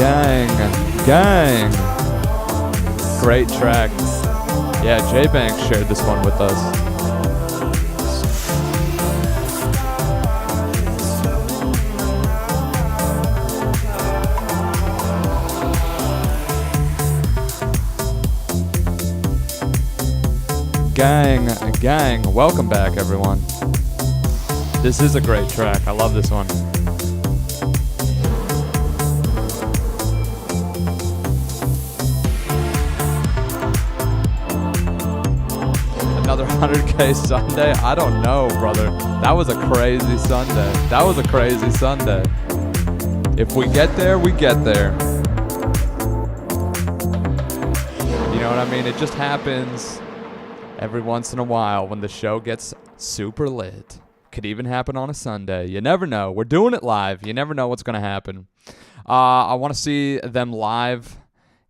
Gang. Great track. Yeah, J-Bank shared this one with us. Gang, welcome back everyone. This is a great track. I love this one. Another 100K Sunday? I don't know, brother. That was a crazy Sunday. If we get there, we get there. You know what I mean? It just happens every once in a while when the show gets super lit. Could even happen on a Sunday. You never know. We're doing it live. You never know what's going to happen. I want to see them live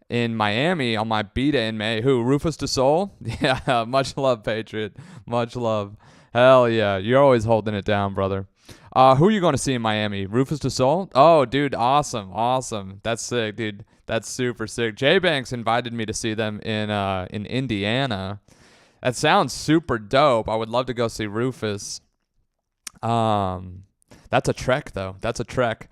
in Miami on my B-Day in May. Who? Rufus Du Sol? Yeah, much love, Patriot. Much love. Hell yeah. You're always holding it down, brother. Who are you going to see in Miami? Rufus Du Sol? Oh, dude, awesome. That's sick, dude. That's super sick. J-Banks invited me to see them in Indiana. That sounds super dope. I would love to go see Rufus. That's a trek, though. That's a trek.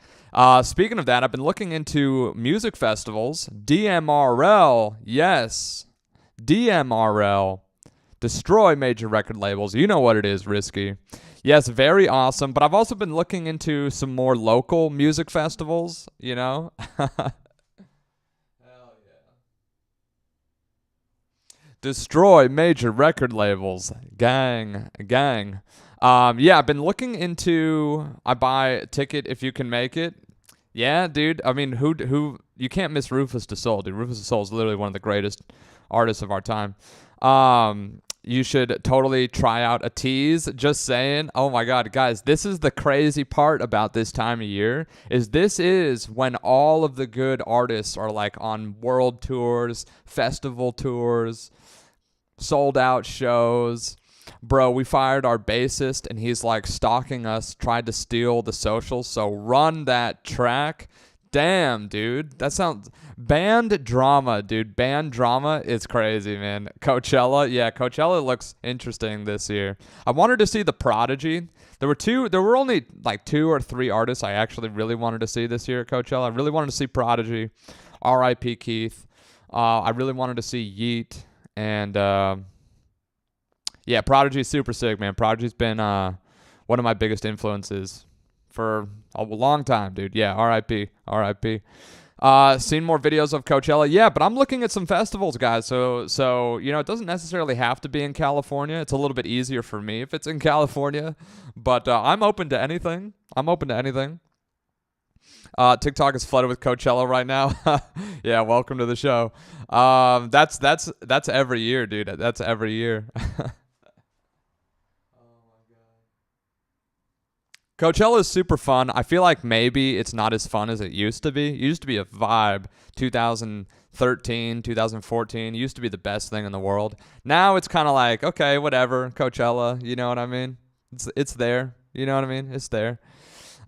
Speaking of that, I've been looking into music festivals. DMRL, yes. DMRL. Destroy major record labels. You know what it is, Risky. Yes, very awesome. But I've also been looking into some more local music festivals, you know? Destroy major record labels. Gang. Yeah, I've been looking into, I buy a ticket if you can make it. Yeah, dude. I mean, who you can't miss Rufus Du Sol, dude. Rufus Du Sol is literally one of the greatest artists of our time. You should totally try out a tease. Just saying. Oh my God, guys, this is the crazy part about this time of year, is this is when all of the good artists are like on world tours, festival tours, sold out shows. Bro, we fired our bassist and he's like stalking us, tried to steal the socials. So run that track. Damn, dude. That sounds band drama, dude. Band drama is crazy, man. Coachella. Yeah, Coachella looks interesting this year. I wanted to see The Prodigy. There were only like 2 or 3 artists I actually really wanted to see this year at Coachella. I really wanted to see Prodigy, R.I.P. Keith. I really wanted to see Yeet. And yeah, Prodigy's super sick, man. Prodigy's been one of my biggest influences for a long time, dude. Yeah, R.I.P. Seen more videos of Coachella. Yeah, but I'm looking at some festivals, guys. So you know, it doesn't necessarily have to be in California. It's a little bit easier for me if it's in California. But I'm open to anything. TikTok is flooded with Coachella right now. Yeah, welcome to the show. That's every year, dude. That's every year. Coachella is super fun. I feel like maybe it's not as fun as it used to be. It used to be a vibe. 2013, 2014 used to be the best thing in the world. Now it's kind of like, okay, whatever, Coachella. You know what I mean? It's there. You know what I mean? It's there.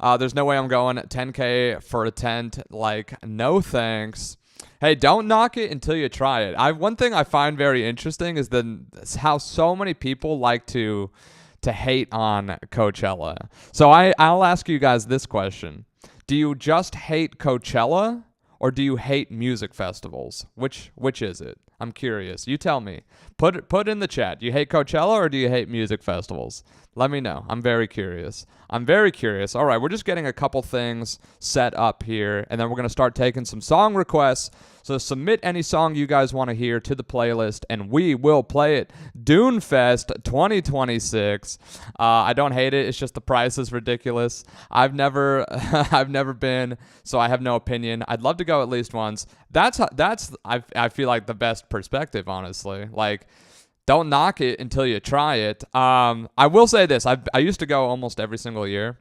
There's no way I'm going 10K for a tent. Like, no thanks. Hey, don't knock it until you try it. One thing I find very interesting is how so many people like to hate on Coachella. So I'll ask you guys this question. Do you just hate Coachella or do you hate music festivals? Which is it? I'm curious. You tell me. Put in the chat. Do you hate Coachella or do you hate music festivals? Let me know. I'm very curious. All right, we're just getting a couple things set up here, and then we're going to start taking some song requests. So submit any song you guys want to hear to the playlist, and we will play it. Dune Fest 2026. I don't hate it. It's just the price is ridiculous. I've never been, so I have no opinion. I'd love to go at least once. That's I feel like the best perspective, honestly. Like, don't knock it until you try it. I will say this. I used to go almost every single year,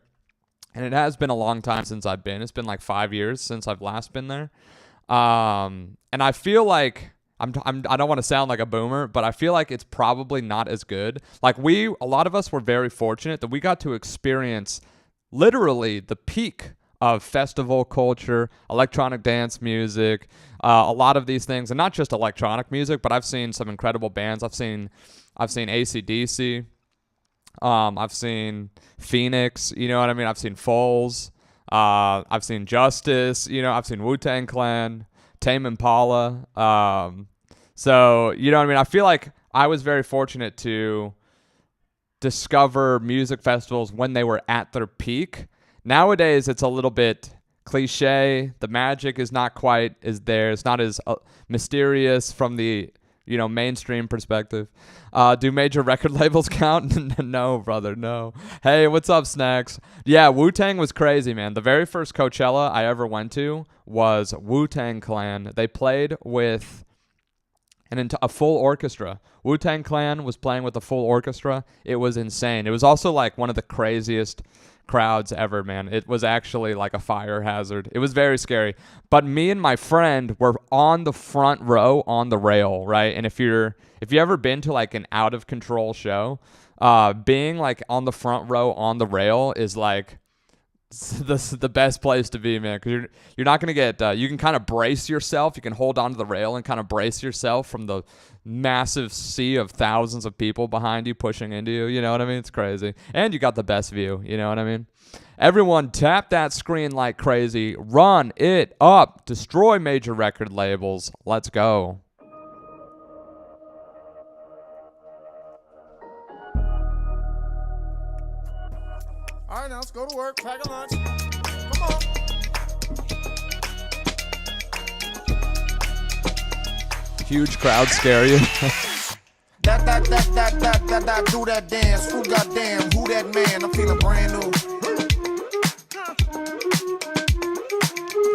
and it has been a long time since I've been. It's been like 5 years since I've last been there. And I feel like I don't want to sound like a boomer, but I feel like it's probably not as good. Like a lot of us were very fortunate that we got to experience literally the peak of festival culture, electronic dance music, a lot of these things, and not just electronic music, but I've seen some incredible bands. I've seen AC/DC. I've seen Phoenix. You know what I mean? I've seen Foles. I've seen Justice. You know, I've seen Wu-Tang Clan, Tame Impala. So you know what I mean? I feel like I was very fortunate to discover music festivals when they were at their peak. Nowadays, it's a little bit cliche. The magic is not quite as there. It's not as mysterious from the mainstream perspective. Do major record labels count? No, brother, no. Hey, what's up, Snacks? Yeah, Wu-Tang was crazy, man. The very first Coachella I ever went to was Wu-Tang Clan. They played with a full orchestra. Wu-Tang Clan was playing with a full orchestra. It was insane. It was also like one of the craziest crowds ever, man. It was actually like a fire hazard. It was very scary. But me and my friend were on the front row on the rail, right? And if you ever been to like an out of control show, being like on the front row on the rail is like the best place to be, man, because you're not gonna get you can kind of brace yourself. You can hold onto the rail and kind of brace yourself from the massive sea of thousands of people behind you pushing into you. You know what I mean? It's crazy, and you got the best view. You know what I mean? Everyone, tap that screen like crazy. Run it up. Destroy major record labels. Let's go. All right, now let's go to work. Pack a lunch. Come on. Huge crowd scare you. That, do that dance. Who goddamn, who that man? I'm feeling brand new.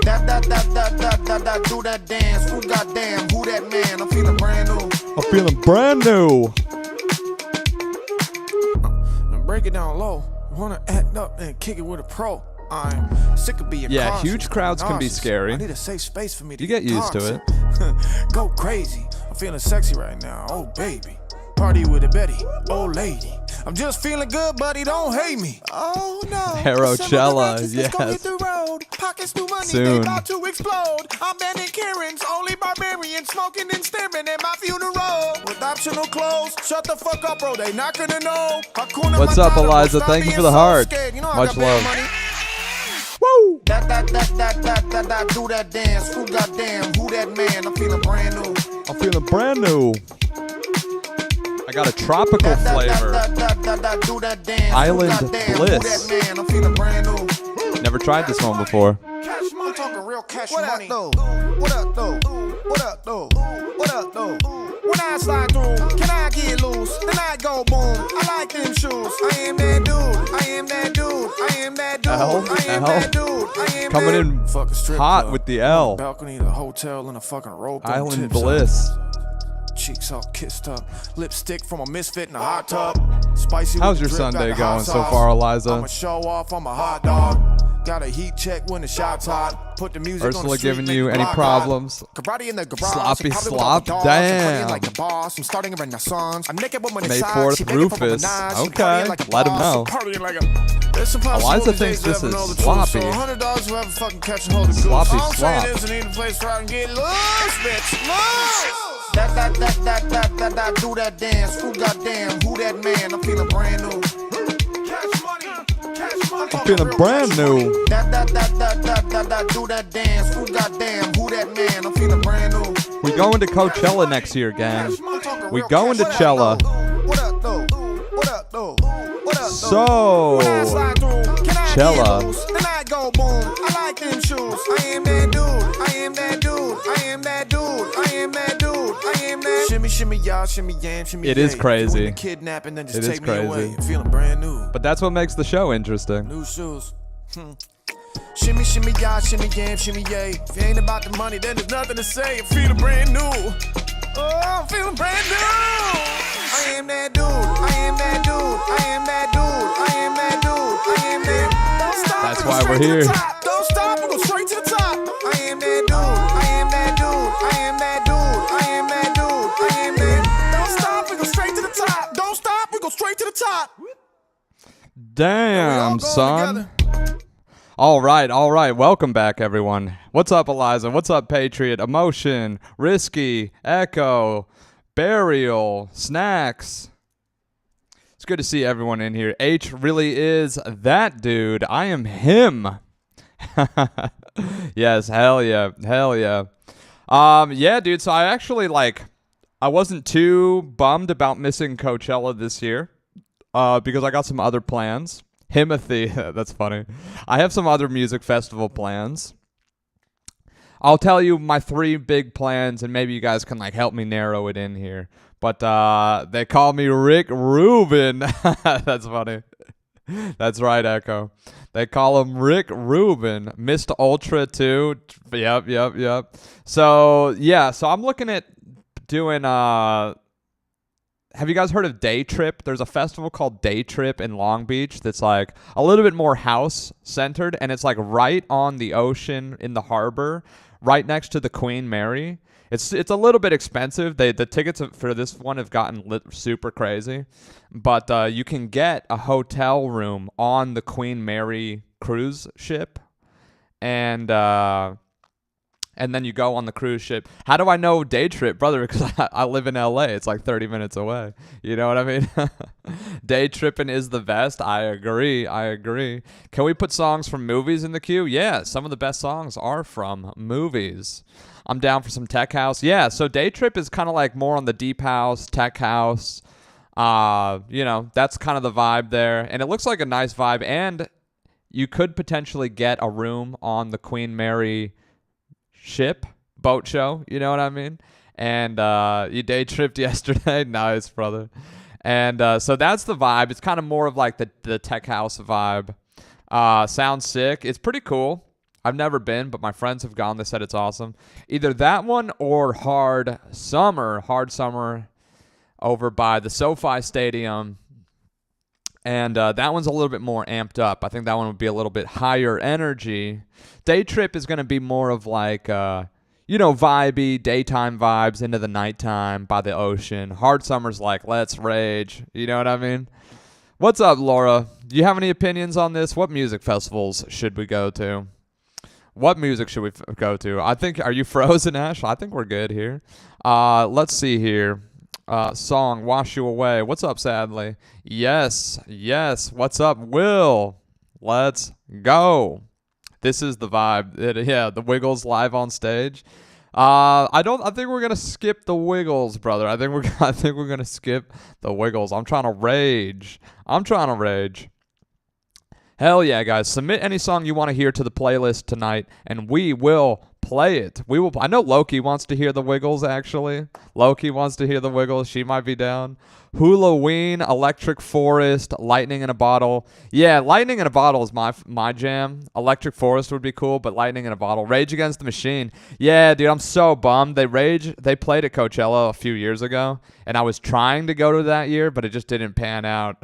That, do that dance. Who goddamn, who that man? I'm feeling brand new. I'm feeling brand new. Break it down low. Wanna act up and kick it with a pro. I'm sick of being Yeah, cautious. huge crowds can be scary. I need a safe space for me to You get used to toxic. it. Go crazy. I'm feeling sexy right now. Oh baby. Party with a Betty. Oh lady. I'm just feeling good, buddy. Don't hate me. Oh no. Harrowchella, Let's go hit yes. the road. Pockets new money. Soon. They about to explode. I'm banning Karens. Only barbarians smoking and staring at my funeral. With optional clothes. Shut the fuck up, bro. They not gonna know. What's up, Eliza? Thank you for the heart. Much love. Woo! That, do that dance. Who goddamn, who that man? I'm feeling brand new. I'm feeling brand new. I got a tropical flavor. Island Bliss. I'm feeling brand new. Never tried this one before. I'm talking real cash money. What up, though? What up, though? What up, though? When I slide through, can I get loose? Then I go boom. I like them shoes. I am that dude. I am that dude. I am that dude. I am that dude. I am Coming in hot with the L. Balcony, the hotel, and a fucking rope. Island Bliss. Cheeks all kissed up, lipstick from a misfit in a hot tub. Spicy. How's your Sunday going so far, Eliza? I'ma show off, I'm a hot dog. Got a heat check when the shot's hot. Put the music Ursula on the street, giving make you the any block problems? hot. Karate in the garage, Sloppy probably with slop? all the dogs. I'm Damn. partying like the boss. I'm starting a renaissance. I'm naked with my May socks. 4th, She begging for Rufus. Minaj. She Okay, partying like a let him boss. know. I'm partying like a... There's some Eliza possibilities thinks they this never is know the truth. sloppy. So $100 whoever fucking catch and hold the Sloppy All I'm saying slop. is I need a place where I can get loose, bitch. Loose! That, do that dance. Who goddamn, who that man? I'm feeling brand new. Cash money. I'm feeling brand new. That, do that dance. Who goddamn, who that man? I'm feeling brand new. We going to Coachella next year, gang. We going to Chella. What up, though? What up, though? What up, So, Chella. Then I go boom. I like them shoes. I am that dude. I am that dude. I am that dude. I am that dude. I am that. Shimmy, shimmy, y'all, shimmy, yam, shimmy. It is crazy. Kidnap and then just It is take me away. crazy. I'm feeling brand new. But that's what makes the show interesting. New shoes. Shimmy, shimmy, y'all, shimmy, yam, shimmy, yay. If it ain't about the money, then there's nothing to say. I'm feeling brand new. Oh, I'm feeling brand new. I am that dude. I am that dude. I am that dude. I am that dude. I am that. Don't stop. That's we go why we're straight to here. the top. Don't stop. We go straight to the top. I am that dude. I am that dude. I am that dude. I am that dude. I am that. Don't stop. We go straight to the top. Don't stop. We go straight to the top. Damn, son. All right, all right. Welcome back, everyone. What's up, Eliza? What's up, Patriot? Emotion, Risky, Echo, Burial, Snacks. It's good to see everyone in here. H really is that dude. I am him. Yes, hell yeah. Hell yeah. Yeah, dude. So I actually I wasn't too bummed about missing Coachella this year. Because I got some other plans. Himothy, that's funny. I have some other music festival plans. I'll tell you my 3 big plans, and maybe you guys can help me narrow it in here. But they call me Rick Rubin. That's funny. That's right, Echo. They call him Rick Rubin. Mr. Ultra too. Yep. So yeah, so I'm looking at doing have you guys heard of Day Trip? There's a festival called Day Trip in Long Beach that's a little bit more house centered, and it's right on the ocean in the harbor, right next to the Queen Mary. It's a little bit expensive. The tickets for this one have gotten super crazy, but you can get a hotel room on the Queen Mary cruise ship, and then you go on the cruise ship. How do I know Day Trip, brother? Because I live in LA. It's 30 minutes away. You know what I mean? Day tripping is the best. I agree. Can we put songs from movies in the queue? Yeah, some of the best songs are from movies. I'm down for some tech house. Yeah, so Day Trip is kind of more on the deep house, tech house. That's kind of the vibe there. And it looks like a nice vibe. And you could potentially get a room on the Queen Mary boat show, you know what I mean? And you day tripped yesterday. Nice, brother. And so that's the vibe. It's kind of more of the tech house vibe. Sounds sick. It's pretty cool. I've never been, but my friends have gone. They said it's awesome. Either that one or Hard Summer over by the SoFi Stadium. And that one's a little bit more amped up. I think that one would be a little bit higher energy. Day Trip is going to be more of vibey, daytime vibes into the nighttime by the ocean. Hard Summer's let's rage. You know what I mean? What's up, Laura? Do you have any opinions on this? What music festivals should we go to? What music should we go to? Are you frozen, Ash? I think we're good here. Let's see here. Song Wash You Away. What's up, Sadly? Yes. What's up, Will? Let's go. This is the vibe. The Wiggles live on stage. I think we're gonna skip the Wiggles, brother. I think we're gonna skip the Wiggles. I'm trying to rage. Hell yeah, guys. Submit any song you want to hear to the playlist tonight, and we will play it. I know Loki wants to hear the Wiggles, actually. Loki wants to hear the Wiggles. She might be down. Halloween, Electric Forest, Lightning in a Bottle. Yeah, Lightning in a Bottle is my jam. Electric Forest would be cool, but Lightning in a Bottle. Rage Against the Machine. Yeah, dude, I'm so bummed. They played at Coachella a few years ago, and I was trying to go to that year, but it just didn't pan out.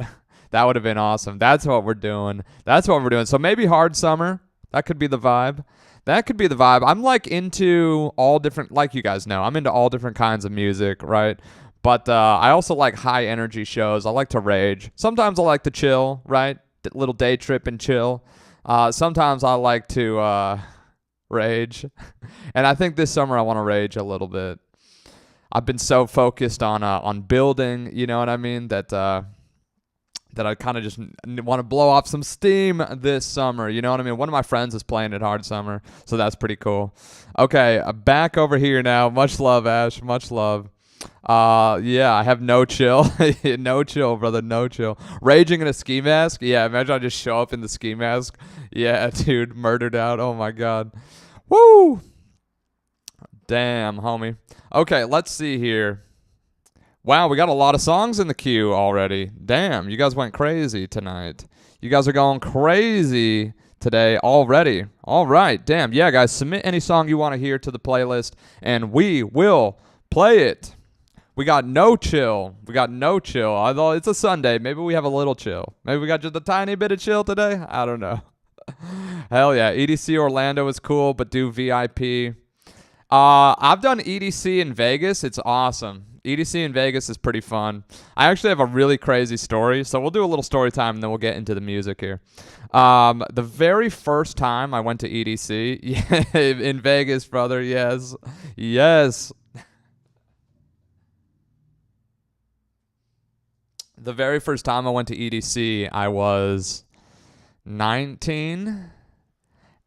That would have been awesome. That's what we're doing. So maybe Hard Summer. That could be the vibe. I'm into all different, you guys know, I'm into all different kinds of music, right? But I also like high energy shows. I like to rage. Sometimes I like to chill, right? Little day trip and chill. Sometimes I like to rage. And I think this summer I want to rage a little bit. I've been so focused on building, you know what I mean, that I kind of just want to blow off some steam this summer. You know what I mean? One of my friends is playing at Hard Summer, so that's pretty cool. Okay, back over here now. Much love, Ash. Much love. Yeah, I have no chill. No chill, brother. No chill. Raging in a ski mask? Yeah, imagine I just show up in the ski mask. Yeah, dude, murdered out. Oh, my God. Woo! Damn, homie. Okay, let's see here. Wow, we got a lot of songs in the queue already. Damn, you guys went crazy tonight. You guys are going crazy today already. All right, damn. Yeah, guys, submit any song you want to hear to the playlist, and we will play it. We got no chill. Although it's a Sunday, maybe we have a little chill. Maybe we got just a tiny bit of chill today. I don't know. Hell yeah, EDC Orlando is cool, but do VIP. I've done EDC in Vegas. It's awesome. EDC in Vegas is pretty fun. I actually have a really crazy story, so we'll do a little story time and then we'll get into the music here. The very first time I went to EDC in Vegas, brother, yes. The very first time I went to EDC, I was 19.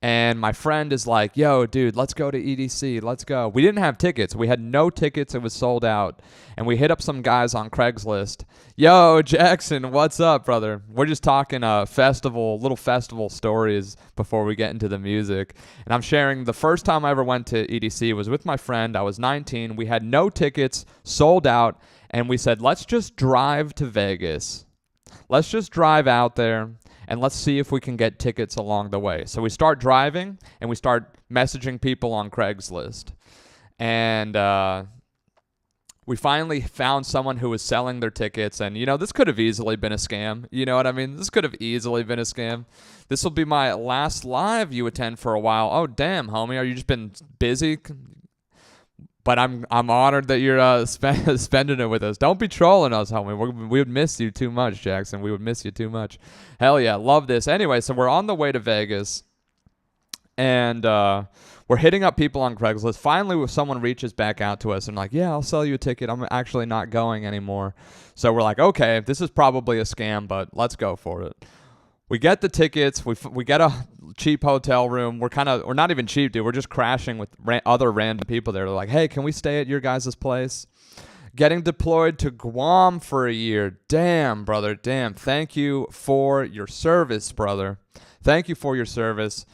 And my friend is like, yo, dude, let's go to EDC. Let's go. We didn't have tickets. We had no tickets. It was sold out. And we hit up some guys on Craigslist. Yo, Jackson, what's up, brother? We're just talking little festival stories before we get into the music. And I'm sharing the first time I ever went to EDC was with my friend. I was 19. We had no tickets, sold out. And we said, let's just drive to Vegas. Let's just drive out there. And let's see if we can get tickets along the way. So we start driving, and we start messaging people on Craigslist. And we finally found someone who was selling their tickets. And, this could have easily been a scam. You know what I mean? This could have easily been a scam. This will be my last live you attend for a while. Oh, damn, homie. Are you just been busy? But I'm honored that you're spending it with us. Don't be trolling us, homie. We would miss you too much, Jackson. We would miss you too much. Hell yeah, love this. Anyway, so we're on the way to Vegas, and we're hitting up people on Craigslist. Finally, someone reaches back out to us and like, yeah, I'll sell you a ticket. I'm actually not going anymore. So we're like, okay, this is probably a scam, but let's go for it. We get the tickets. We get a cheap hotel room. We're not even cheap, dude. We're just crashing with other random people there. They're like, hey, can we stay at your guys' place? Getting deployed to Guam for a year. Damn, brother. Damn. Thank you for your service, brother. Thank you for your service.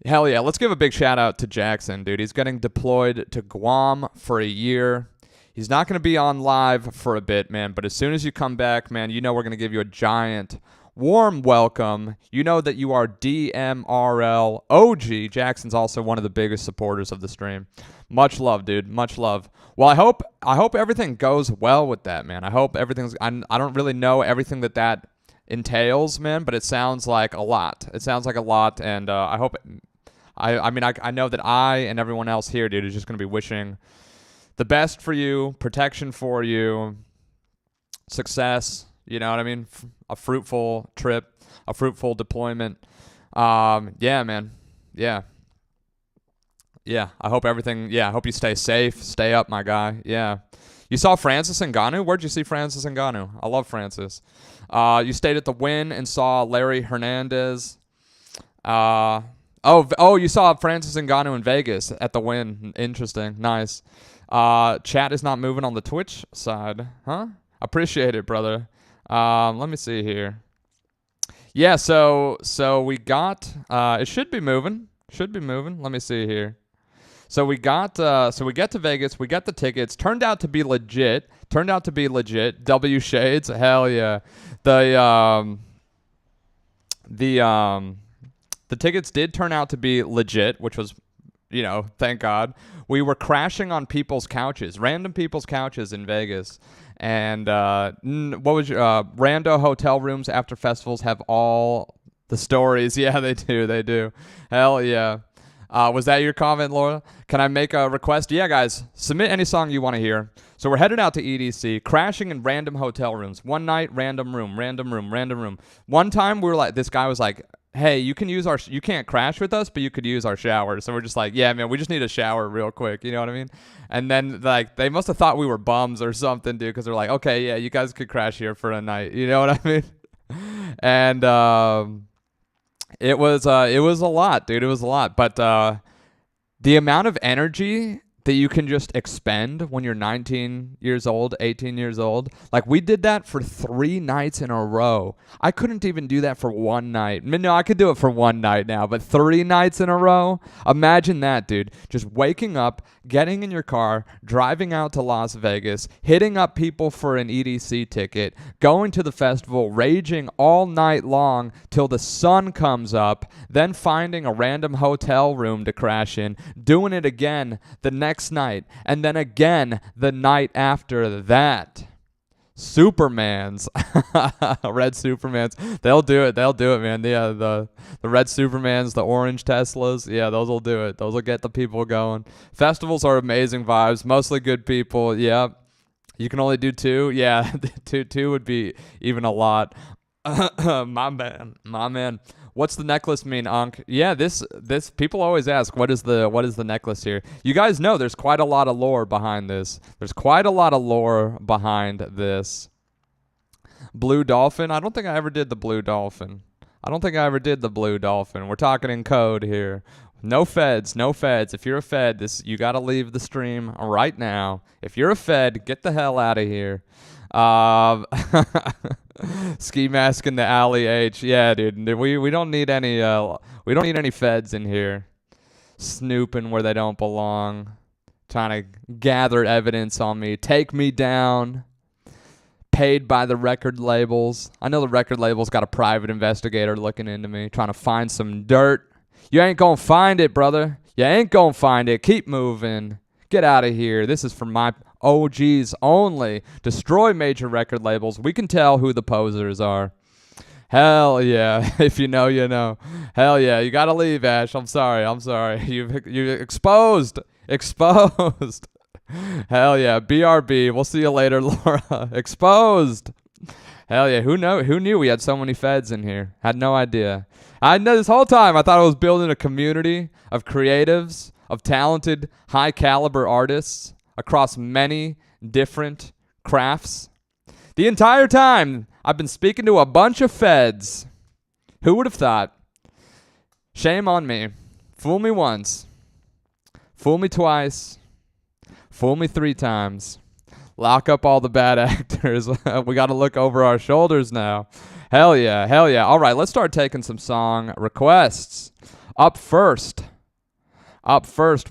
Hell yeah. Let's give a big shout out to Jackson, dude. He's getting deployed to Guam for a year. He's not going to be on live for a bit, man. But as soon as you come back, man, we're going to give you a giant warm welcome. You know that you are DMRL OG. Jackson's also one of the biggest supporters of the stream. Much love, dude. Much love. Well, I hope everything goes well with that, man. I hope everything's. I don't really know everything that entails, man, but it sounds like a lot. It sounds like a lot, and I hope. I know that I and everyone else here, dude, is just gonna be wishing the best for you, protection for you, success. You know what I mean? A fruitful trip, a fruitful deployment. Yeah, man. Yeah. I hope everything. Yeah, I hope you stay safe. Stay up, my guy. Yeah. You saw Francis Ngannou? Where'd you see Francis Ngannou? I love Francis. You stayed at the Wynn and saw Larry Hernandez. You saw Francis Ngannou in Vegas at the Wynn. Interesting. Nice. Chat is not moving on the Twitch side, huh? Appreciate it, brother. Let me see here. Yeah, so we got it should be moving. Let me see here. So we get to Vegas, we got the tickets. Turned out to be legit. W Shades, hell yeah. The tickets did turn out to be legit, which was, thank God. We were crashing on people's couches, random people's couches in Vegas. And what was your rando hotel rooms after festivals have all the stories? Yeah, they do. Hell yeah. Was that your comment, Laura? Can I make a request? Yeah, guys, submit any song you want to hear. So we're headed out to EDC, crashing in random hotel rooms. One night, random room. One time this guy was like, hey, you can't crash with us, but you could use our shower. So we're just like, yeah, man, we just need a shower real quick. You know what I mean? And then they must have thought we were bums or something, dude, because they're like, okay, yeah, you guys could crash here for a night. You know what I mean? And it was a lot, dude. It was a lot. But the amount of energy that you can just expend when you're 19 years old, 18 years old. Like, we did that for 3 nights in a row. I couldn't even do that for one night. No, I could do it for one night now, but 3 nights in a row? Imagine that, dude. Just waking up, getting in your car, driving out to Las Vegas, hitting up people for an EDC ticket, going to the festival, raging all night long till the sun comes up, then finding a random hotel room to crash in, doing it again the next night, and then again the night after that. Supermans. Red Supermans. They'll do it, man. Yeah, the red Supermans, the orange Teslas. Yeah, those will do it. Those will get the people going. Festivals are amazing vibes, mostly good people. Yeah. You can only do two? Yeah, two would be even a lot. My man. What's the necklace mean, Ankh? Yeah, this people always ask what is the necklace here. You guys know there's quite a lot of lore behind this. There's quite a lot of lore behind this. Blue dolphin? I don't think I ever did the blue dolphin. We're talking in code here. No feds. If you're a fed, you got to leave the stream right now. If you're a fed, get the hell out of here. Ski mask in the alley H. Yeah, dude. We don't need any feds in here snooping where they don't belong, trying to gather evidence on me, take me down. Paid by the record labels. I know the record labels got a private investigator looking into me, trying to find some dirt. You ain't gonna find it, brother. You ain't gonna find it. Keep moving. Get out of here. This is for my OGs only. Destroy major record labels. We can tell who the posers are. Hell yeah. If you know, you know. Hell yeah. You gotta leave, Ash. I'm sorry. You exposed. Hell yeah. BRB. We'll see you later, Laura. Exposed. Hell yeah. Who knew we had so many feds in here? Had no idea. I know this whole time I thought I was building a community of creatives, of talented, high caliber artists across many different crafts. The entire time I've been speaking to a bunch of feds. Who would have thought? Shame on me. Fool me once. Fool me twice. Fool me 3 times. Lock up all the bad actors. We got to look over our shoulders now. Hell yeah. All right, let's start taking some song requests. Up first,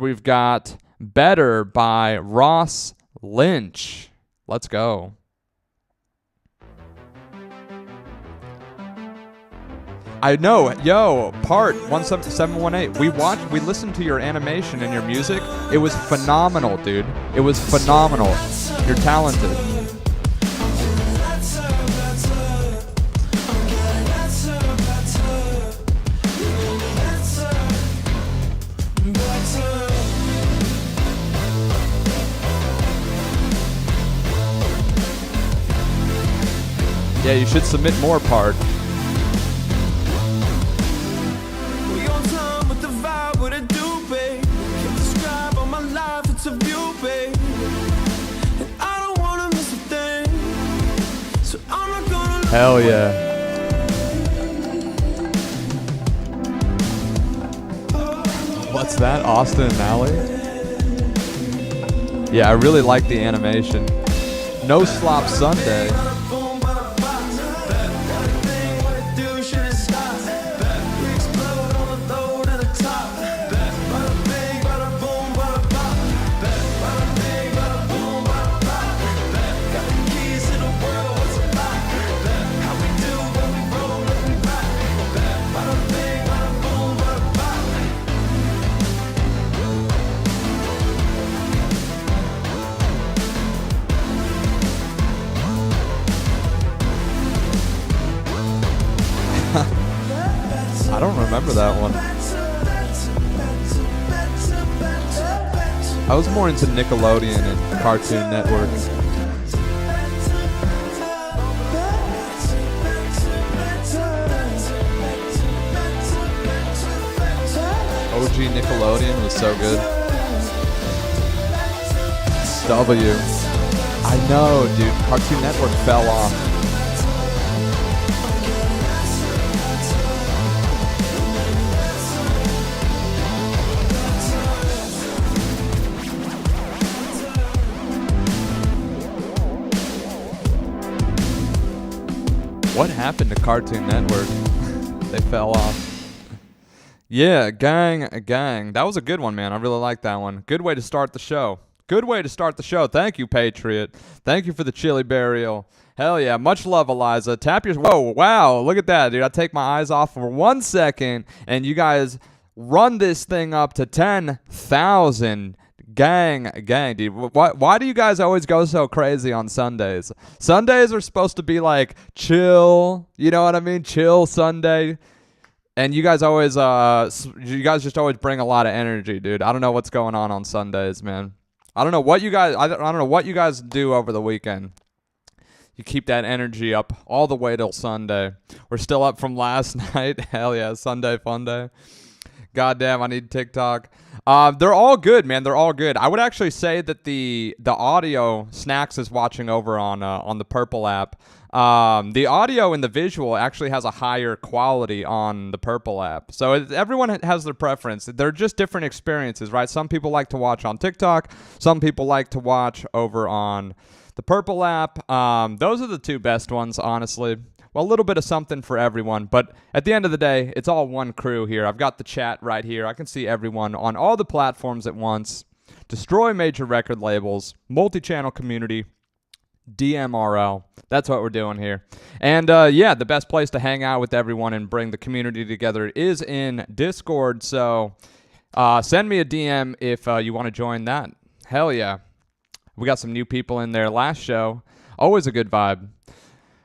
we've got Better by Ross Lynch. Let's go. I know, yo, part 17718. We listened to your animation and your music. It was phenomenal, dude. It was phenomenal. You're talented. Yeah, you should submit more, part. Hell yeah. What's that, Austin and Allie? Yeah, I really like the animation. No Slop Sunday. I don't remember that one. I was more into Nickelodeon and Cartoon Network. OG Nickelodeon was so good. W. I know, dude. Cartoon Network fell off. What happened to Cartoon Network? They fell off. Yeah, gang. That was a good one, man. I really like that one. Good way to start the show. Thank you, Patriot. Thank you for the chili burial. Hell yeah. Much love, Eliza. Tap your... Whoa, wow. Look at that, dude. I take my eyes off for 1 second, and you guys run this thing up to 10,000. Gang, dude. Why do you guys always go so crazy on Sundays? Sundays are supposed to be like chill, you know what I mean? Chill Sunday. And you guys just always bring a lot of energy, dude. I don't know what's going on Sundays, man. I don't know what you guys. I don't know what you guys do over the weekend. You keep that energy up all the way till Sunday. We're still up from last night. Hell yeah, Sunday fun day. Goddamn, I need TikTok. They're all good, man. They're all good. I would actually say that the audio, Snacks is watching over on the Purple app. The audio and the visual actually has a higher quality on the Purple app. So everyone has their preference. They're just different experiences, right? Some people like to watch on TikTok. Some people like to watch over on the Purple app. Those are the two best ones, honestly. Well, a little bit of something for everyone, but at the end of the day, it's all one crew here. I've got the chat right here. I can see everyone on all the platforms at once. Destroy major record labels, multi-channel community, DMRL. That's what we're doing here. And yeah, the best place to hang out with everyone and bring the community together is in Discord. So send me a DM if you want to join that. Hell yeah. We got some new people in there last show. Always a good vibe.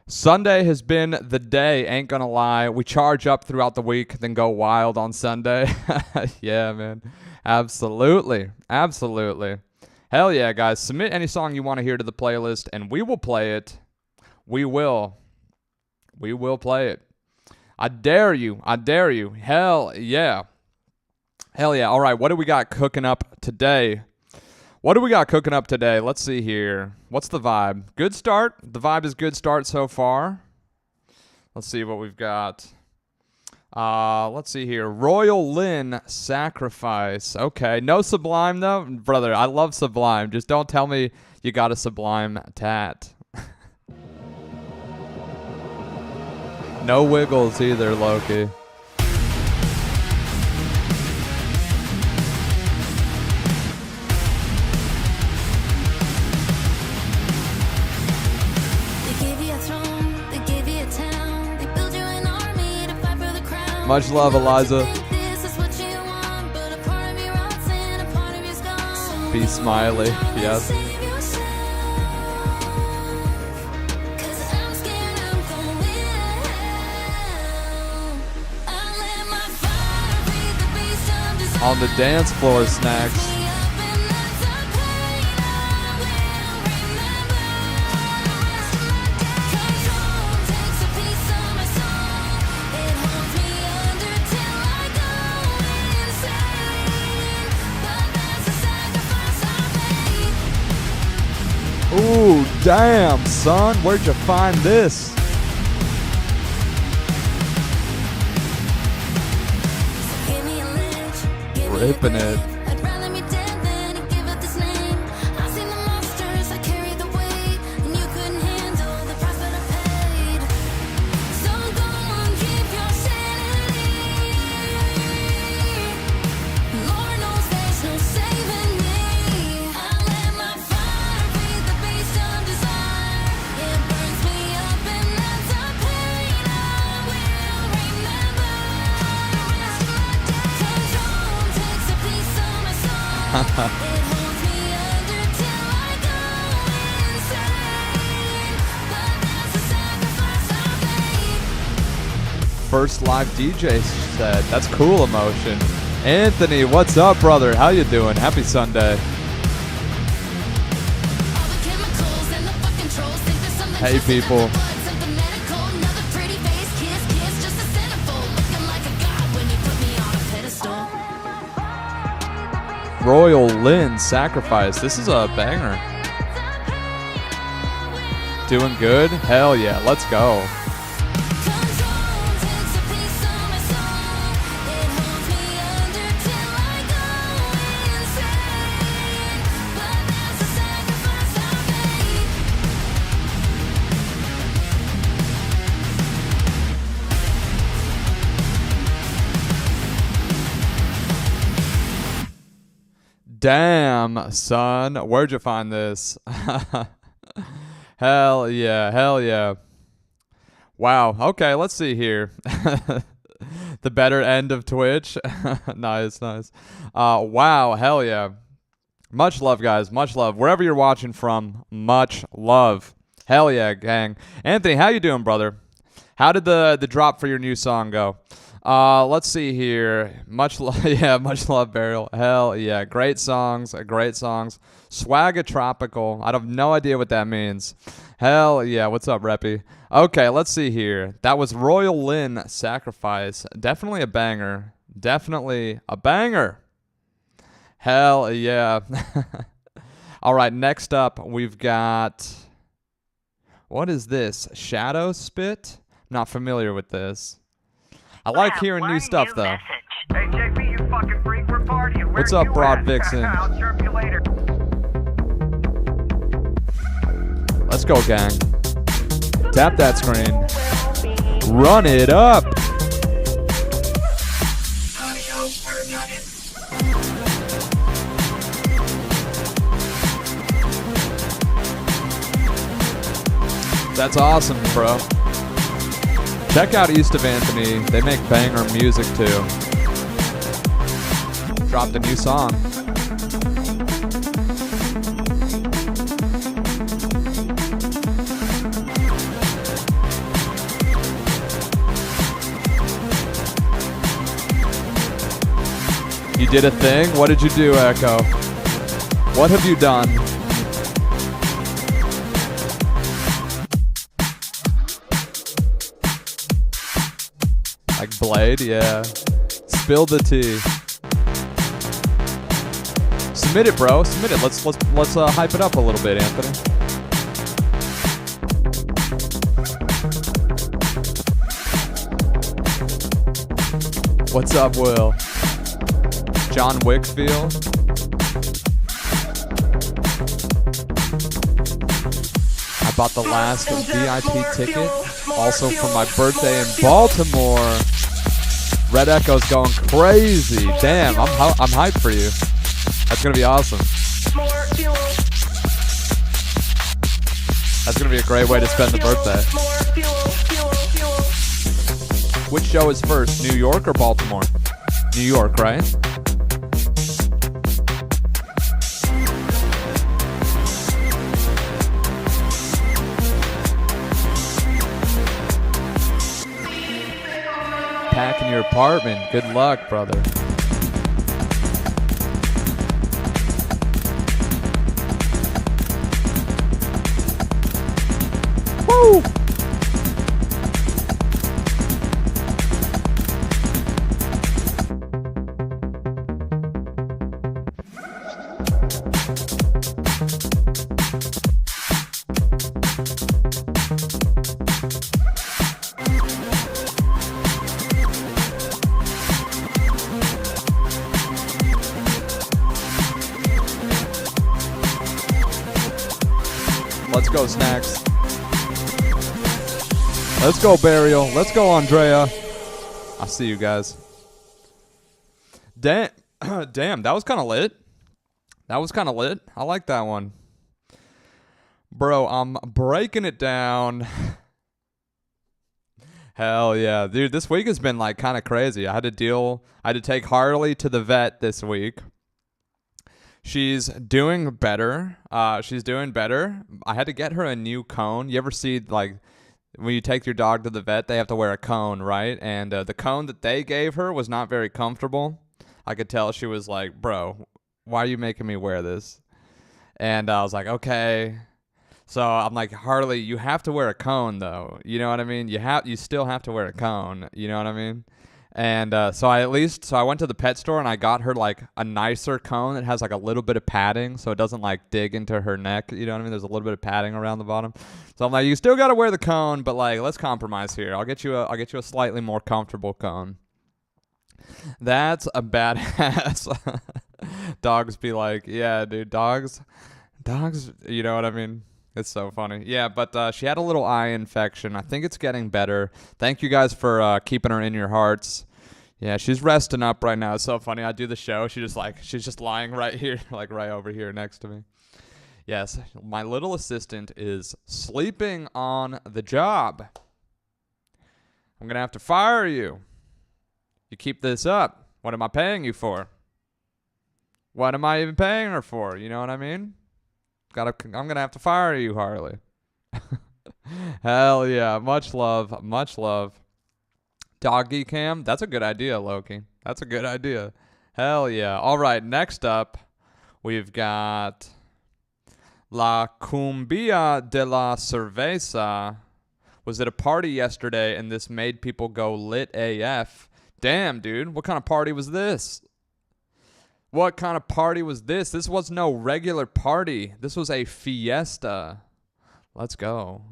Sunday has been the day, ain't gonna lie. We charge up throughout the week, then go wild on Sunday. Yeah, man. Absolutely. Absolutely. Hell yeah, guys. Submit any song you want to hear to the playlist, and we will play it. We will. We will play it. I dare you. I dare you. Hell yeah. Hell yeah. All right, what do we got cooking up today? What do we got cooking up today? Let's see here. What's the vibe? Good start. The vibe is good start so far. Let's see what we've got. Let's see here. Royal Lynn Sacrifice. Okay. No Sublime, though? Brother, I love Sublime. Just don't tell me you got a Sublime tat. No Wiggles either, Loki. Much love, Eliza. Be smiley. Yes. On the dance floor, Snacks. Ooh, damn, son. Where'd you find this? Ripping it. First live DJ set. That's cool emotion. Anthony, what's up, brother? How you doing? Happy Sunday. Hey, people. Royal Lynn Sacrifice. This is a banger. Doing good? Hell yeah, let's go. Damn, son. Where'd you find this? Hell yeah. Hell yeah. Wow. Okay, let's see here. The better end of Twitch. Nice, nice. Wow. Hell yeah. Much love, guys. Much love. Wherever you're watching from, much love. Hell yeah, gang. Anthony, how you doing, brother? How did the drop for your new song go? Let's see here. Much love, yeah, much love, Burial. Hell yeah, great songs, great songs. Swagga Tropical. I have no idea what that means. Hell yeah, what's up, Reppy? Okay, let's see here. That was Royal Lynn, Sacrifice. Definitely a banger. Definitely a banger. Hell yeah. All right, next up we've got. What is this? Shadow Spit? Not familiar with this. I like hearing new stuff, though. Hey, JP, you fucking freak, we're partying. What's up, Broad Vixen? I'll chirp you later. Let's go, gang. Tap that screen. Run it up. That's awesome, bro. Check out East of Anthony. They make banger music too. Dropped a new song. You did a thing? What did you do, Echo? What have you done? Like Blade, yeah. Spill the tea. Submit it, bro. Submit it. Let's hype it up a little bit, Anthony. What's up, Will? John Wickfield. I bought the last VIP ticket, also for my birthday in Baltimore. Red Echo's going crazy. Damn, I'm hyped for you. That's gonna be awesome. That's gonna be a great way to spend the birthday. Which show is first, New York or Baltimore? New York, right? Packing your apartment. Good luck, brother. Woo! Let's go, Snacks. Let's go, Burial. Let's go, Andrea. I'll see you guys. Damn, damn, that was kind of lit. That was kind of lit. I like that one. Bro, I'm breaking it down. Hell yeah. Dude, this week has been like kind of crazy. I had to take Harley to the vet this week. She's doing better. She's doing better. I had to get her a new cone. You ever see, like, when you take your dog to the vet, they have to wear a cone, right? And the cone that they gave her was not very comfortable. I could tell she was like, bro, why are you making me wear this? And I was like, okay. So I'm like, Harley, you have to wear a cone, though. You know what I mean? You still have to wear a cone. You know what I mean? And so I went to the pet store and I got her like a nicer cone that has like a little bit of padding so it doesn't like dig into her neck. You know what I mean? There's a little bit of padding around the bottom. So I'm like, you still got to wear the cone, but like, let's compromise here. I'll get you a slightly more comfortable cone. That's a badass. Dogs be like, yeah, dude, dogs, you know what I mean? It's so funny. Yeah, but she had a little eye infection. I think it's getting better. Thank you guys for keeping her in your hearts. Yeah, she's resting up right now. It's so funny. I do the show. She's just lying right here, like right over here next to me. Yes, my little assistant is sleeping on the job. I'm going to have to fire you. You keep this up. What am I paying you for? What am I even paying her for? You know what I mean? I'm going to have to fire you, Harley. Hell yeah. Much love. Much love. Doggy cam. That's a good idea, Loki. That's a good idea. Hell yeah. All right, next up, we've got La Cumbia de la Cerveza. Was at a party yesterday, and this made people go lit AF. Damn, dude. What kind of party was this? What kind of party was this? This was no regular party. This was a fiesta. Let's go.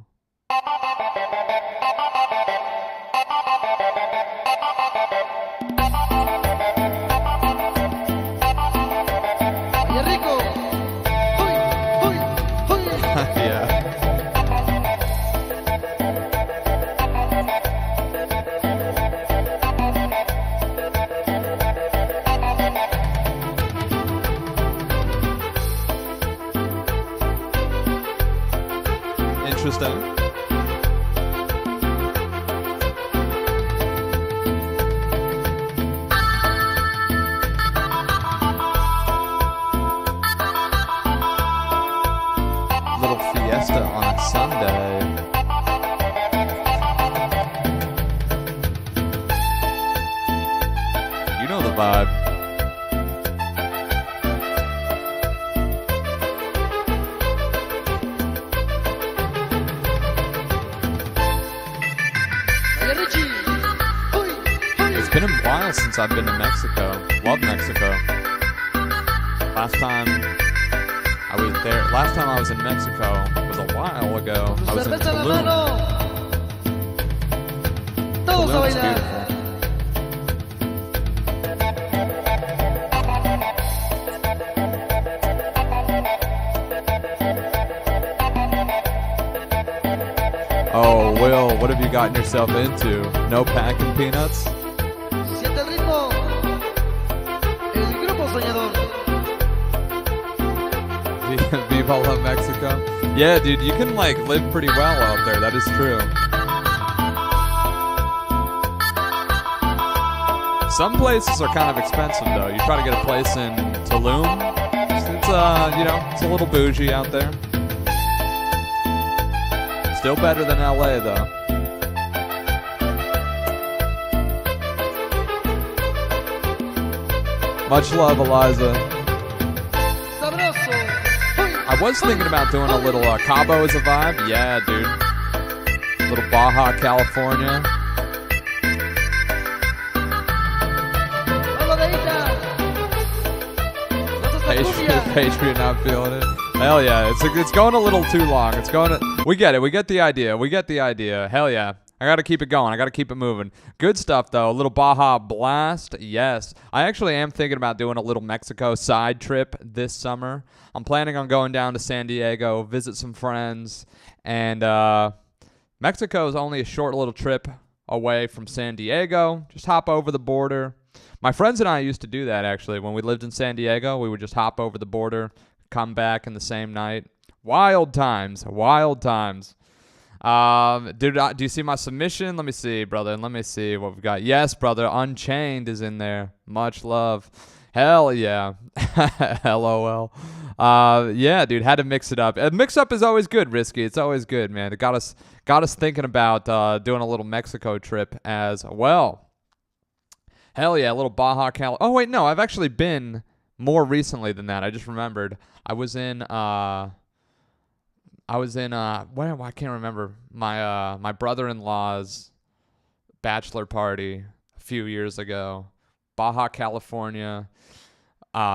Yeah. Interesting. Little fiesta on a Sunday. You know the vibe. It's been a while since I've been to Mexico. Love Mexico. Last time I was in Mexico was a while ago. I was in Tulum. Tulum's beautiful. Oh, Will, what have you gotten yourself into? No packing peanuts? Siente el ritmo. El grupo soñador. Viva la Mexico. Yeah, dude, you can like live pretty well out there. That is true. Some places are kind of expensive though. You try to get a place in Tulum. It's it's a little bougie out there. Still better than LA though. Much love, Eliza. I was thinking about doing a little Cabo as a vibe. Yeah, dude. A little Baja, California. Patriot not feeling it. Hell yeah. It's going a little too long. We get it. We get the idea. Hell yeah. I got to keep it going. I got to keep it moving. Good stuff, though. A little Baja Blast. Yes. I actually am thinking about doing a little Mexico side trip this summer. I'm planning on going down to San Diego, visit some friends. And Mexico is only a short little trip away from San Diego. Just hop over the border. My friends and I used to do that, actually. When we lived in San Diego, we would just hop over the border, come back in the same night. Wild times. Wild times. Dude, do you see my submission? Let me see, brother. Let me see what we've got. Yes, brother. Unchained is in there. Much love. Hell yeah. LOL. Yeah, dude. Had to mix it up. Mix up is always good, Risky. It's always good, man. It got us thinking about doing a little Mexico trip as well. Hell yeah, a little Baja Cal. Oh wait, no. I've actually been more recently than that. I just remembered. I was in well, I can't remember, my brother-in-law's bachelor party a few years ago. Baja California.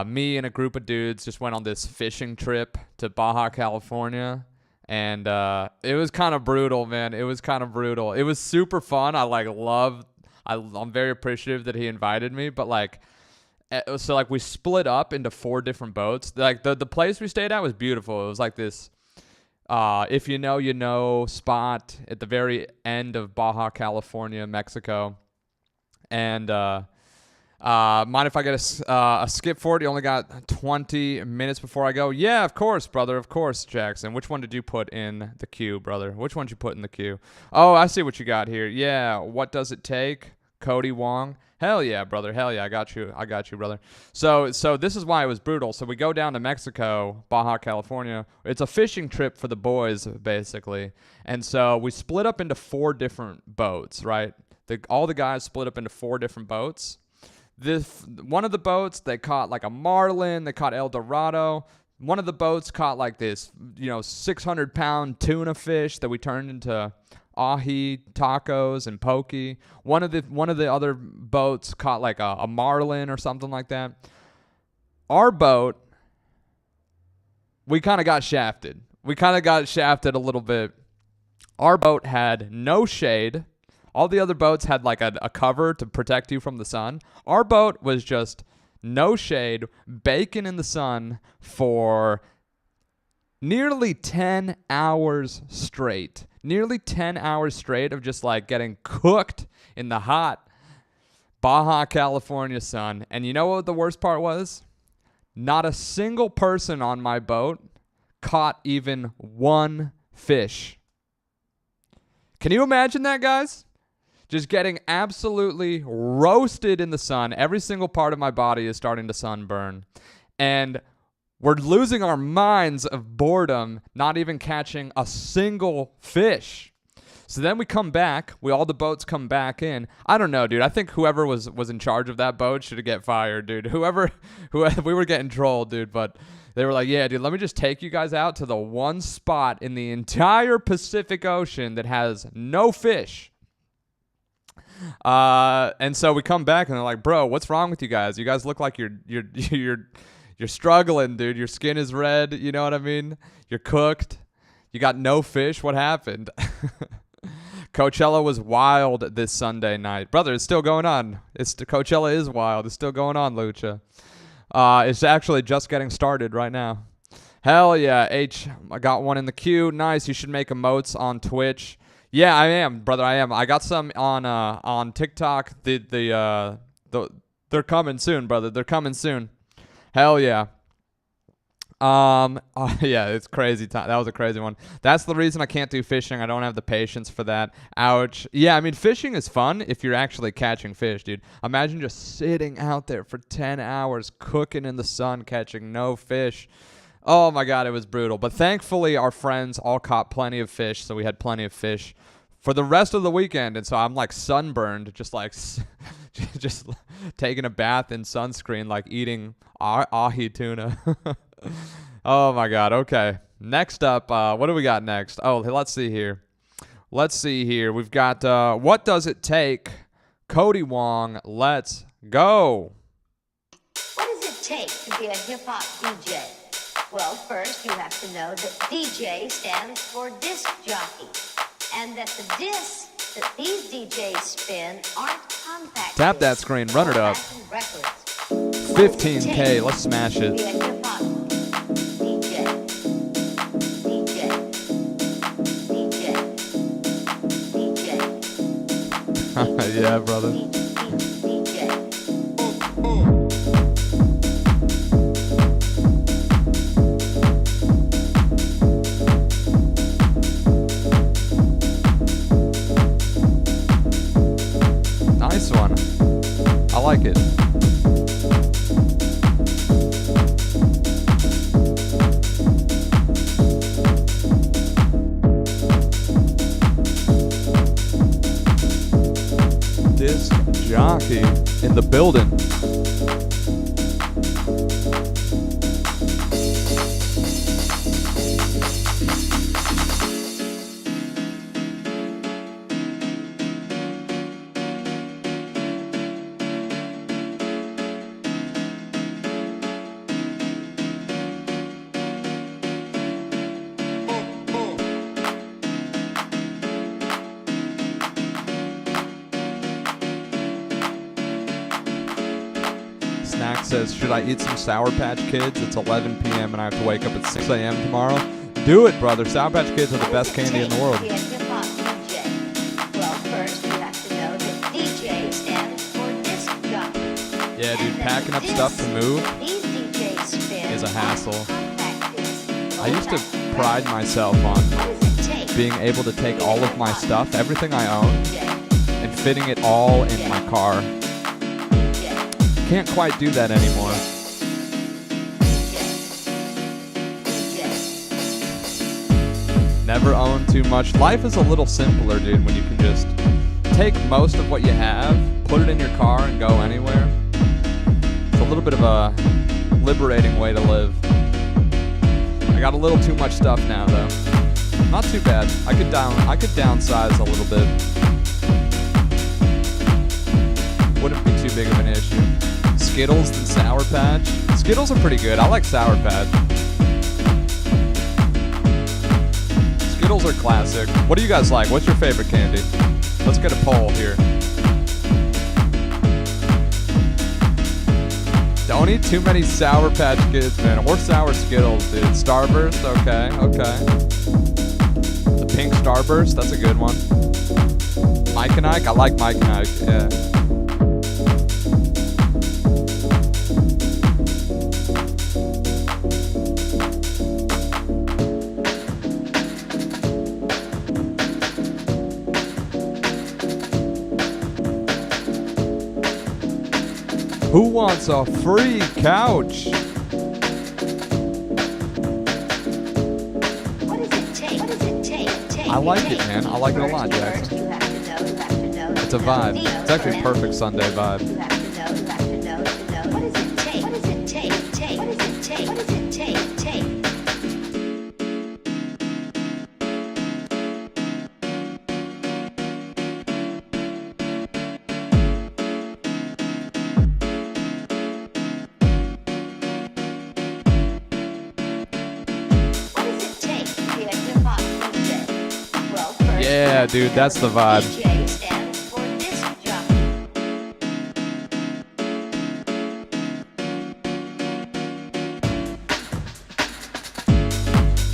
Me and a group of dudes just went on this fishing trip to Baja California, and it was kind of brutal, man. It was kind of brutal. It was super fun. I'm very appreciative that he invited me, but so we split up into 4 different boats. Like the place we stayed at was beautiful. It was like this if you know, you know spot at the very end of Baja California, Mexico. And mind if I get a skip for it? You only got 20 minutes before I go. Yeah, of course, brother. Of course, Jackson. Which one did you put in the queue, brother? Which one did you put in the queue? Oh, I see what you got here. Yeah, what does it take? Cody Wong. Hell yeah, brother. Hell yeah, I got you, brother. So this is why it was brutal. So we go down to Mexico, Baja California. It's a fishing trip for the boys, basically. And so we split up into 4 different boats, right? All the guys split up into 4 different boats. One of the boats, they caught like a marlin. They caught El Dorado. One of the boats caught like this, 600-pound tuna fish that we turned into ahi tacos and poke. One of the other boats caught like a marlin or something like that. Our boat, we kind of got shafted. A little bit. Our boat had no shade. All the other boats had like a cover to protect you from the sun. Our boat was just no shade, baking in the sun for nearly 10 hours straight. Nearly 10 hours straight of just like getting cooked in the hot Baja California sun. And you know what the worst part was? Not a single person on my boat caught even one fish. Can you imagine that, guys? Just getting absolutely roasted in the sun. Every single part of my body is starting to sunburn. And we're losing our minds of boredom, not even catching a single fish. So then we come back. All the boats come back in. I don't know, dude. I think whoever was in charge of that boat should get fired, dude. Whoever we were getting trolled, dude. But they were like, yeah, dude, let me just take you guys out to the one spot in the entire Pacific Ocean that has no fish. And so we come back and they're like, bro, what's wrong with you guys? You guys look like you're struggling, dude. Your skin is red. You know what I mean? You're cooked. You got no fish. What happened? Coachella was wild this Sunday night. Brother, it's still going on. Coachella is wild. It's still going on, Lucha. It's actually just getting started right now. Hell yeah. H, I got one in the queue. Nice. You should make emotes on Twitch. Yeah, I am, brother. I am. I got some on TikTok. They're coming soon, brother. They're coming soon. Hell yeah. Yeah, it's crazy time. That was a crazy one. That's the reason I can't do fishing. I don't have the patience for that. Ouch. Yeah, I mean, fishing is fun if you're actually catching fish, dude. Imagine just sitting out there for 10 hours, cooking in the sun, catching no fish. Oh my God, it was brutal. But thankfully, our friends all caught plenty of fish, so we had plenty of fish for the rest of the weekend. And so I'm like sunburned, just taking a bath in sunscreen, like eating ahi tuna. Oh my God. Okay. Next up, what do we got next? Oh, let's see here. We've got What Does It Take? Cody Wong. Let's go. What does it take to be a hip-hop DJ? Well, first you have to know that DJ stands for disc jockey, and that the discs that these DJs spin aren't compact. Tap that screen, run it up. 15K, let's smash it. Be a hip-hop DJ. Yeah, brother. Nice one. I like it. Disc jockey in the building. Snack says, should I eat some Sour Patch Kids? It's 11 p.m. and I have to wake up at 6 a.m. tomorrow. Do it, brother. Sour Patch Kids are the best candy in the world. Well, first you have to know that DJ stands for disc jockey. Yeah, dude, packing up stuff to move is a hassle. I used to pride myself on being able to take all of my stuff, everything I own, and fitting it all in my car. Can't quite do that anymore. Never own too much. Life is a little simpler, dude, when you can just take most of what you have, put it in your car, and go anywhere. It's a little bit of a liberating way to live. I got a little too much stuff now, though. Not too bad. I could downsize a little bit. Wouldn't be too big of an issue. Skittles and Sour Patch. Skittles are pretty good. I like Sour Patch. Skittles are classic. What do you guys like? What's your favorite candy? Let's get a poll here. Don't eat too many Sour Patch Kids, man. Or sour Skittles, dude. Starburst, okay. The pink Starburst, that's a good one. Mike and Ike, I like Mike and Ike, yeah. Who wants a free couch? What does it take? What does it take? I like it, man. I like it a lot, Jackson. You have to know. It's a vibe. It's actually a perfect Sunday vibe. You have to know. What does it take? What does it take? What does it take? What does it take? What does it take to be a hip-hop DJ? Well, first, Yeah, dude, that's the vibe. DJ stands for disc jockey.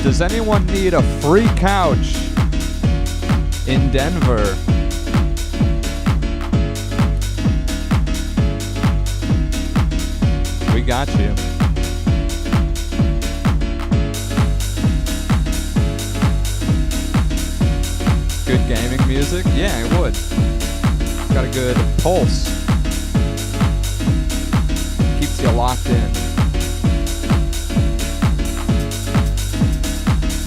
Does anyone need a free couch in Denver? We got you. Good gaming music? Yeah, it would. Got a good pulse. Keeps you locked in.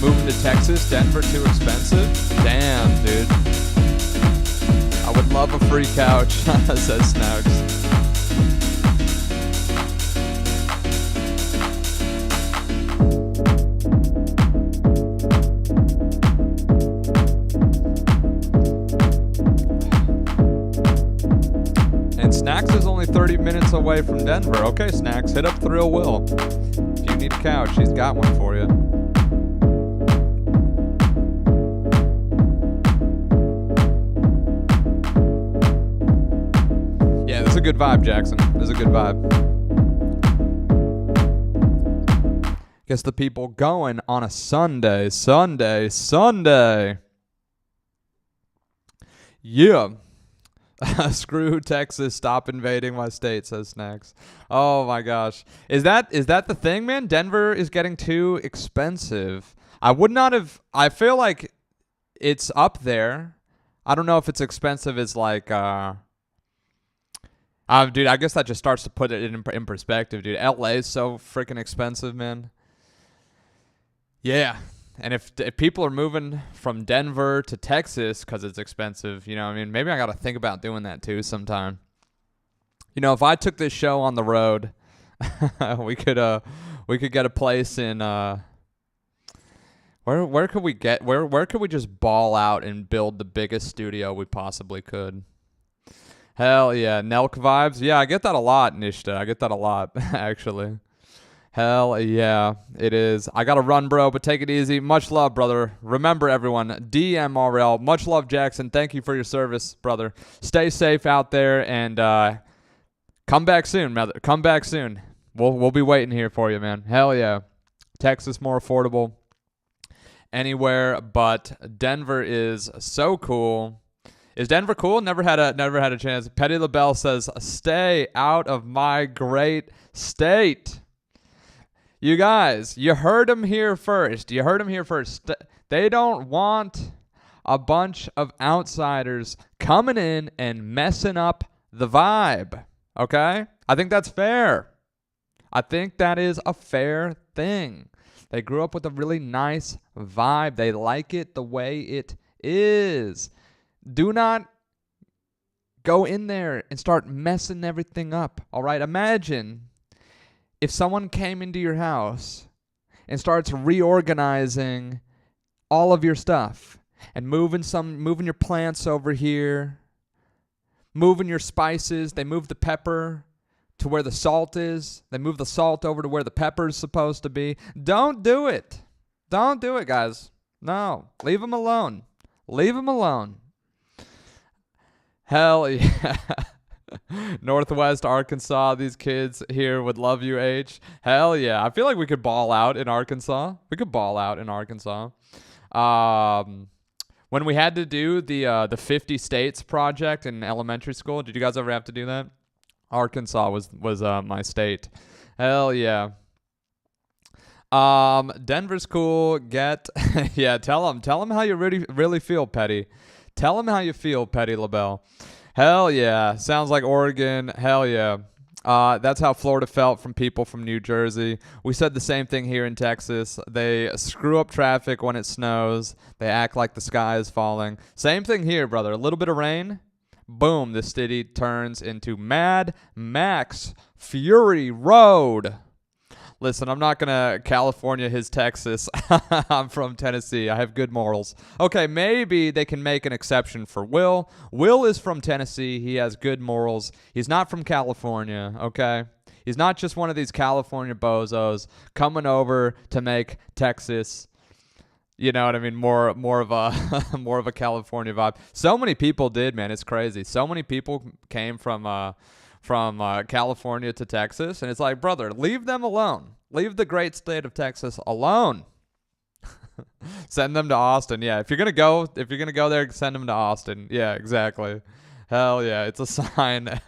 Moving to Texas, Denver too expensive? Damn, dude. I would love a free couch, says Snouks. And Snacks is only 30 minutes away from Denver. Okay, Snacks, hit up Thrill Will. If you need a couch, he's got one for you. Yeah, this is a good vibe, Jackson. This is a good vibe. Gets the people going on a Sunday. Yeah. Screw Texas, stop invading my state, says Snacks. Oh my gosh. Is that the thing, man? Denver is getting too expensive. I feel like it's up there. I don't know if it's expensive as like dude, I guess that just starts to put it in perspective, dude. LA is so freaking expensive, man. Yeah. And if people are moving from Denver to Texas because it's expensive, you know what I mean? Maybe I got to think about doing that too sometime. You know, if I took this show on the road, we could get a place in where could we just ball out and build the biggest studio we possibly could? Hell yeah, Nelk vibes. Yeah, I get that a lot, Nishta. I get that a lot, actually. Hell yeah, it is. I got to run, bro, but take it easy. Much love, brother. Remember, everyone, DMRL. Much love, Jackson. Thank you for your service, brother. Stay safe out there, and come back soon, brother. Come back soon. We'll be waiting here for you, man. Hell yeah. Texas more affordable. Anywhere but Denver is so cool. Is Denver cool? Never had a chance. Petty LaBelle says, "Stay out of my great state." You guys, you heard him here first. They don't want a bunch of outsiders coming in and messing up the vibe. Okay? I think that's fair. I think that is a fair thing. They grew up with a really nice vibe. They like it the way it is. Do not Go in there and start messing everything up. All right. Imagine if someone came into your house and starts reorganizing all of your stuff and moving your plants over here, moving your spices. They move the pepper to where the salt is. They move the salt over to where the pepper is supposed to be. Don't do it. Don't do it, guys. No. Leave them alone. Leave them alone. Hell yeah. Northwest Arkansas, these kids here would love you, H. Hell yeah. I feel like we could ball out in Arkansas. We could ball out in Arkansas. When we had to do the 50 states project in elementary school, did you guys ever have to do that? Arkansas was my state. Hell yeah. Denver's cool. Yeah, tell them how you really feel, Petty. Tell them how you feel, Petty LaBelle. Hell yeah. Sounds like Oregon. Hell yeah. That's how Florida felt from people from New Jersey. We said the same thing here in Texas. They screw up traffic when it snows. They act like the sky is falling. Same thing here, brother. A little bit of rain. Boom. The city turns into Mad Max Fury Road. Listen, I'm not going to California his Texas. I'm from Tennessee. I have good morals. Okay, maybe they can make an exception for Will. Will is from Tennessee. He has good morals. He's not from California, okay? He's not just one of these California bozos coming over to make Texas, you know what I mean, more of a more of a California vibe. So many people did, man. It's crazy. So many people came from California to Texas, and it's like, brother, leave them alone. Leave the great state of Texas alone. Send them to Austin. Yeah, if you're gonna go there, send them to Austin. Yeah, exactly. Hell yeah, it's a sign.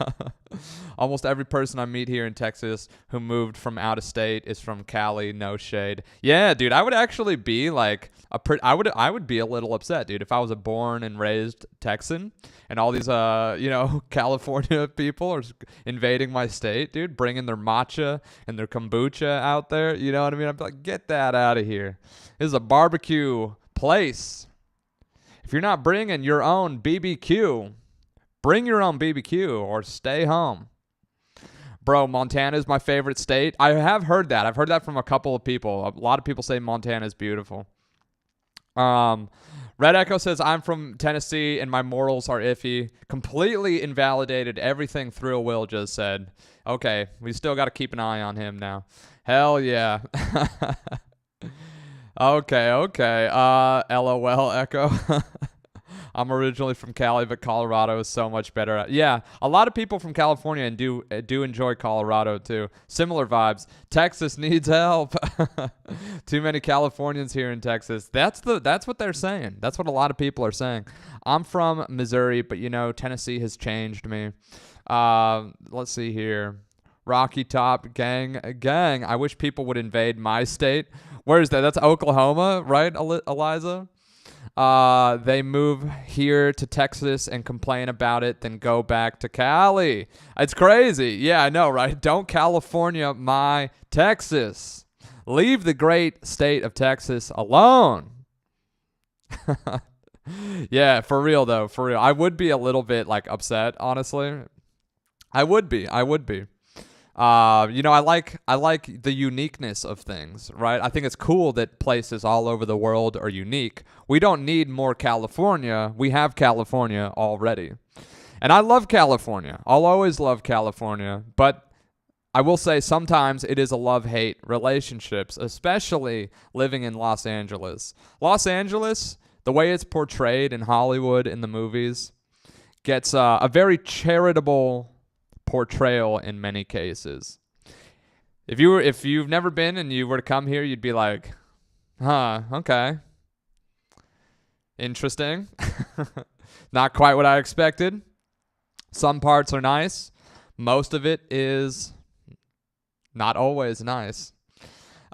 Almost every person I meet here in Texas who moved from out of state is from Cali. No shade. Yeah, dude, I would actually be like I would be a little upset, dude, if I was a born and raised Texan and all these California people are invading my state, dude, bringing their matcha and their kombucha out there. You know what I mean? I'd be like, get that out of here. This is a barbecue place. If you're not bringing your own BBQ, bring your own BBQ or stay home. Bro, Montana is my favorite state. I have heard that. I've heard that from a couple of people. A lot of people say Montana is beautiful. Red Echo says, I'm from Tennessee and my morals are iffy. Completely invalidated everything Thrill Will just said. Okay, we still got to keep an eye on him now. Hell yeah. Okay. LOL Echo. I'm originally from Cali, but Colorado is so much better. Yeah, a lot of people from California do enjoy Colorado too. Similar vibes. Texas needs help. Too many Californians here in Texas. That's what they're saying. That's what a lot of people are saying. I'm from Missouri, but Tennessee has changed me. Let's see here. Rocky Top gang. I wish people would invade my state. Where is that? That's Oklahoma, right, Eliza? They move here to Texas and complain about it, then go back to Cali. It's crazy. Yeah, I know, right? Don't California my Texas. Leave the great state of Texas alone. Yeah, for real, though. For real. I would be a little bit, upset, honestly. I would be. I like the uniqueness of things, right? I think it's cool that places all over the world are unique. We don't need more California. We have California already. And I love California. I'll always love California. But I will say sometimes it is a love-hate relationships, especially living in Los Angeles. Los Angeles, the way it's portrayed in Hollywood in the movies, gets a very charitable portrayal in many cases. If you've never been and you were to come here, you'd be like, okay, interesting. Not quite what I expected. Some parts are nice. Most of it is not always nice.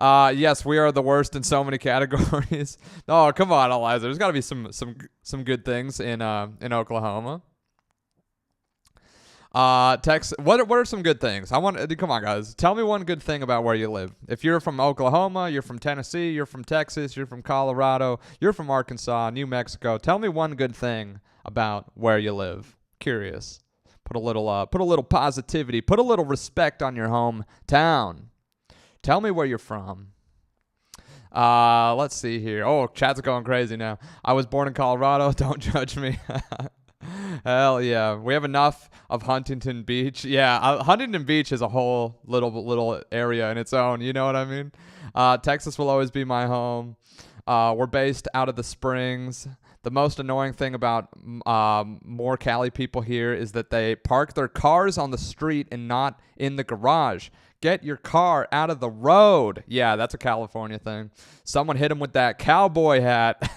Yes, we are the worst in so many categories. Oh, come on, Eliza. There's got to be some good things in Oklahoma. Texas. What are some good things? Come on, guys. Tell me one good thing about where you live. If you're from Oklahoma, you're from Tennessee, you're from Texas, you're from Colorado, you're from Arkansas, New Mexico. Tell me one good thing about where you live. Curious. Put a little positivity. Put a little respect on your hometown. Tell me where you're from. Let's see here. Oh, chat's going crazy now. I was born in Colorado. Don't judge me. Hell yeah. We have enough of Huntington Beach. Yeah, Huntington Beach is a whole little area in its own. You know what I mean? Texas will always be my home. We're based out of the Springs. The most annoying thing about more Cali people here is that they park their cars on the street and not in the garage. Get your car out of the road. Yeah, that's a California thing. Someone hit him with that cowboy hat.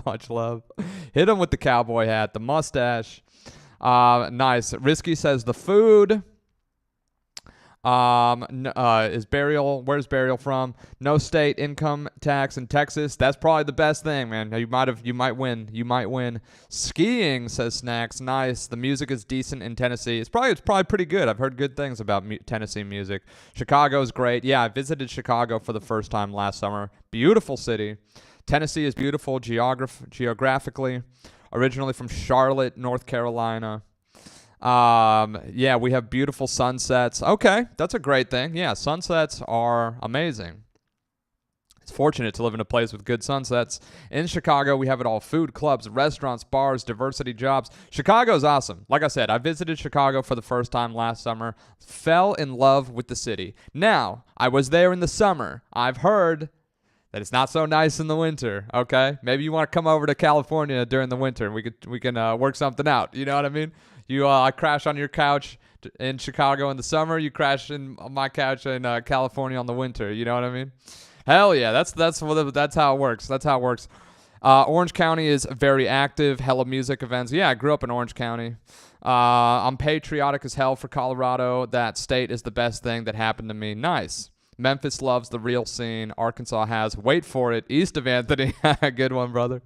Much love. Hit him with the cowboy hat, the mustache. Nice. Risky says the food. Is Burial? Where's Burial from? No state income tax in Texas. That's probably the best thing, man. You might win. Skiing, says Snacks. Nice. The music is decent in Tennessee. It's probably pretty good. I've heard good things about Tennessee music. Chicago's great. Yeah, I visited Chicago for the first time last summer. Beautiful city. Tennessee is beautiful geographically. Originally from Charlotte, North Carolina. Yeah, we have beautiful sunsets. Okay, that's a great thing. Yeah, sunsets are amazing. It's fortunate to live in a place with good sunsets. In Chicago, we have it all. Food, clubs, restaurants, bars, diversity, jobs. Chicago's awesome. Like I said, I visited Chicago for the first time last summer. Fell in love with the city. Now, I was there in the summer. I've heard that it's not so nice in the winter, okay? Maybe you want to come over to California during the winter. We can work something out. You know what I mean? I crash on your couch in Chicago in the summer. You crash in my couch in California on the winter. You know what I mean? Hell yeah, that's how it works. That's how it works. Orange County is very active. Hella music events. Yeah, I grew up in Orange County. I'm patriotic as hell for Colorado. That state is the best thing that happened to me. Nice. Memphis loves the real scene. Arkansas has, wait for it, east of Anthony. Good one, brother.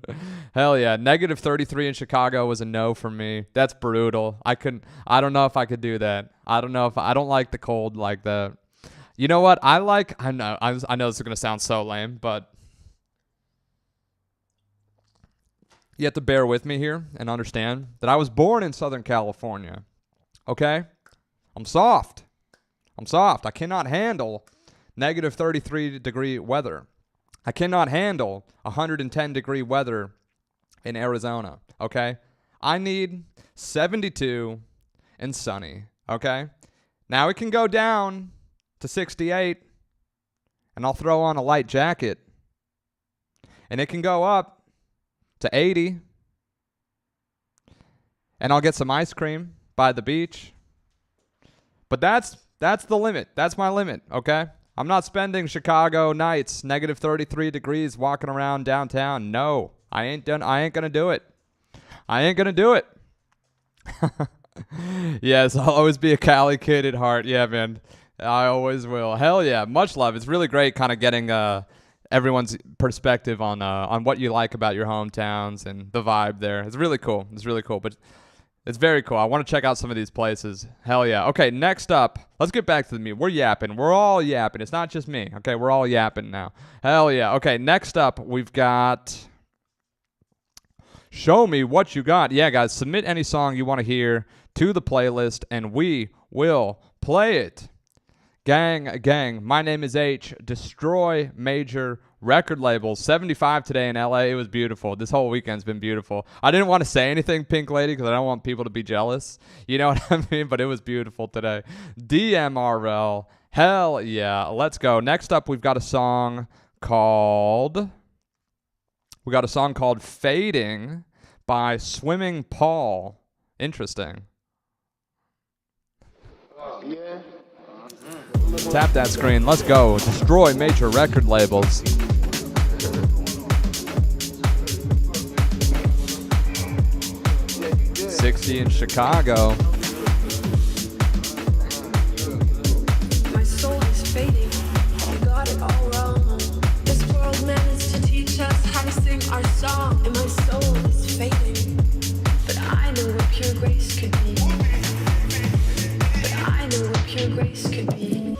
Hell yeah. Negative 33 in Chicago was a no for me. That's brutal. I don't know if I could do that. I don't like the cold like that. You know what? I know this is going to sound so lame, but you have to bear with me here and understand that I was born in Southern California. Okay? I'm soft. I cannot handle negative 33-degree weather. I cannot handle 110-degree weather in Arizona, okay? I need 72 and sunny, okay? Now it can go down to 68, and I'll throw on a light jacket. And it can go up to 80, and I'll get some ice cream by the beach. But that's the limit. That's my limit, okay? I'm not spending Chicago nights, negative 33 degrees, walking around downtown. No, I ain't gonna do it. Yes, I'll always be a Cali kid at heart. Yeah, man, I always will. Hell yeah, much love. It's really great, kind of getting everyone's perspective on what you like about your hometowns and the vibe there. It's really cool. But it's very cool. I want to check out some of these places. Hell yeah. Okay, next up, let's get back to the music. We're yapping. We're all yapping. It's not just me. Okay, we're all yapping now. Hell yeah. Okay, next up, we've got Show Me What You Got. Yeah, guys, submit any song you want to hear to the playlist, and we will play it. Gang, my name is H. Destroy major record labels. 75 today in LA. It was beautiful. This whole weekend's been beautiful. I didn't want to say anything, Pink Lady, because I don't want people to be jealous. You know what I mean? But it was beautiful today. DMRL. Hell yeah. Let's go. Next up, we've got a song called Fading by Swimming Paul. Interesting. Yeah. Tap that screen. Let's go. Destroy major record labels. '60 in Chicago. My soul is fading. You got it all wrong. This world managed to teach us how to sing our song, and my soul is fading. But I know what pure grace could be. Pure grace could be.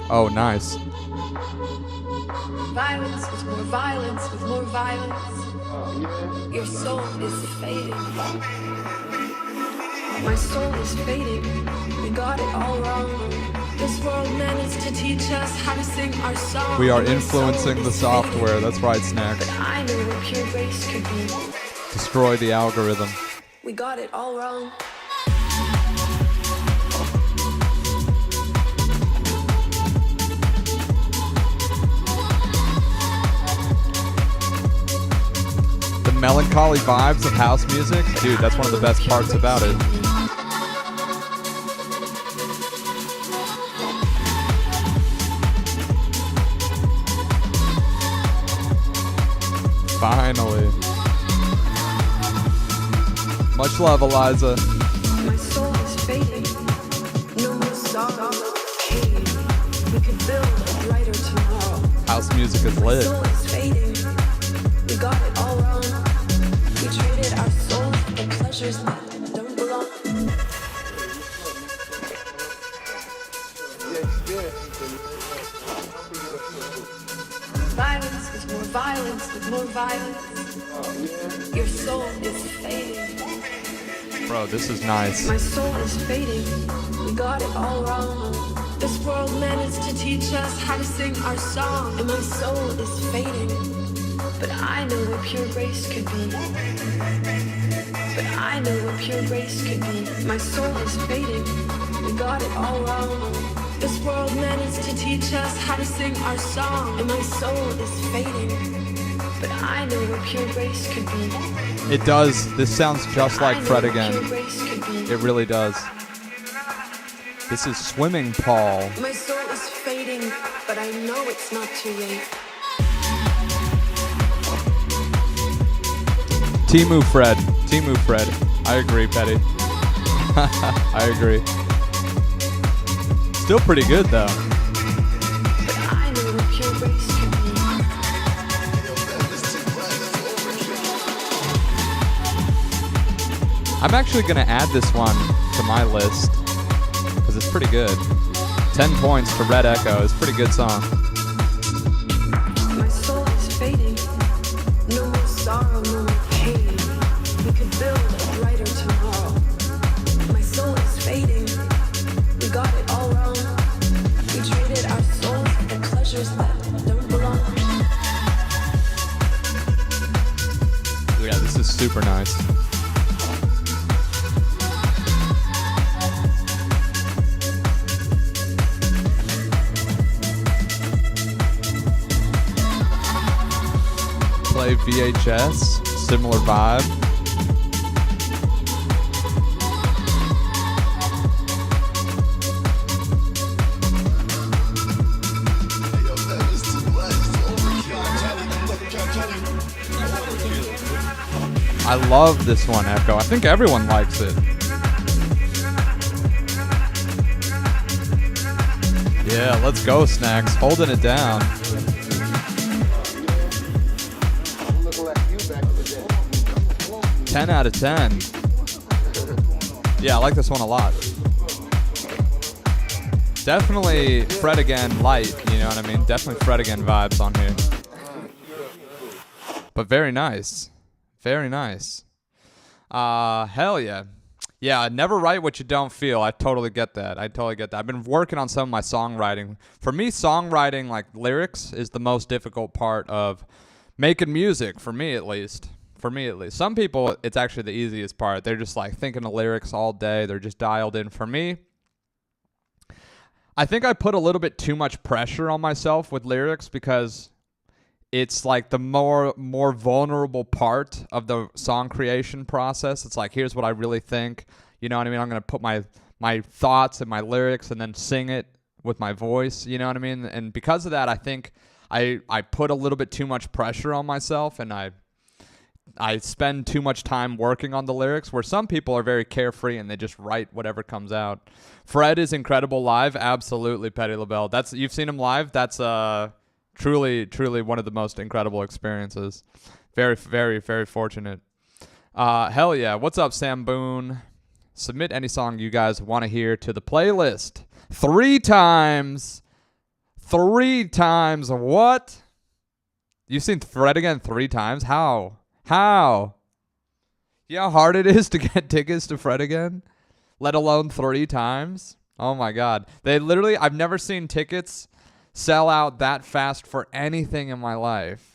Oh, nice. Violence with more violence with more violence. Your soul is fading. My soul is fading. We got it all wrong. This world managed to teach us how to sing our song. We are My soul influencing the is software. fading. That's right, Snacks. But I know what pure grace could be. Destroy the algorithm. We got it all wrong. The melancholy vibes of house music, dude, that's one of the best parts about it. Finally. Much love, Eliza. My soul is fading. No more sorrow, no pain. We could build a brighter tomorrow. House music is My lit. soul is fading. We got it all wrong. We traded our souls for pleasures that don't belong. Violence is more violence with more violence. Your soul is fading. Bro, this is nice. My soul is fading. We got it all wrong. This world managed to teach us how to sing our song, and my soul is fading. But I know what pure grace could be. But I know what pure grace could be. My soul is fading. We got it all wrong. This world managed to teach us how to sing our song, and my soul is fading. But I know what pure grace could be. It does. This sounds just like I know Fred what again. pure grace could be. It really does. This is Swimming Paul. My soul is fading, but I know it's not too late. Timu Fred. Timu Fred. I agree, Petty. I agree. Still pretty good, though. But I know what pure grace could be. I'm actually going to add this one to my list because it's pretty good. 10 points to Red Echo. It's a pretty good song. My soul is fading. No more sorrow, no more pain. We could build a brighter tomorrow. My soul is fading. We got it all wrong. We traded our souls for pleasures that don't belong. Yeah, this is super nice. Play VHS, similar vibe. I love this one, Echo. I think everyone likes it. Yeah, let's go, Snacks. Holding it down. Looking like you back in the day. 10 out of 10. Yeah, I like this one a lot. Definitely Fred Again light, you know what I mean? Definitely Fred Again vibes on here. But very nice. Very nice. Hell yeah. Yeah, never write what you don't feel. I totally get that. I've been working on some of my songwriting. For me, songwriting, like lyrics, is the most difficult part of making music, for me at least. Some people, it's actually the easiest part. They're just like thinking of lyrics all day. They're just dialed in. For me, I think I put a little bit too much pressure on myself with lyrics because it's like the more vulnerable part of the song creation process. It's like, here's what I really think. You know what I mean? I'm going to put my thoughts and my lyrics and then sing it with my voice. You know what I mean? And because of that, I think I put a little bit too much pressure on myself, and I spend too much time working on the lyrics, where some people are very carefree and they just write whatever comes out. Fred is incredible live. Absolutely, Petty LaBelle. You've seen him live. That's truly one of the most incredible experiences. Very, very, very fortunate. Hell yeah. What's up, Sam Boone? Submit any song you guys want to hear to the playlist. 3 times. 3 times. What? You've seen Fred Again 3 times? How? How? You know how hard it is to get tickets to Fred Again? Let alone 3 times? Oh my God. I've never seen tickets sell out that fast for anything in my life.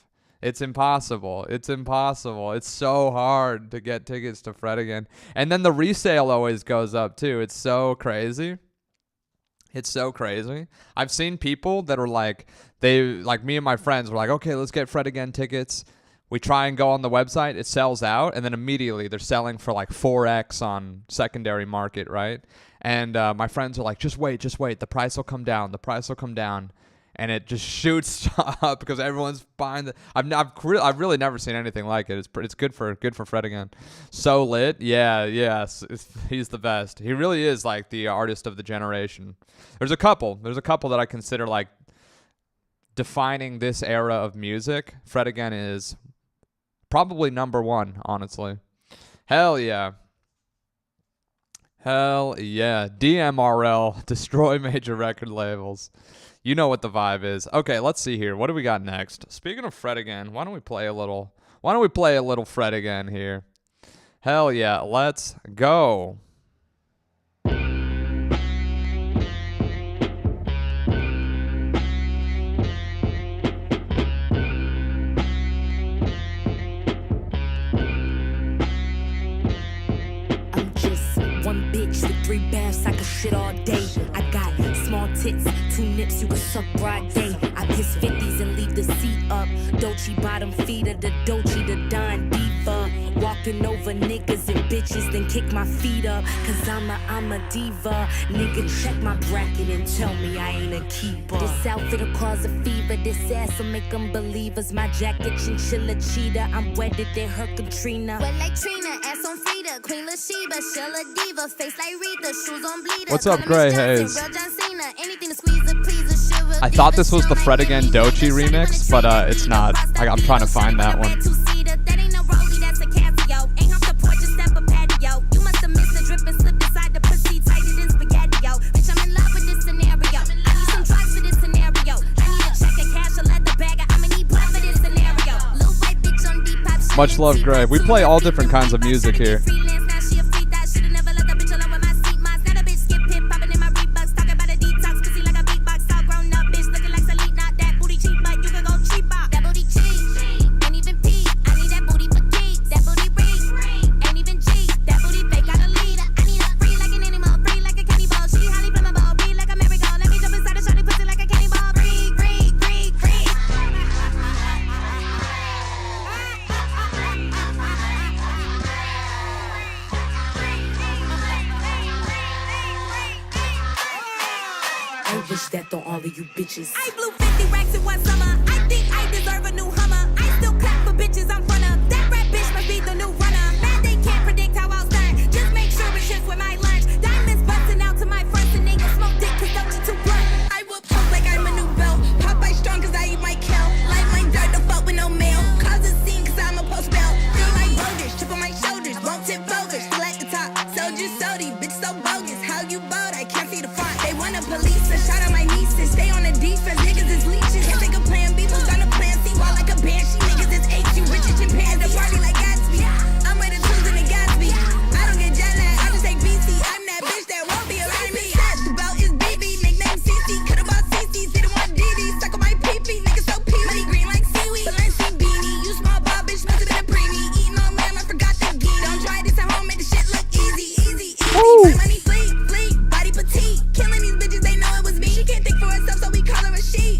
It's impossible. It's impossible. It's so hard to get tickets to Fred Again. And then the resale always goes up too. It's so crazy. It's so crazy. I've seen people that are like, me and my friends were like, okay, let's get Fred Again tickets. We try and go on the website. It sells out. And then immediately they're selling for like 4x on secondary market, right? And my friends are like, just wait. The price will come down. And it just shoots up because everyone's buying I've really never seen anything like it. It's good for Fred Again. So lit. Yes. He's the best. He really is like the artist of the generation. There's a couple that I consider like defining this era of music. Fred Again is probably number 1, honestly. Hell yeah. DMRL, destroy major record labels. You know what the vibe is. Okay, let's see here. What do we got next? Speaking of Fred Again, why don't we play a little Fred Again here? Hell yeah, let's go. I'm just one bitch with 3 baths, I could shit all day. I got small tits, 2 nips, you could suck broad day. I piss 50s and leave the seat up. Dolce bottom feeder, the Dolce, the Don Diva. Walking over niggas and bitches, then kick my feet up. Cause I'm a diva. Nigga, check my bracket and tell me I ain't a keeper. This outfit'll cause a fever, this ass'll make them believers. My jacket, chinchilla cheetah, I'm wetter than her Katrina. Wet like Trina, ass on Frida, Queen Latifah, Shell a diva, face like Rita, shoes on bleeder. What's up, Gray Hayes? I thought this was the Fred Again Dolce remix, but it's not. I'm trying to find that one. Much love, Gray. We play all different kinds of music here. That on all of you bitches. I blew 50 racks in one summer. I think I deserve a new Hummer. I still clap for bitches I'm front of. That rap bitch must be the new runner. Man, they can't predict how I'll start. Just make sure it shifts with my lunch. Diamonds busting out to my fronts and niggas smoke dick cause don't you too blunt. I will poke like I'm a new belt. Popeye strong cause I eat my kale. Like my dirt, don't fuck with no mail. Cause a scene cause I'm a post belt. Feel like boulders, chip on my shoulders. Won't tip bogus, still at the top. Soldier sody, bitch so bogus. How you bold? I can't see the front. They wanna police a shot on my nieces. Stay on the defense, niggas is leeches. Can't think of plan B, moves on the plan C. While like a banshee, niggas is H. You rich as chimpanzee. The party like Gatsby. I'm with the tools and the Gatsby. I don't get jet lag, I just take BC. I'm that bitch that won't be around me. The belt is BB, nickname CC. Could've bought CC, see the one DD. Suck on my PP, niggas so pee. Money green like seaweed. Balenci beanie, you small ball bitch, must have been a preemie. Eating on lamb, I forgot the ghee. Don't try this at home, make the shit look easy. My money fleet, body petite. Killing these bitches, they know it was me. She can't think for herself, so we call her a she.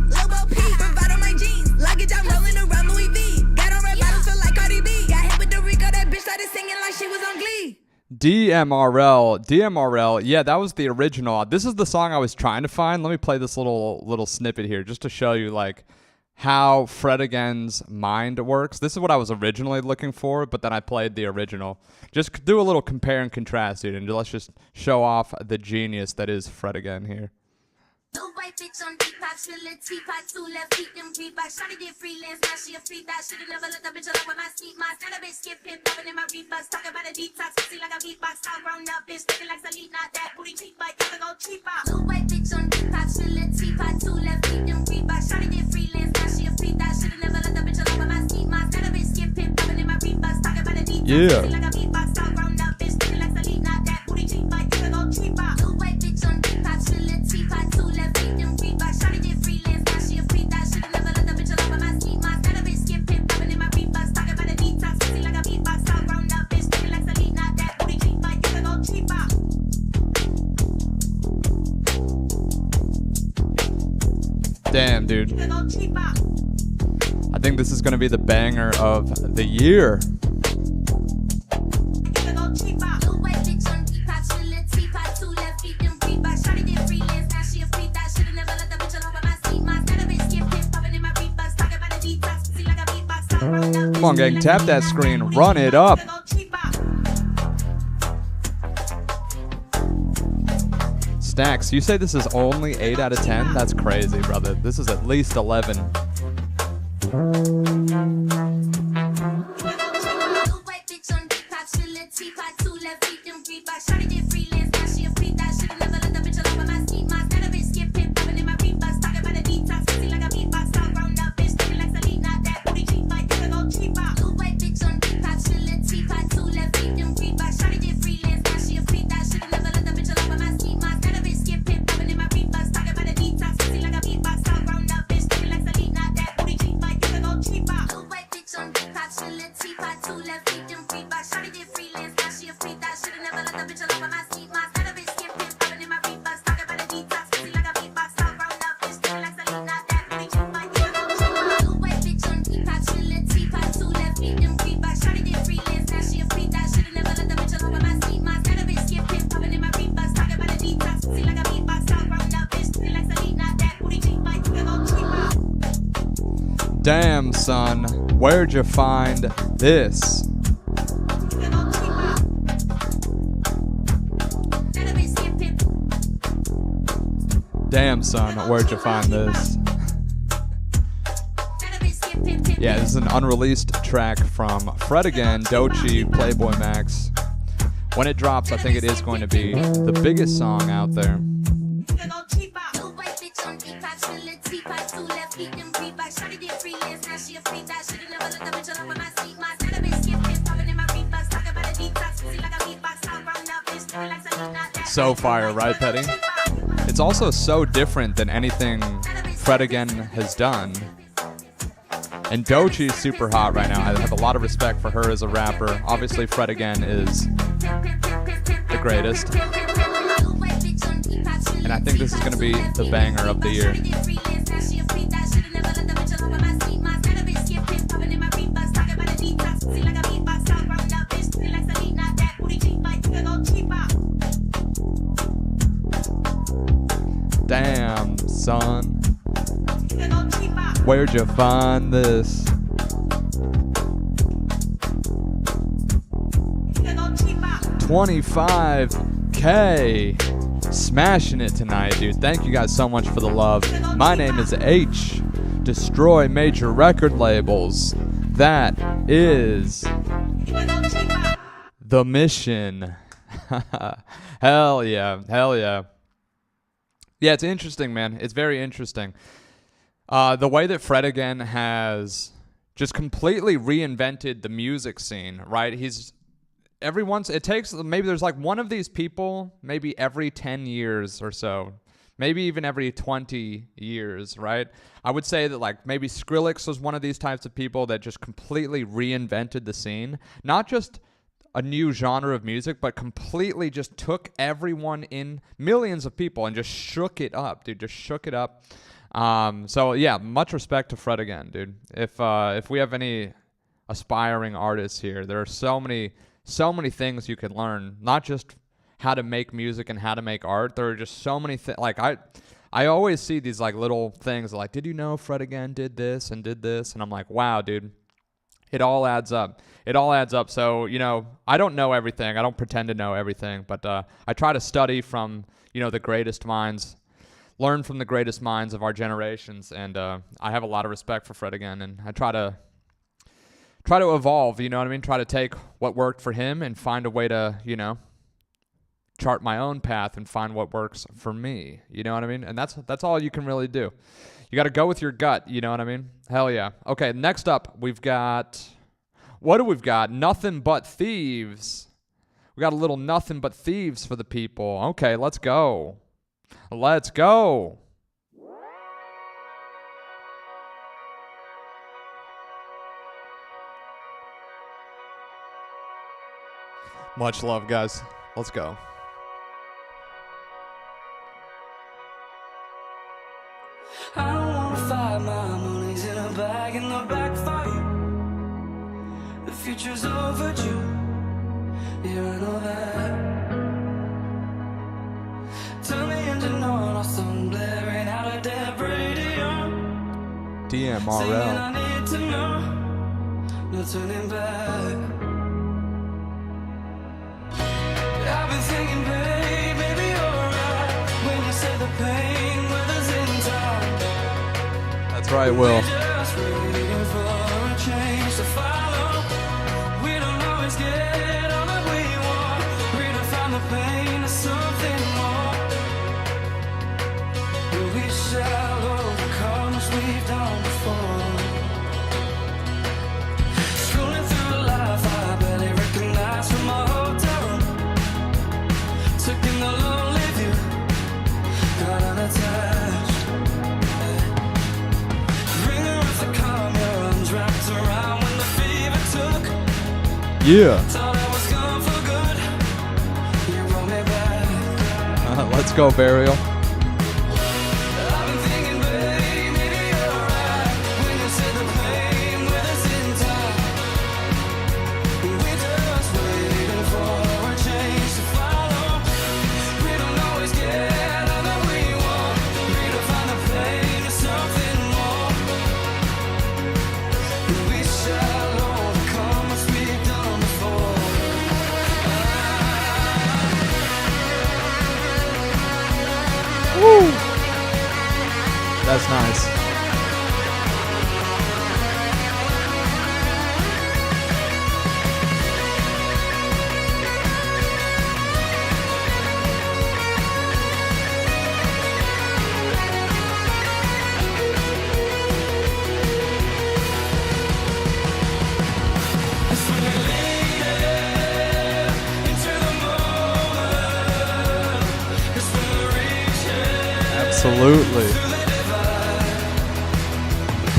Lobo P, bravado my jeans. Luggage, I'm rolling around Louis V. Got on red bottles, feel like Cardi B. Got hit with the Rico, that bitch started singing like she was on Glee. DMRL. Yeah, that was the original. This is the song I was trying to find. Let me play this little snippet here just to show you like how Fred Again's mind works. This is what I was originally looking for, but then I played the original. Just do a little compare and contrast, dude, and let's just show off the genius that is Fred Again here. Little white bitch on Depop, spilling teapot, 2 left feet, them Reeboks. Tryna get freelance, now she a free thought. Should've never let that bitch alone with my seat. My stand bitch skip hip, popping in my Reeboks. Talking about a detox, pussy like a beatbox. All grown up, bitch, looking like Salute, not that booty cheap, but you can go cheap out. Little white bitch on Depop, spilling teapot, 2 left feet, them Reeboks. Tryna get freelance, now she a free thought. Should've never let that bitch alone with my seat. My stand bitch skip Yeah. Damn, dude. I think this is going to be the banger of the year. Come on, gang. Tap that screen. Run it up. Stacks, you say this is only 8 out of 10? That's crazy, brother. This is at least 11. Damn, son, where'd you find this? Damn, son, where'd you find this? Yeah, this is an unreleased track from Fred Again, Doechii, Playboy Max. When it drops, I think it is going to be the biggest song out there. So fire, right, Petty? It's also so different than anything Fred Again has done. And Doechii's super hot right now. I have a lot of respect for her as a rapper. Obviously, Fred Again is the greatest. And I think this is going to be the banger of the year. Damn, son. Where'd you find this? $25K. Smashing it tonight, dude. Thank you guys so much for the love. My name is H. Destroy major record labels. That is the mission. Hell yeah. Hell yeah. Yeah, it's interesting, man. It's very interesting. The way that Fred Again has just completely reinvented the music scene, right? It takes, maybe there's like one of these people, maybe every 10 years or so, maybe even every 20 years, right? I would say that like maybe Skrillex was one of these types of people that just completely reinvented the scene. Not just a new genre of music, but completely just took everyone in, millions of people, and just shook it up, dude. Just shook it up. So yeah, much respect to Fred Again, dude. If we have any aspiring artists here, there are so many things you could learn. Not just how to make music and how to make art. There are just so many things. Like I always see these like little things like, did you know Fred Again did this and did this? And I'm like, wow, dude. It all adds up. It all adds up. So, you know, I don't know everything. I don't pretend to know everything, but I try to study from, you know, the greatest minds, learn from the greatest minds of our generations, and I have a lot of respect for Fred Again, and I try to evolve, you know what I mean? Try to take what worked for him and find a way to, you know, chart my own path and find what works for me. You know what I mean? And that's all you can really do. You got to go with your gut, you know what I mean? Hell yeah. Okay, next up, we've got What do we've got? Nothing But Thieves. We got a little Nothing But Thieves for the people. Okay, let's go. Let's go. Much love, guys. Let's go. I don't wanna fight, my money's in a bag in the back for you. The future's overdue, yeah, I know that. Turn the engine on, or something blaring out a dead radio. Saying I DMRL. need to know, no turning back. I've been thinking, babe, maybe you're right when you say the pain weathers in time. That's right, Will. Just waiting for a change to follow. We don't always get all that we want. Redefine the pain to something more. We shall overcome as we've done before. Scrolling through life, I barely recognize from my hotel room. Took in the lonely view, got unattached. Ringer with the calm, your arms wrapped around when the fever took. Yeah. Thought I was gone for good, you brought me back. Let's go, Burial. I've been thinking, babe, maybe you're right when you say the pain weathers in time. We're just waiting for a change to follow. We don't always get all that we want. Redefine the pain to something more. We shall overcome as we've done before. Woo! That's nice. It's when we lean into the moment. It's when we reach Absolutely.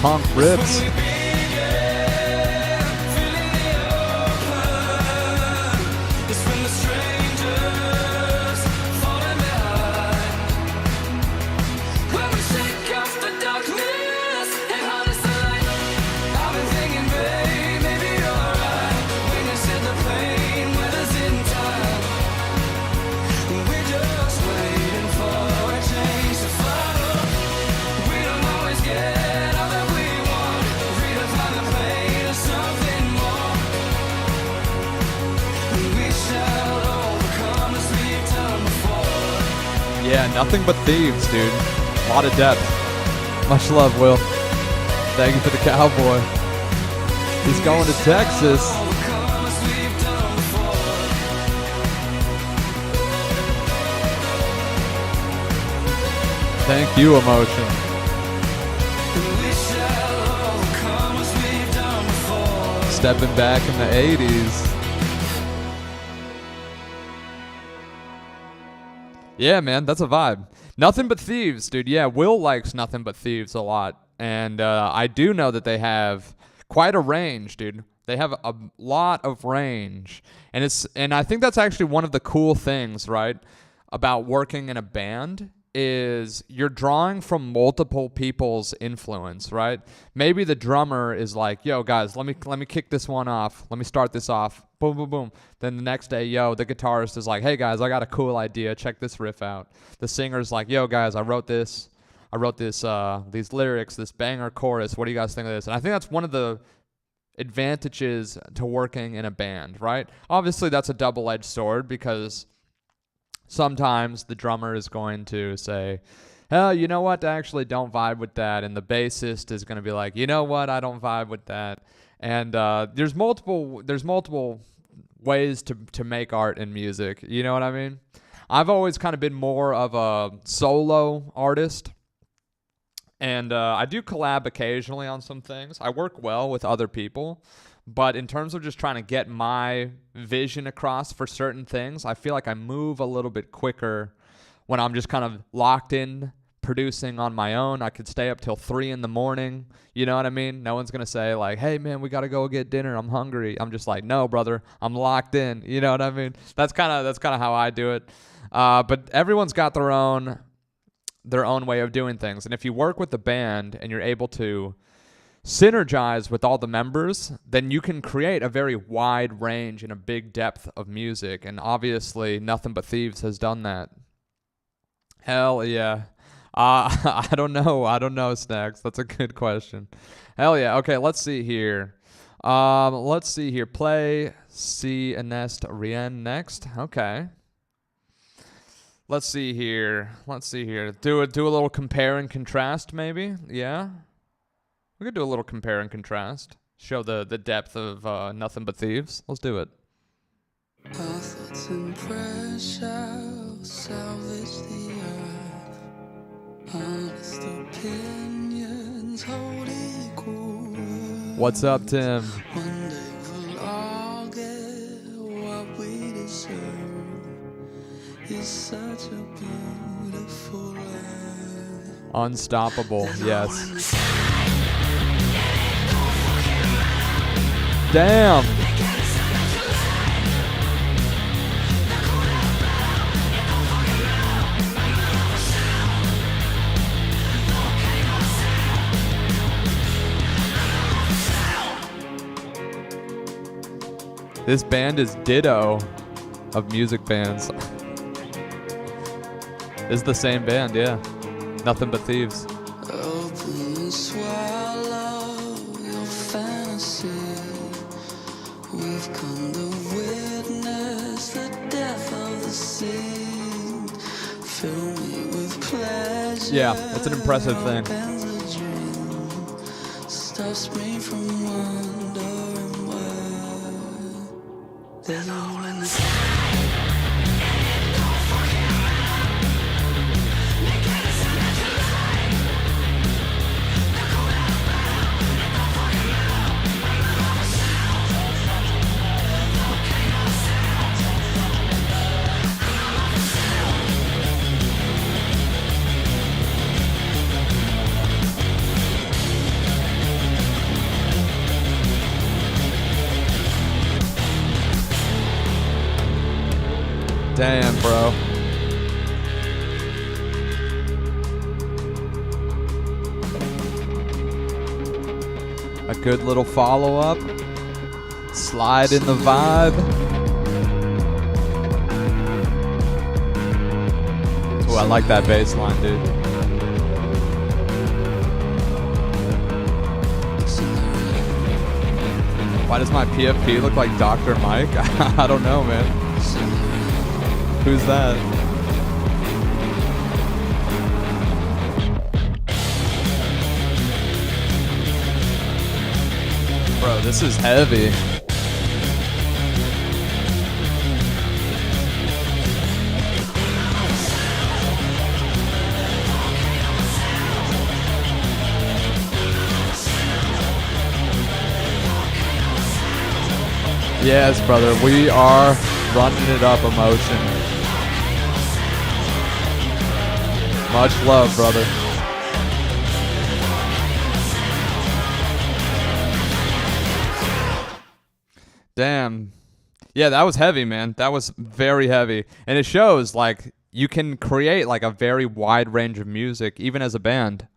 Punk rips. It's when the strangers falling behind. When we shake off the darkness and harness the light. I've been thinking, babe, maybe you're right when you said the pain weathers in time. We're just waiting for a change to follow. We don't always get all that we want. Redefine the pain to something more. We shall overcome as we've done before. Yeah, Nothing But Thieves, dude. A lot of depth. Much love, Will. Thank you for the cowboy. He's going to Texas. Overcome as we've done before. Thank you, Emotion. We shall overcome as we've done before. Stepping back in the 80s. Yeah, man, that's a vibe. Nothing But Thieves, dude. Yeah, Will likes Nothing But Thieves a lot. And I do know that they have quite a range, dude. They have a lot of range. And I think that's actually one of the cool things, right, about working in a band is you're drawing from multiple people's influence, right? Maybe the drummer is like, yo, guys, let me kick this one off. Let me start this off. Boom, boom, boom. Then the next day, yo, the guitarist is like, hey, guys, I got a cool idea. Check this riff out. The singer's like, yo, guys, I wrote this, these lyrics, this banger chorus. What do you guys think of this? And I think that's one of the advantages to working in a band, right? Obviously, that's a double-edged sword because sometimes the drummer is going to say, oh, you know what, I actually don't vibe with that. And the bassist is going to be like, you know what, I don't vibe with that. And there's multiple ways to make art and music. You know what I mean? I've always kind of been more of a solo artist. And I do collab occasionally on some things. I work well with other people. But in terms of just trying to get my vision across for certain things, I feel like I move a little bit quicker when I'm just kind of locked in producing on my own. I could stay up till 3 in the morning. You know what I mean? No one's going to say like, hey man, we got to go get dinner. I'm hungry. I'm just like, no, brother, I'm locked in. You know what I mean? That's kind of how I do it. But everyone's got their own way of doing things. And if you work with the band and you're able to synergize with all the members, then you can create a very wide range and a big depth of music. And obviously, Nothing But Thieves has done that. Hell yeah. I don't know, Snacks. That's a good question. Hell yeah. Okay, let's see here. Play Si Ernest Rien next. Okay. Let's see here. Do a little compare and contrast, maybe. Yeah. We could do a little compare and contrast. Show the depth of Nothing But Thieves. Let's do it. Our thoughts and prayers shall salvage the earth. Honest opinions hold equal worth. What's up, Tim? One day we'll all get what we deserve. It's such a beautiful life. Unstoppable, yes. Damn. This band is ditto of music bands. It's the same band, yeah. Nothing But Thieves. Open and swallow your fantasy. We've come to witness the death of the seed. Fill me with pleasure. Yeah, that's an impressive thing. Stops me from wondering why. There's a hole in the sky. Damn, bro. A good little follow-up. Slide in the vibe. Oh, I like that bass line, dude. Why does my PFP look like Dr. Mike? I don't know, man. Who's that? Bro, this is heavy. Yes, brother, we are running it up, Emotion. Much love, brother. Damn. Yeah, that was heavy, man. That was very heavy. And it shows, like, you can create, like, a very wide range of music, even as a band.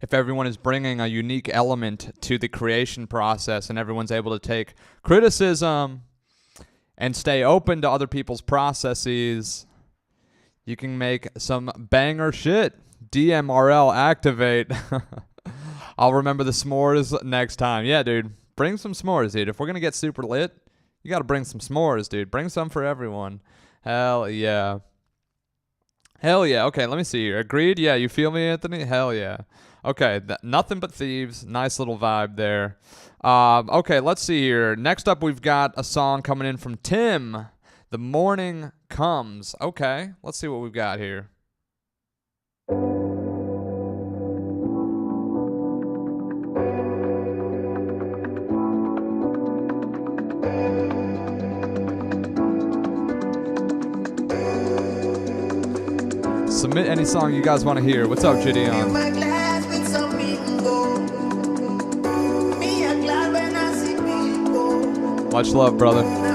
If everyone is bringing a unique element to the creation process and everyone's able to take criticism and stay open to other people's processes, you can make some banger shit. DMRL activate. I'll remember the s'mores next time. Yeah, dude. Bring some s'mores, dude. If we're going to get super lit, you got to bring some s'mores, dude. Bring some for everyone. Hell yeah. Hell yeah. Okay, let me see here. Agreed? Yeah, you feel me, Anthony? Hell yeah. Okay, Nothing But Thieves. Nice little vibe there. Okay, let's see here. Next up, we've got a song coming in from Tim. The Morning Comes. Okay, let's see what we've got here. submit any song you guys want to hear. What's up, Gideon? Much love, brother.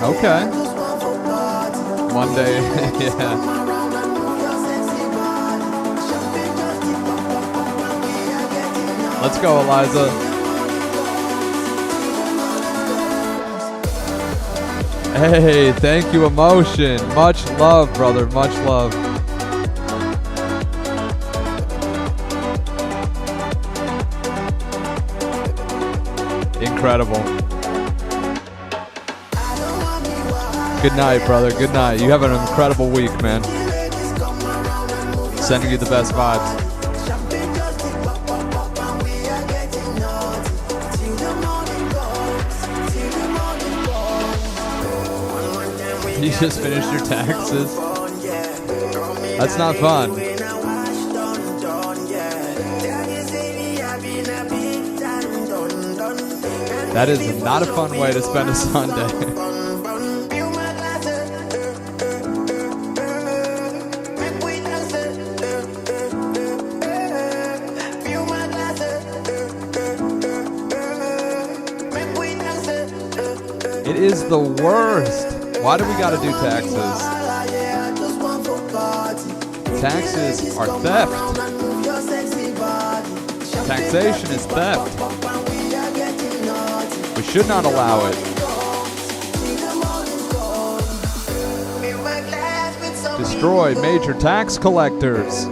Okay. Monday, yeah. Let's go, Eliza. Hey, thank you, Emotion. Much love, brother. Much love. Incredible. Good night, brother. Good night. You have an incredible week, man. Sending you the best vibes. You just finished your taxes? That's not fun. That is not a fun way to spend a Sunday. It is the worst. Why do we gotta do taxes? Taxes are theft. Taxation is theft. We should not allow it. Destroy major tax collectors.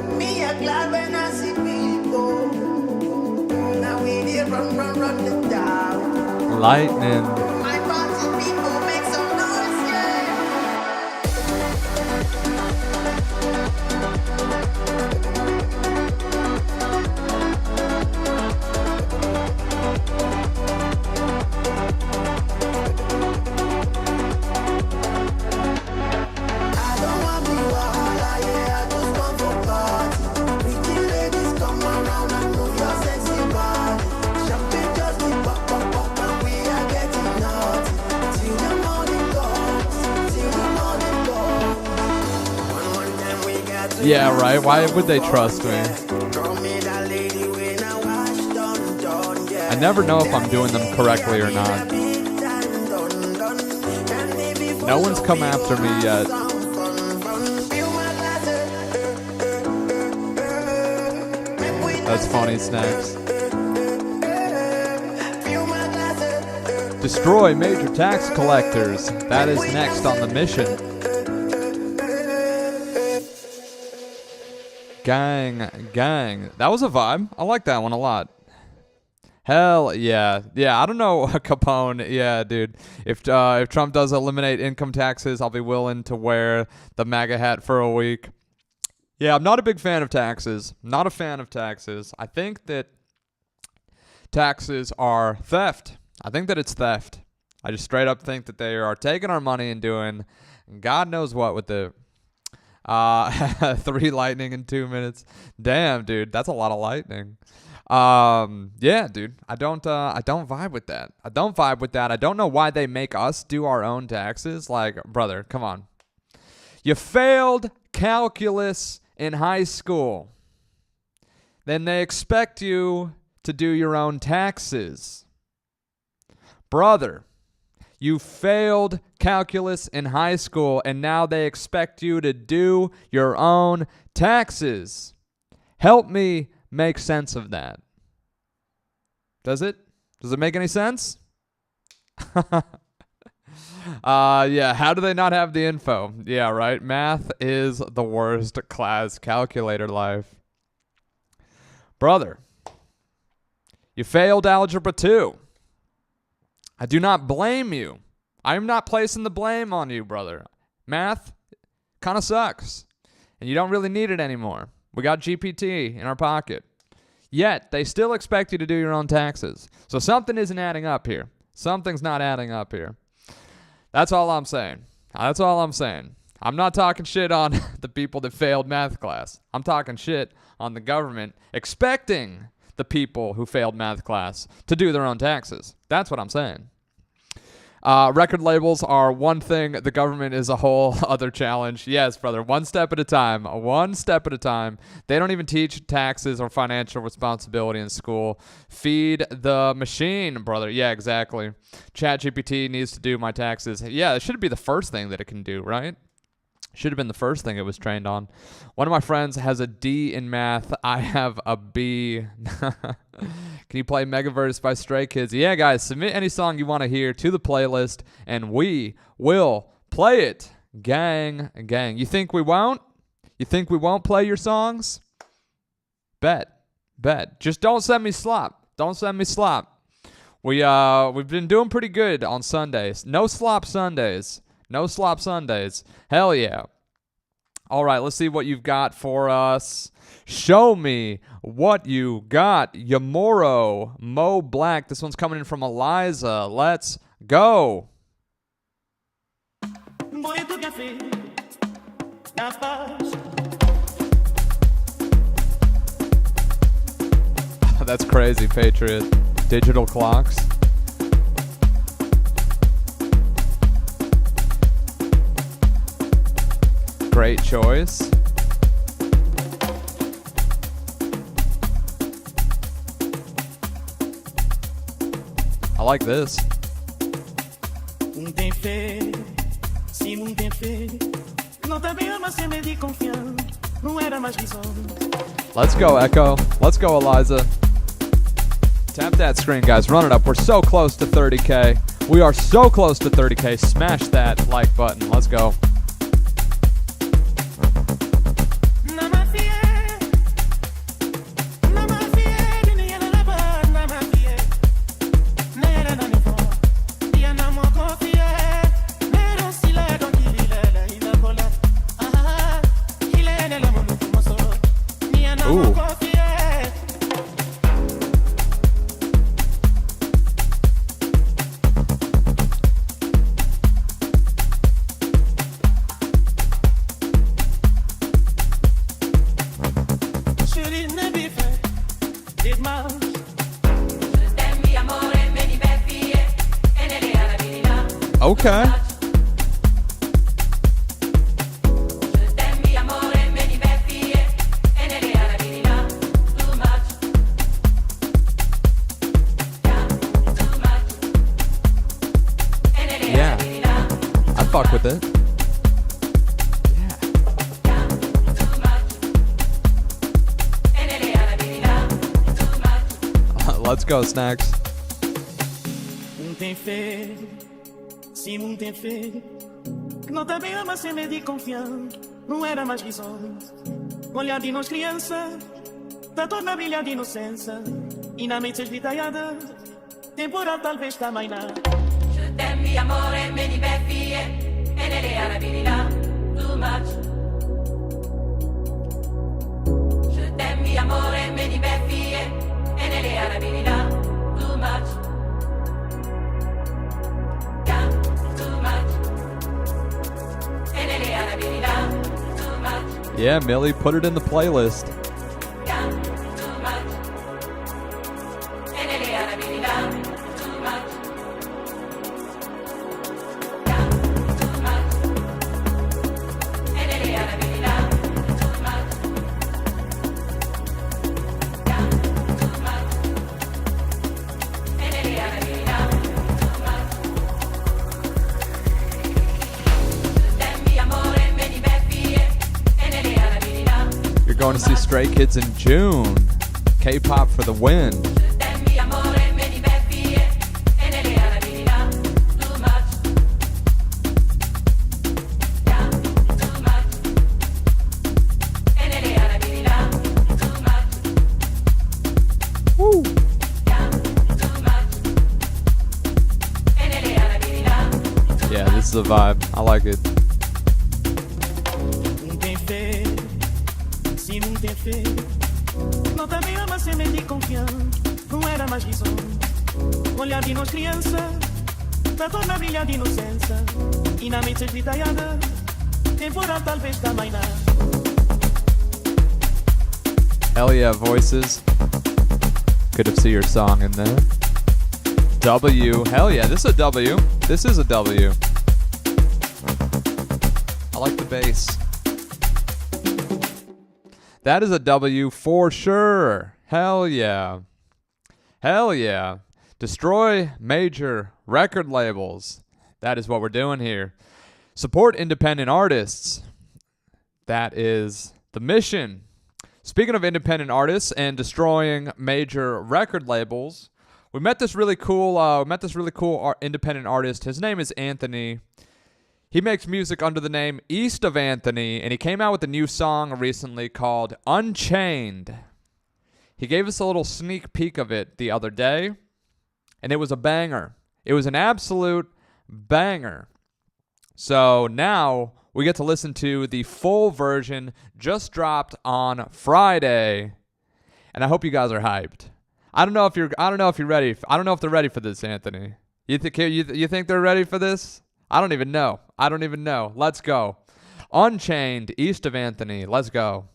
Lightning. Yeah, right. Why would they trust me? I never know if I'm doing them correctly or not. No one's come after me yet. That's funny, Snacks. Destroy major tax collectors. That is next on the mission. Gang. That was a vibe. I like that one a lot. Hell yeah. Yeah, I don't know, Capone. Yeah, dude. If Trump does eliminate income taxes, I'll be willing to wear the MAGA hat for a week. Yeah, I'm not a big fan of taxes. Not a fan of taxes. I think that taxes are theft. I think that it's theft. I just straight up think that they are taking our money and doing God knows what with it. 3 lightning in 2 minutes. Damn, dude, that's a lot of lightning. Yeah, dude, I don't vibe with that. I don't know why they make us do our own taxes. Like, brother, come on. You failed calculus in high school. Then they expect you to do your own taxes. Brother, you failed calculus in high school, and now they expect you to do your own taxes. Help me make sense of that. Does it? Does it make any sense? Yeah, how do they not have the info? Yeah, right. Math is the worst class, calculator life. Brother, You failed Algebra 2. I do not blame you. I am not placing the blame on you, brother. Math kind of sucks, and you don't really need it anymore. We got GPT in our pocket. Yet, they still expect you to do your own taxes. So something isn't adding up here. Something's not adding up here. That's all I'm saying. That's all I'm saying. I'm not talking shit on the people that failed math class. I'm talking shit on the government expecting the people who failed math class to do their own taxes. That's what I'm saying. Record labels are one thing. The government is a whole other challenge. Yes, brother. One step at a time. One step at a time. They don't even teach taxes or financial responsibility in school. Feed the machine, brother. Yeah, exactly. ChatGPT needs to do my taxes. Yeah, it should be the first thing that it can do, right? Should have been the first thing it was trained on. One of my friends has a D in math. I have a B. Can you play Megaverse by Stray Kids? Yeah, guys, submit any song you want to hear to the playlist, and we will play it. Gang, gang. You think we won't? You think we won't play your songs? Bet. Just don't send me slop. Don't send me slop. We've been doing pretty good on Sundays. No slop Sundays. No slop Sundays. Hell yeah. All right, let's see what you've got for us. Show me what you got. Yamoro, Mo Black. This one's coming in from Eliza. Let's go. That's crazy, Patriot. Digital clocks. Great choice. I like this. Let's go, Echo. Let's go, Eliza. Tap that screen, guys. Run it up. We're so close to 30K. We are so close to 30K. Smash that like button. Let's go. Okay. Yeah. I fuck with it. Yeah. Let's go, Snacks. Se não tem fé, não também ama ser medo e confiar. Não era mais visões. Olhar de nós criança, tá toda brilhar de inocência. E na mente esvitalhada, temporal talvez tá mais nada. Je t'aime, amore, me di beffie, e nelle arabilità, too much. Je t'aime, amore, me di beffie, e nelle arabilità, too much. Yeah, Millie, put it in the playlist. Going to see Stray Kids in June. K-pop for the win. Woo. is a vibe. I like it. Tem fé, se não tem fé, não também ama semente de confiança. Não era mais visão. Olhar de nós criança, da torna brilhar de inocência. E na mente esgritaiada, temporal talvez também não. Hell yeah, voices. Good to see your song in there. W. Hell yeah, this is a W. This is a W. I like the bass. That is a W for sure. Hell yeah. Hell yeah. Destroy major record labels. That is what we're doing here. Support independent artists. That is the mission. Speaking of independent artists and destroying major record labels, we met this really cool independent artist. His name is Anthony. He makes music under the name East of Anthony, and he came out with a new song recently called Unchained. He gave us a little sneak peek of it the other day, and it was a banger. It was an absolute banger. So now we get to listen to the full version, just dropped on Friday, and I hope you guys are hyped. I don't know if you're ready. I don't know if they're ready for this, Anthony. You think they're ready for this? I don't even know. Let's go. Unchained, East of Anthony. Let's go.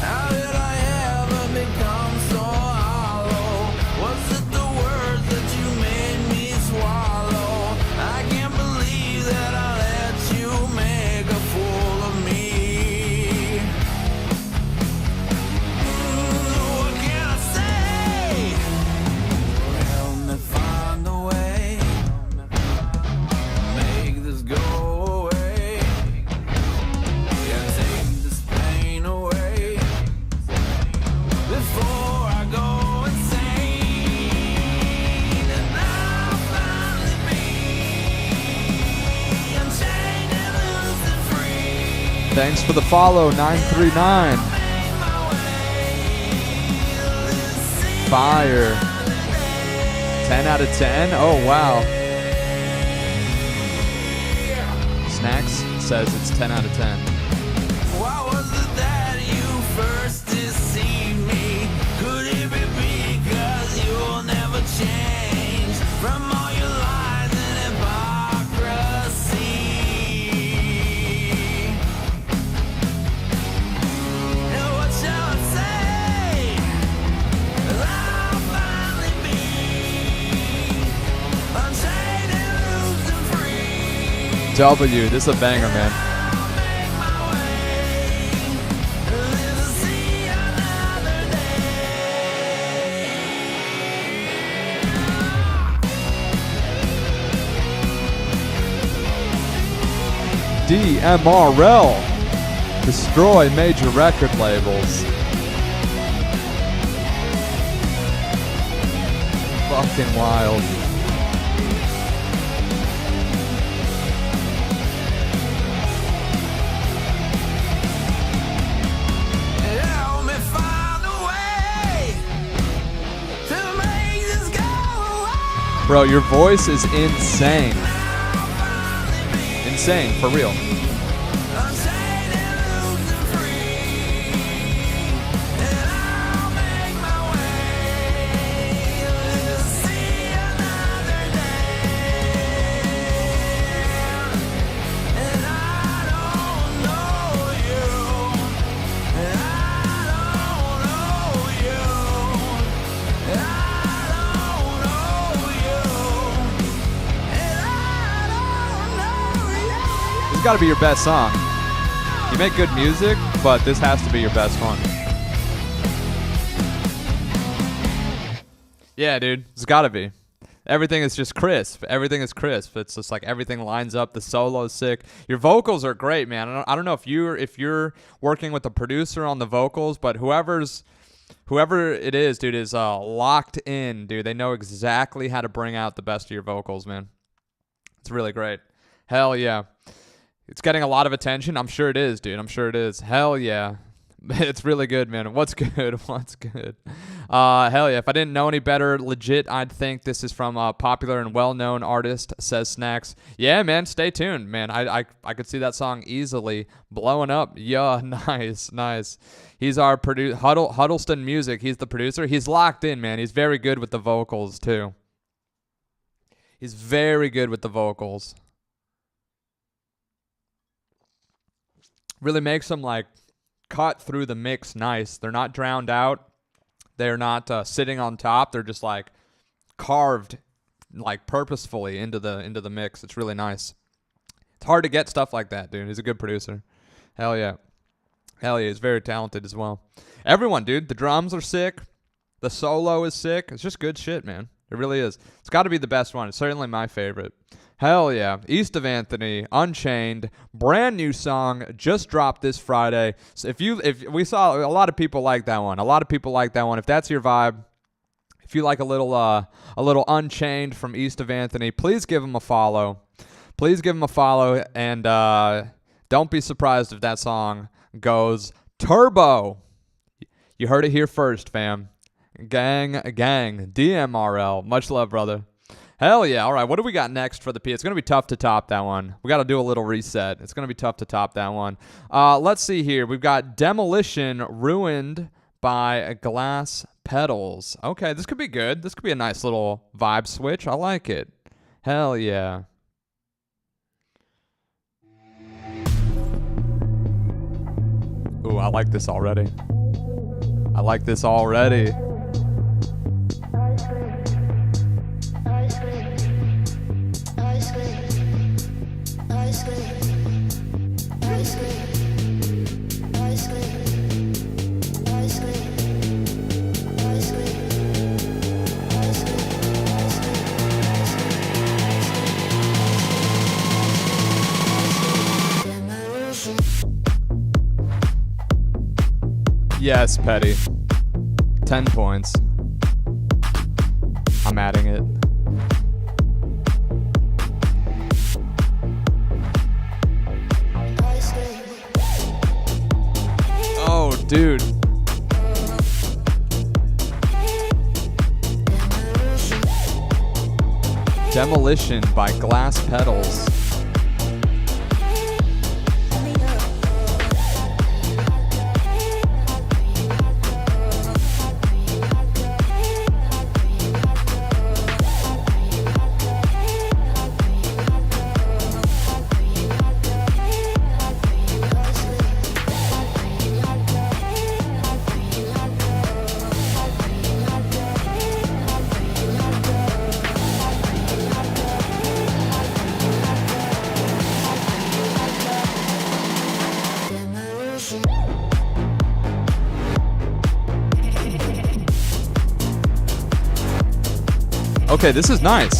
How did I ever become so hollow? Was it the words that you made me swallow? I can't believe that I let you make a fool of me. What can I say? Help me find a way, make this go away. Yeah, take this pain away before I go insane. And I'll finally be unchained and loose and free. Thanks for the follow, 939. Fire. 10 out of 10. Oh, wow. Snacks says it's 10 out of 10. Why was it that you first deceived me? Could it be because you'll never change from all your lies and hypocrisy? And what shall I say? I'll finally be unchained and loose and free. W, this is a banger, man. DMRL. Destroy major record labels. Fucking wild. Help me find a way to make this go away. Bro, your voice is insane. Insane, for real. Unchained and loose and free, and I'll make my way to see another day. And I don't know you, and I don't know you, and I don't know you, and I don't know you. This has got to be your best song. You make good music, but this has to be your best one. Yeah, dude. It's got to be. Everything is just crisp. Everything is crisp. It's just like everything lines up. The solo's sick. Your vocals are great, man. I don't know if you're working with the producer on the vocals, but whoever it is, dude, is locked in, dude. They know exactly how to bring out the best of your vocals, man. It's really great. Hell yeah. It's getting a lot of attention. I'm sure it is, dude. I'm sure it is. Hell yeah. It's really good, man. What's good? What's good? Hell yeah. If I didn't know any better, legit, I'd think this is from a popular and well-known artist, Says Snacks. Yeah, man, stay tuned, man. I could see that song easily blowing up. Yeah, nice. He's our producer, Huddleston Music. He's the producer. He's locked in, man. He's very good with the vocals, too. He's very good with the vocals. Really makes them, like, cut through the mix nice. They're not drowned out. They're not sitting on top. They're just like carved like purposefully into the mix. It's really nice. It's hard to get stuff like that, dude. He's a good producer. Hell yeah. He's very talented as well. Everyone, dude. The drums are sick. The solo is sick. It's just good shit, man. It really is. It's got to be the best one. It's certainly my favorite. Hell yeah. East of Anthony, Unchained, brand new song, just dropped this Friday. So if we saw a lot of people like that one. If that's your vibe, if you like a little Unchained from East of Anthony, please give him a follow. And don't be surprised if that song goes turbo. You heard it here first, fam. Gang, DMRL. Much love, brother. Hell yeah. All right, what do we got next for the P? It's going to be tough to top that one. We got to do a little reset. It's going to be tough to top that one. Let's see here. We've got Demolition, Ruined by Glass Pedals. Okay, this could be good. This could be a nice little vibe switch. I like it. Hell yeah. Ooh, I like this already. Yes, Petty. 10 points. I'm adding it. Oh, dude. Demolition by Glass Pedals. Okay, this is nice.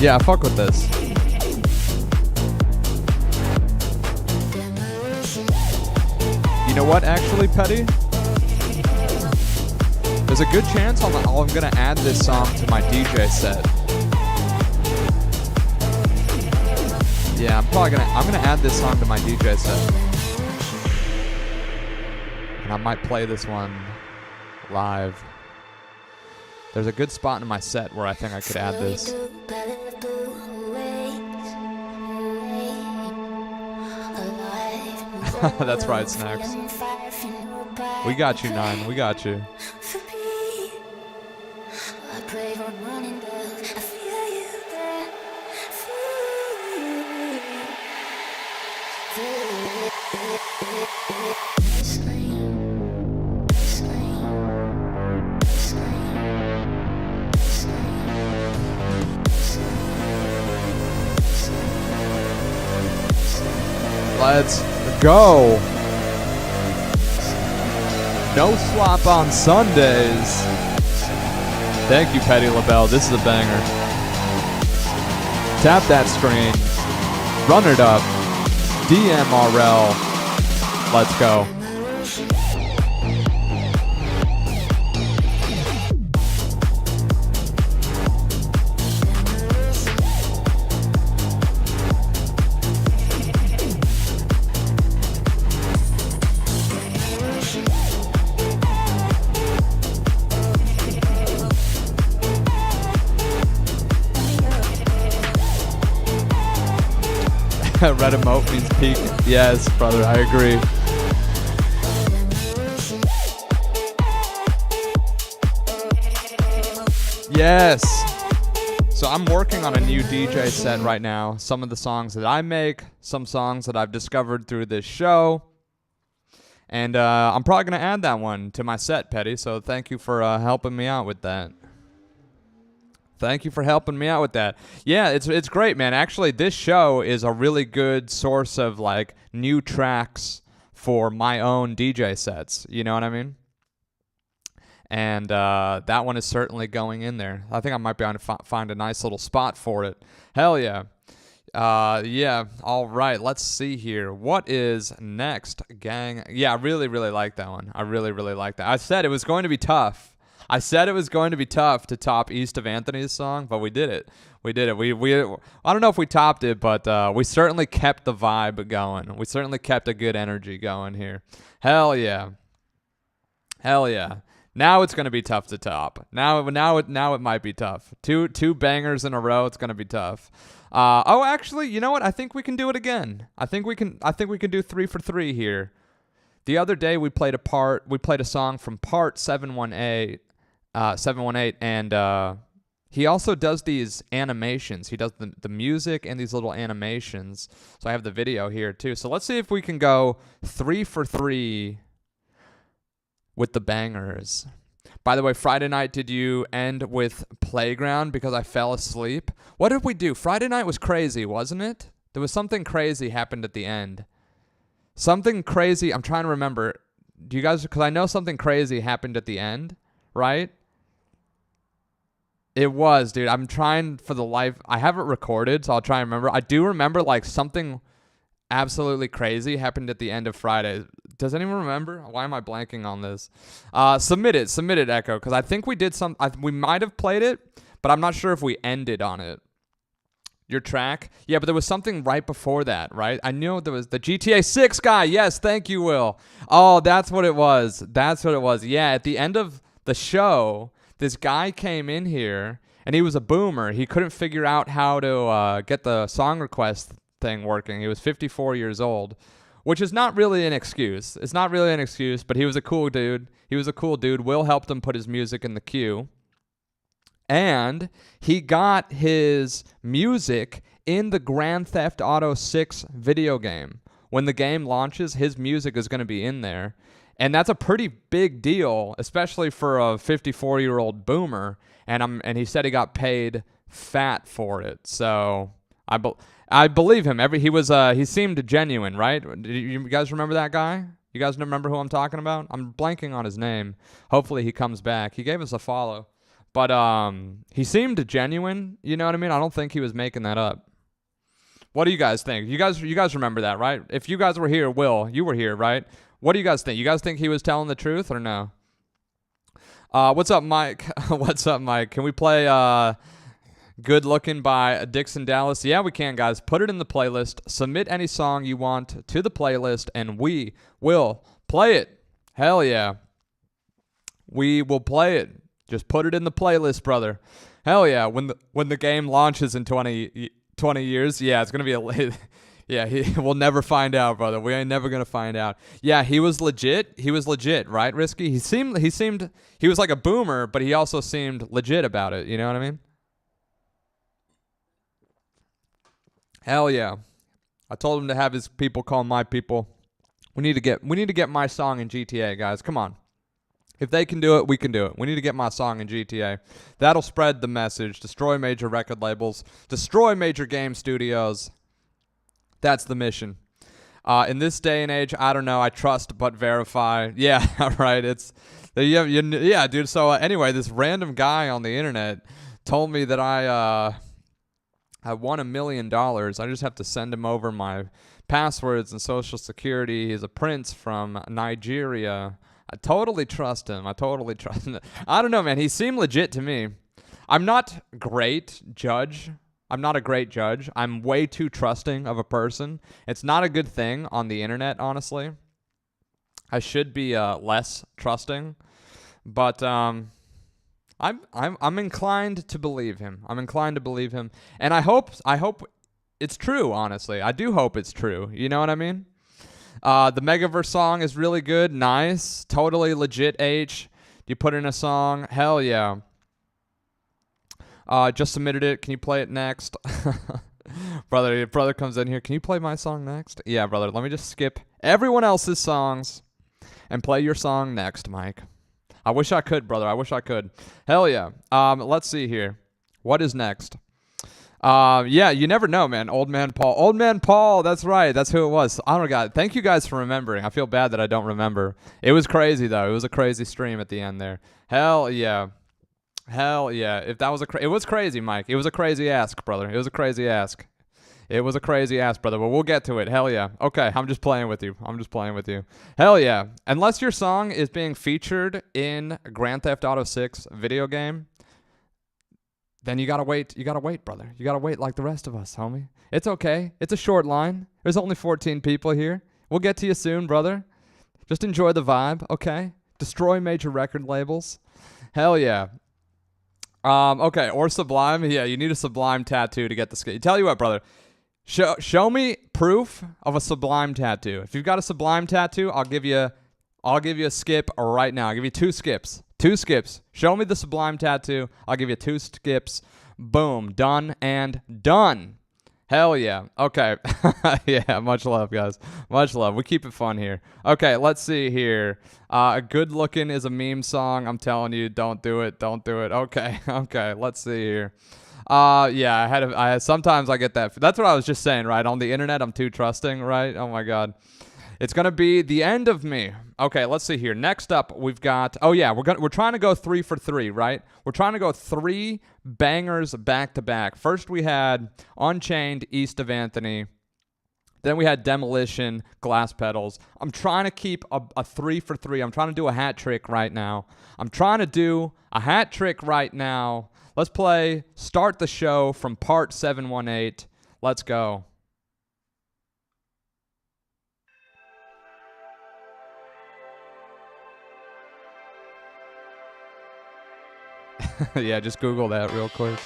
Yeah, I fuck with this. You know what, actually, Petty? There's a good chance I'm gonna add this song to my DJ set. Yeah, I'm gonna add this song to my DJ set. And I might play this one live. There's a good spot in my set where I think I could add this. That's right, Snacks. We got you, 9. We got you. Let's go. No slop on Sundays. Thank you, Petty LaBelle. This is a banger. Tap that screen. Run it up. DMRL. Let's go. Red emote means peak. Yes, brother, I agree. Yes. So I'm working on a new DJ set right now. Some of the songs that I make, some songs that I've discovered through this show. And I'm probably going to add that one to my set, Petty. So thank you for helping me out with that. Thank you for helping me out with that. Yeah, it's great, man. Actually, this show is a really good source of like new tracks for my own DJ sets. You know what I mean? And that one is certainly going in there. I think I might be able to find a nice little spot for it. Hell yeah. Yeah, all right. Let's see here. What is next, gang? Yeah, I really, really like that one. I really, really like that. I said it was going to be tough. I said it was going to be tough to top East of Anthony's song, but we did it. We did it. We I don't know if we topped it, but we certainly kept the vibe going. We certainly kept a good energy going here. Hell yeah. Hell yeah. Now it's going to be tough to top. Now it might be tough. Two bangers in a row, it's going to be tough. Actually, you know what? I think we can do it again. I think we can do 3 for 3 here. The other day we played a song from Part 718. 718, and he also does these animations. He does the music and these little animations. So I have the video here too. So let's see if we can go 3 for 3 with the bangers. By the way, Friday night, did you end with Playground because I fell asleep? What did we do? Friday night was crazy, wasn't it? There was something crazy happened at the end. Something crazy. I'm trying to remember. Do you guys, because I know something crazy happened at the end, right? It was, dude. I'm trying for the life. I have it recorded, so I'll try and remember. I do remember like something absolutely crazy happened at the end of Friday. Does anyone remember? Why am I blanking on this? Submit it, Echo, because I think we did we might have played it, but I'm not sure if we ended on it. Your track? Yeah, but there was something right before that, right? I knew there was the GTA 6 guy. Yes, thank you, Will. Oh, that's what it was. That's what it was. Yeah, at the end of the show, this guy came in here, and he was a boomer. He couldn't figure out how to get the song request thing working. He was 54 years old, which is not really an excuse. It's not really an excuse, but he was a cool dude. Will helped him put his music in the queue, and he got his music in the Grand Theft Auto 6 video game. When the game launches, his music is going to be in there. And that's a pretty big deal, especially for a 54-year-old boomer. And he said he got paid fat for it. So I believe him. He seemed genuine, right? You guys remember that guy? You guys remember who I'm talking about? I'm blanking on his name. Hopefully he comes back. He gave us a follow, but he seemed genuine. You know what I mean? I don't think he was making that up. What do you guys think? You guys remember that, right? If you guys were here, Will, you were here, right? What do you guys think? You guys think he was telling the truth or no? What's up, Mike? What's up, Mike? Can we play Good Looking by Dixon Dallas? Yeah, we can, guys. Put it in the playlist. Submit any song you want to the playlist, and we will play it. Hell yeah. We will play it. Just put it in the playlist, brother. Hell yeah. When the game launches in 20 years, yeah, it's going to be yeah, we'll never find out, brother. We ain't never going to find out. Yeah, he was legit. He was legit, right, Risky? He was like a boomer, but he also seemed legit about it. You know what I mean? Hell yeah. I told him to have his people call my people. We need to get my song in GTA, guys. Come on. If they can do it, we can do it. We need to get my song in GTA. That'll spread the message. Destroy major record labels. Destroy major game studios. That's the mission. In this day and age, I don't know. I trust but verify. Yeah, right. Yeah, dude. So anyway, this random guy on the internet told me that I won $1 million. I just have to send him over my passwords and social security. He's a prince from Nigeria. I totally trust him. I don't know, man. He seemed legit to me. I'm not a great judge. I'm way too trusting of a person. It's not a good thing on the internet, honestly. I should be less trusting, but I'm inclined to believe him. And I hope it's true. Honestly, I do hope it's true. You know what I mean? The Megaverse song is really good. Nice, totally legit. H, you put in a song? Hell yeah. Just submitted it. Can you play it next? Brother, your brother comes in here. Can you play my song next? Yeah, brother. Let me just skip everyone else's songs and play your song next, Mike. I wish I could, brother. I wish I could. Hell yeah. Let's see here. What is next? Yeah, you never know, man. Old Man Paul. That's right. That's who it was. Oh my God. Thank you guys for remembering. I feel bad that I don't remember. It was crazy though. It was a crazy stream at the end there. Hell yeah. If that was it was crazy, Mike. It was a crazy ask, brother. It was a crazy ask, brother. But we'll get to it. Hell yeah. Okay, I'm just playing with you. Hell yeah. Unless your song is being featured in Grand Theft Auto 6 video game, then you gotta wait. Brother. You gotta wait like the rest of us, homie. It's okay. It's a short line. There's only 14 people here. We'll get to you soon, brother. Just enjoy the vibe, okay? Destroy major record labels. Hell yeah. Okay, or Sublime. Yeah, you need a Sublime tattoo to get the skip. Tell you what, brother. Show me proof of a Sublime tattoo. If you've got a Sublime tattoo, I'll give you a skip right now. I'll give you 2 skips. 2 skips. Show me the Sublime tattoo. I'll give you 2 skips. Boom. Done and done. Hell yeah. Okay. Yeah, much love, guys. Much love. We keep it fun here. Okay, let's see here. Good Looking is a meme song. I'm telling you, don't do it. Okay. Let's see here. Yeah, sometimes I get that. That's what I was just saying, right? On the internet, I'm too trusting, right? Oh my God. It's going to be The End of Me. Okay, let's see here. Next up, we've got, we're trying to go 3 for 3, right? We're trying to go 3 bangers back to back. First, we had Unchained, East of Anthony. Then we had Demolition, Glass Pedals. I'm trying to keep a 3 for 3. I'm trying to do a hat trick right now. Let's play Start the Show from Part 718. Let's go. Yeah, just Google that real quick.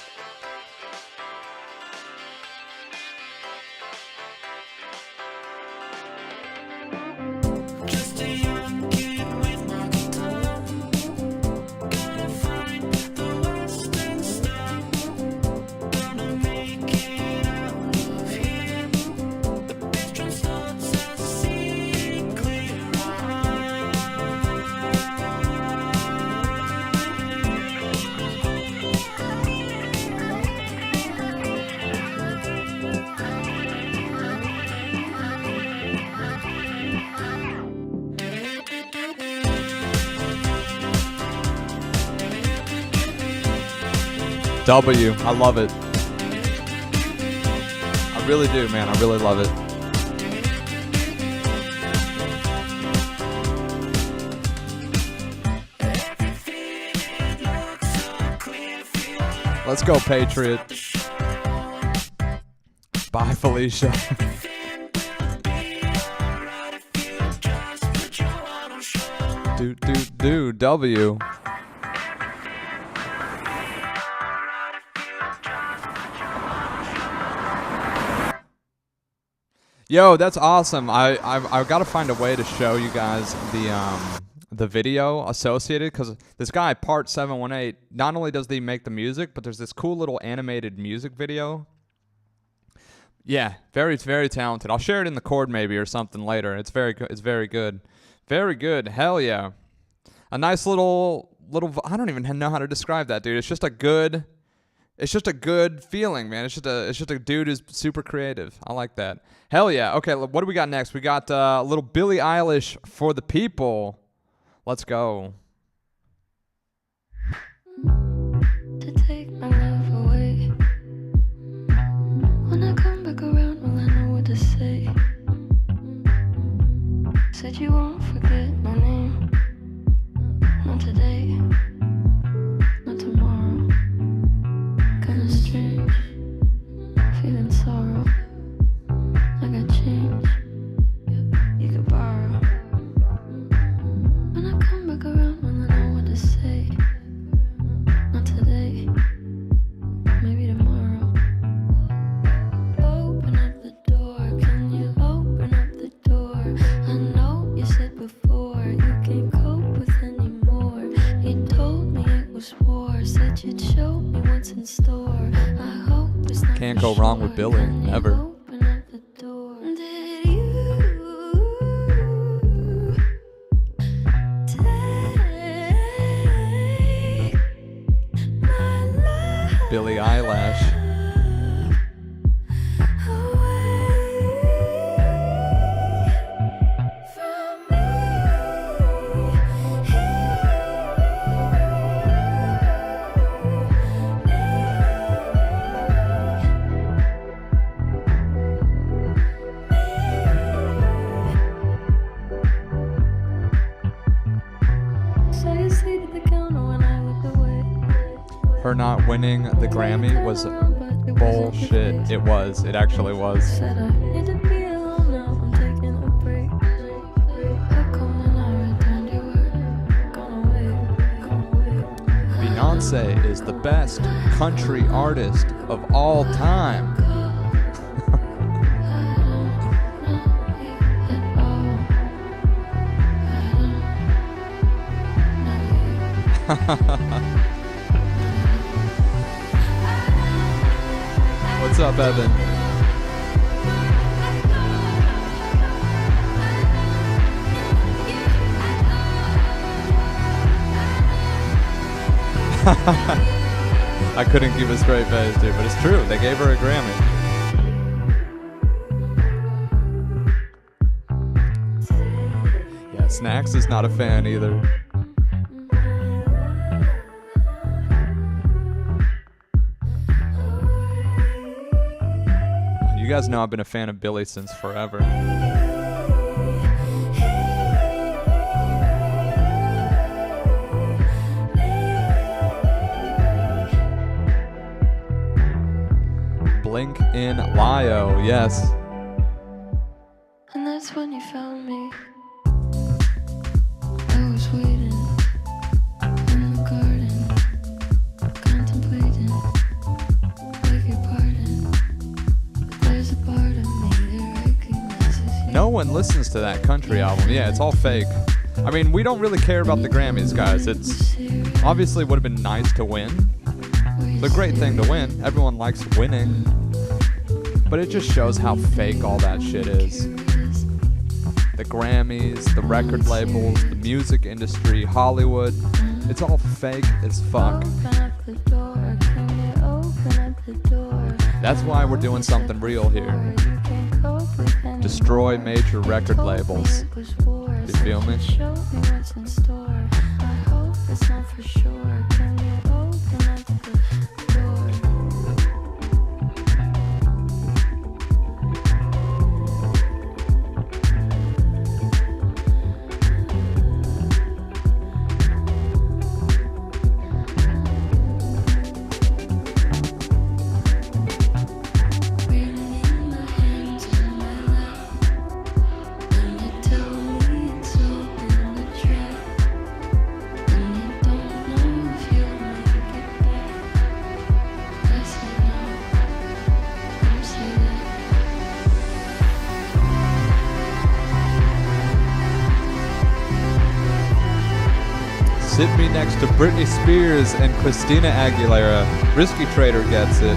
W. I love it. I really do, man. I really love it. Let's go, Patriot. Bye, Felicia. W. Yo, that's awesome. I've got to find a way to show you guys the video associated, because this guy, Part 718, not only does he make the music, but there's this cool little animated music video. Yeah, very, very talented. I'll share it in the Cord maybe or something later. It's very good. It's very good. Very good. Hell yeah. A nice little, I don't even know how to describe that, dude. It's just a good It's just a good feeling, man. It's just a dude who's super creative. I like that. Hell yeah. Okay, what do we got next? We got a little Billie Eilish for the people. Let's go. To take my love away. When I come back around, will I know what to say? Said you won't forget my name. Not today, not tomorrow. Kinda strange, feeling sorrow. I got change, you could borrow. When I come back around, will I know what to say? Not today, maybe tomorrow. Open up the door, can you open up the door? I know you said before you can't cope with anymore. You told me it was war, said you'd show me what's in store. I hope it's not Can't for go wrong with sure. Billie, Can you ever. open up the door? Did you take my love Billie Eilish. from me? So you sit at the counter when I look away. Her not winning the Grammy was bullshit. It was. It actually was. Said I need to be alone now, I'm taking a break. How come when I returned you were gone away? Beyonce is the best country artist of all time. What's up, Evan? I couldn't keep a straight face, dude, but it's true. They gave her a Grammy. Yeah, Snacks is not a fan either. You guys know I've been a fan of Billie since forever. Blink in Lio, yes. And that's when you found me. I was waiting in the garden, contemplating, beg your pardon. But there's a part of me that recognizes you. No one listens to that country album. Yeah, it's all fake. I mean, we don't really care about the Grammys, guys. It's obviously would have been nice to win. It's a great thing to win. Everyone likes winning. But it just shows how fake all that shit is. The Grammys, the record labels, the music industry, Hollywood. It's all fake as fuck. Open up the door, can you open up the door? That's why we're doing something real here. You can't cope with anymore. Destroy major record Told me labels. it was war, You feel me? Show me what's in store. I hope it's not for sure. Can you open up the door? Waiting in the hands of my love. When you tell me it's open the trap, and you don't know if you'll make it back. I said no, you say Sit me next to Britney Spears and Christina Aguilera. Risky Trader gets it.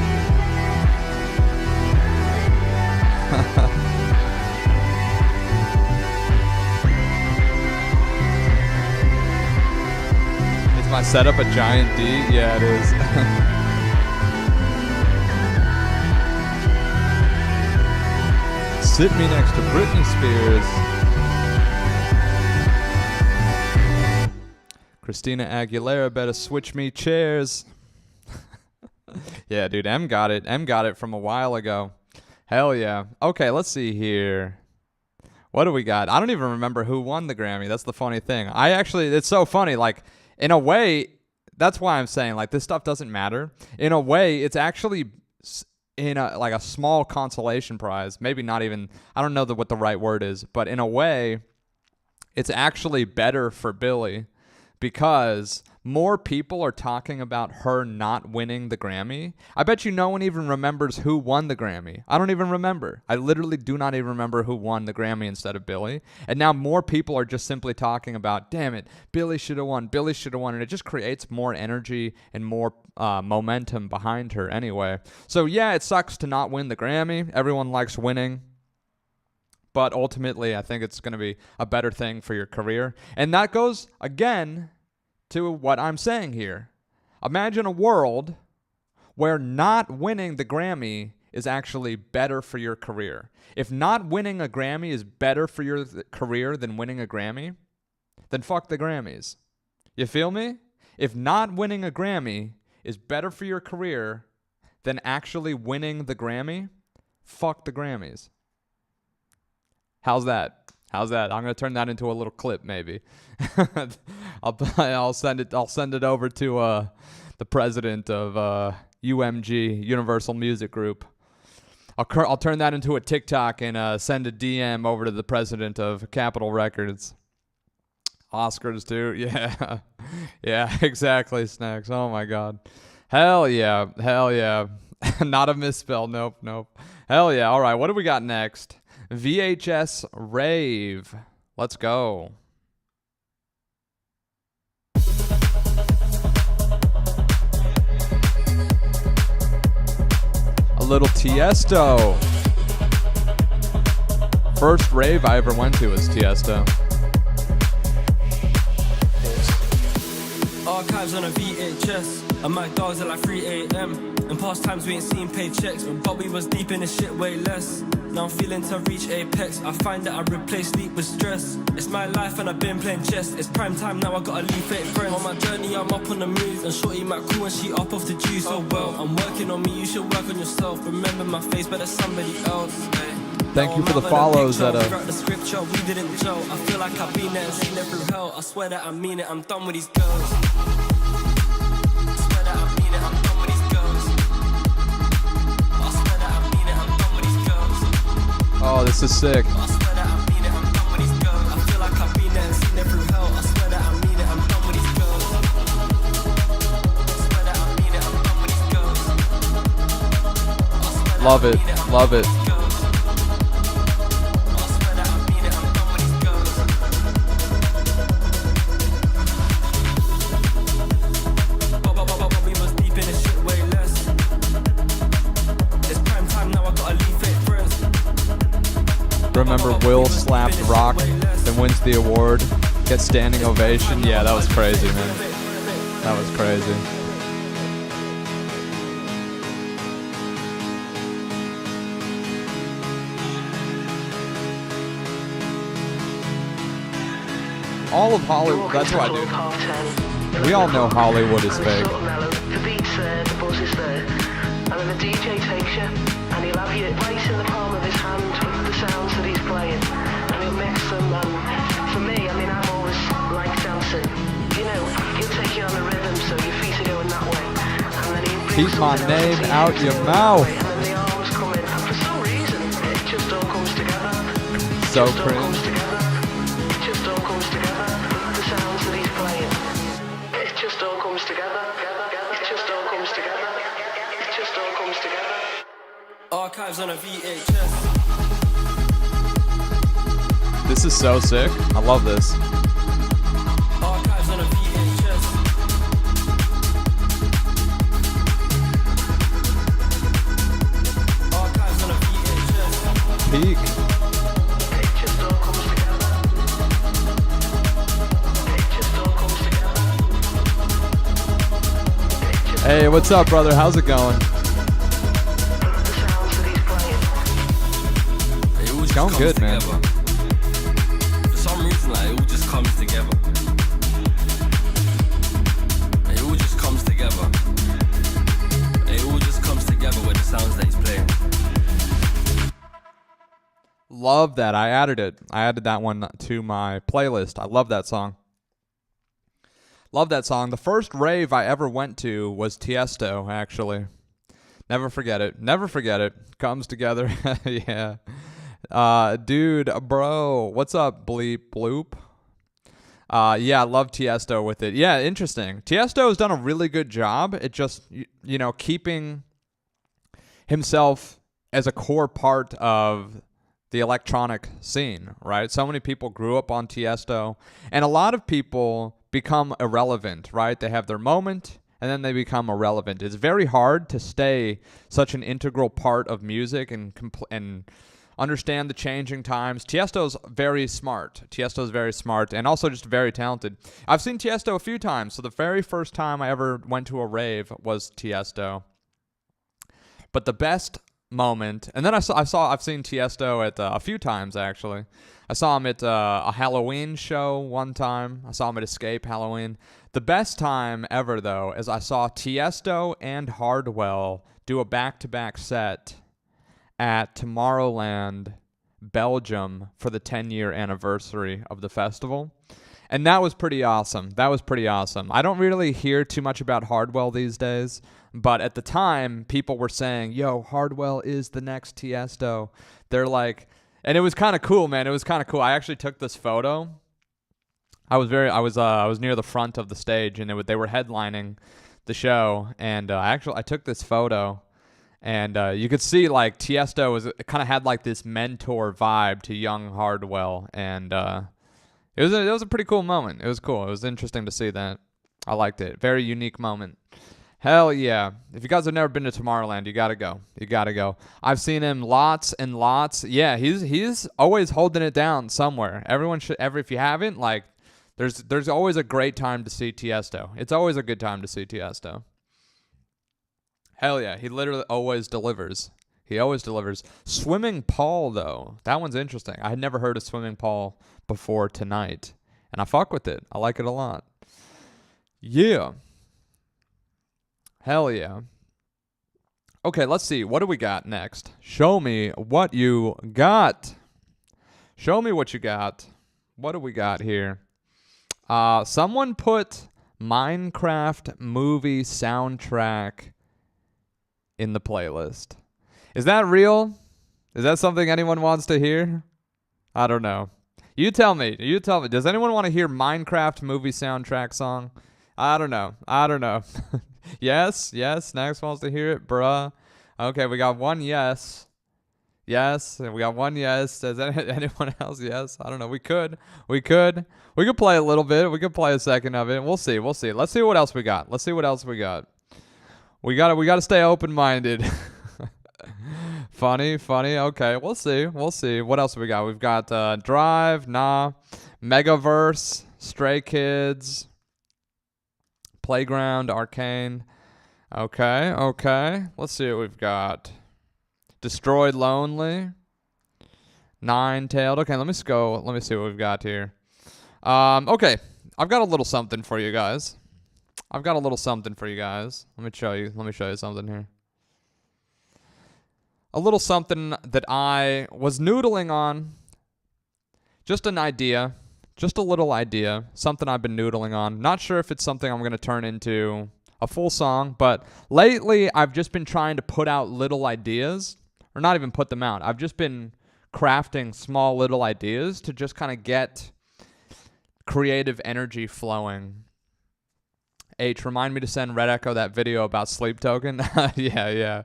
Is my setup a giant D? Yeah, it is. Sit me next to Britney Spears. Christina Aguilera better switch me chairs. Yeah, dude, M got it. M got it from a while ago. Hell yeah. Okay, let's see here. What do we got? I don't even remember who won the Grammy. That's the funny thing. It's so funny. Like, in a way, that's why I'm saying, like, this stuff doesn't matter. In a way, it's actually in a small consolation prize. Maybe not even, I don't know what the right word is, but in a way, it's actually better for Billie because more people are talking about her not winning the Grammy. I bet you no one even remembers who won the Grammy. I don't even remember. I literally do not even remember who won the Grammy instead of Billie. And now more people are just simply talking about, damn it, Billie should have won, Billie should have won. And it just creates more energy and more momentum behind her anyway. So yeah, it sucks to not win the Grammy. Everyone likes winning. But ultimately, I think it's going to be a better thing for your career. And that goes, again, to what I'm saying here. Imagine a world where not winning the Grammy is actually better for your career. If not winning a Grammy is better for your career than winning a Grammy, then fuck the Grammys. You feel me? If not winning a Grammy is better for your career than actually winning the Grammy, fuck the Grammys. How's that? I'm gonna turn that into a little clip, maybe. I'll send it over to the president of UMG, Universal Music Group. I'll turn that into a TikTok and send a DM over to the president of Capitol Records. Oscars too, yeah, yeah, exactly. Snacks. Oh my God, hell yeah. Not a misspell. Nope. Hell yeah. All right, what do we got next? VHS Rave. Let's go. A little Tiesto. First rave I ever went to was Tiesto. Archives on a VHS. And my dogs at like 3 a.m. In past times we ain't seen paychecks, but we was deep in this shit way less. Now I'm feeling to reach apex. I find that I replace sleep with stress. It's my life and I've been playing chess. It's prime time now, I gotta leave fake friends. On my journey I'm up on the move, and shorty might cool and she up off the juice. Oh well, I'm working on me, you should work on yourself. Remember my face, but there's somebody else. Thank you for the follows that the scripture, we didn't joke. I feel like I've been there and seen it through hell. I swear that I mean it, I'm done with these girls. Oh, this is sick. Love it. Remember Will slapped Rock, then wins the award, gets standing ovation. Yeah, that was crazy, man. That was crazy. All of Hollywood, that's what I do. We all know Hollywood is fake. The beat's there, the buzz is there, and then the DJ takes you, and he'll have you place in the palm of his hand with the sounds that he's playing, and he'll mix them. And for me, I mean, I'm always like dancing. You know, he'll take you on the rhythm, so your feet are going that way, and then he'll keep my name out your mouth. And then the arms come in, and for some reason, it just all comes together. So cringe. It just all comes together. The sounds that he's playing. It just all comes together. It just all comes together. It just all comes together. Archives on a VHS. This is so sick. I love this. Archives on a VHS. Archives on a VHS. Peak. It just all comes together. It just all comes together. Hey, what's up, brother? How's it going? The sounds that he's playing. It was going comes good, man. together. For some reason, like, it all just comes together. It all just comes together. It all just comes together with the sounds that he's playing. Love that. I added it. I added that one to my playlist. I love that song. Love that song. The first rave I ever went to was Tiesto, actually. Never forget it. Never forget it. Comes together. Yeah. Dude, bro. What's up, Bleep Bloop? Yeah, I love Tiesto with it. Yeah, interesting. Tiesto has done a really good job at just, you know, keeping himself as a core part of the electronic scene, right? So many people grew up on Tiesto, and a lot of people become irrelevant, right? They have their moment, and then they become irrelevant. It's very hard to stay such an integral part of music and understand the changing times. Tiesto's very smart. Tiesto's very smart and also just very talented. I've seen Tiesto a few times. So the very first time I ever went to a rave was Tiesto. But the best moment, and then I've seen Tiesto at a few times actually. I saw him at a Halloween show one time. I saw him at Escape Halloween. The best time ever though is I saw Tiesto and Hardwell do a back-to-back set at Tomorrowland, Belgium for the 10-year anniversary of the festival. And that was pretty awesome. That was pretty awesome. I don't really hear too much about Hardwell these days, but at the time, people were saying, yo, Hardwell is the next Tiesto. They're like, and it was kind of cool, man. It was kind of cool. I actually took this photo. I was near the front of the stage, and they were headlining the show, and I took this photo. And you could see like Tiesto kind of had like this mentor vibe to young Hardwell, and it was a pretty cool moment. It was cool. It was interesting to see that. I liked it. Very unique moment. Hell yeah! If you guys have never been to Tomorrowland, you gotta go. You gotta go. I've seen him lots and lots. Yeah, he's always holding it down somewhere. Everyone should. If you haven't, like, there's always a great time to see Tiesto. It's always a good time to see Tiesto. Hell yeah, he literally always delivers. He always delivers. Swimming Paul, though, that one's interesting. I had never heard of Swimming Paul before tonight, and I fuck with it. I like it a lot. Yeah. Hell yeah. Okay, let's see. What do we got next? Show me what you got. Show me what you got. What do we got here? Someone put Minecraft movie soundtrack in the playlist. Is that real? Is that something anyone wants to hear? I don't know. You tell me. You tell me. Does anyone want to hear Minecraft movie soundtrack song? I don't know. I don't know. Yes. Snacks wants to hear it, bruh. Okay, we got one yes. Yes, and we got one yes. Does anyone else? Yes. I don't know. We could play a little bit. We could play a second of it. We'll see. Let's see what else we got. We gotta stay open-minded. Funny. Okay, we'll see. What else we got? We've got Drive, Megaverse, Stray Kids, Playground, Arcane. Okay. Let's see what we've got. Destroyed Lonely, Nine-Tailed. Okay, let me see what we've got here. Okay, I've got a little something for you guys. Let me show you something here. A little something that I was noodling on. Just an idea. Just a little idea. Something I've been noodling on. Not sure if it's something I'm going to turn into a full song, but lately I've just been trying to put out little ideas. Or not even put them out. I've just been crafting small little ideas to just kind of get creative energy flowing. H, remind me to send Red Echo that video about Sleep Token. Yeah.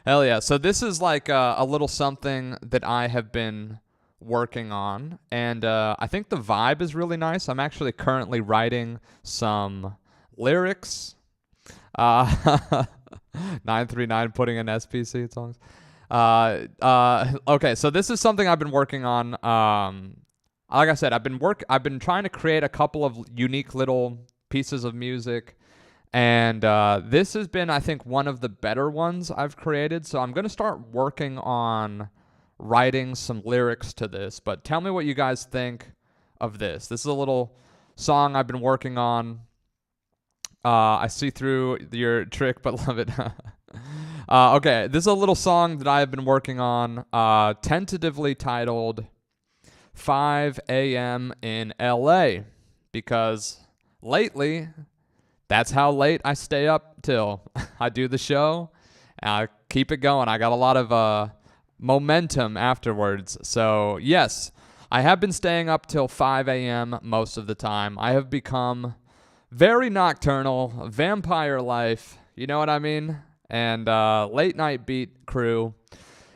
Hell yeah. So this is like a little something that I have been working on. And I think the vibe is really nice. I'm actually currently writing some lyrics. 939 putting in SPC songs. Okay, so this is something I've been working on. Like I said, I've been trying to create a couple of unique little pieces of music, and this has been, I think, one of the better ones I've created. So I'm going to start working on writing some lyrics to this, but tell me what you guys think of this. This is a little song I've been working on. I see through your trick, but love it. Okay, this is a little song that I have been working on, tentatively titled 5 a.m. in LA, because lately, that's how late I stay up till. I do the show, and I keep it going. I got a lot of momentum afterwards. So, yes, I have been staying up till 5 a.m. most of the time. I have become very nocturnal, vampire life, you know what I mean? And late night beat crew.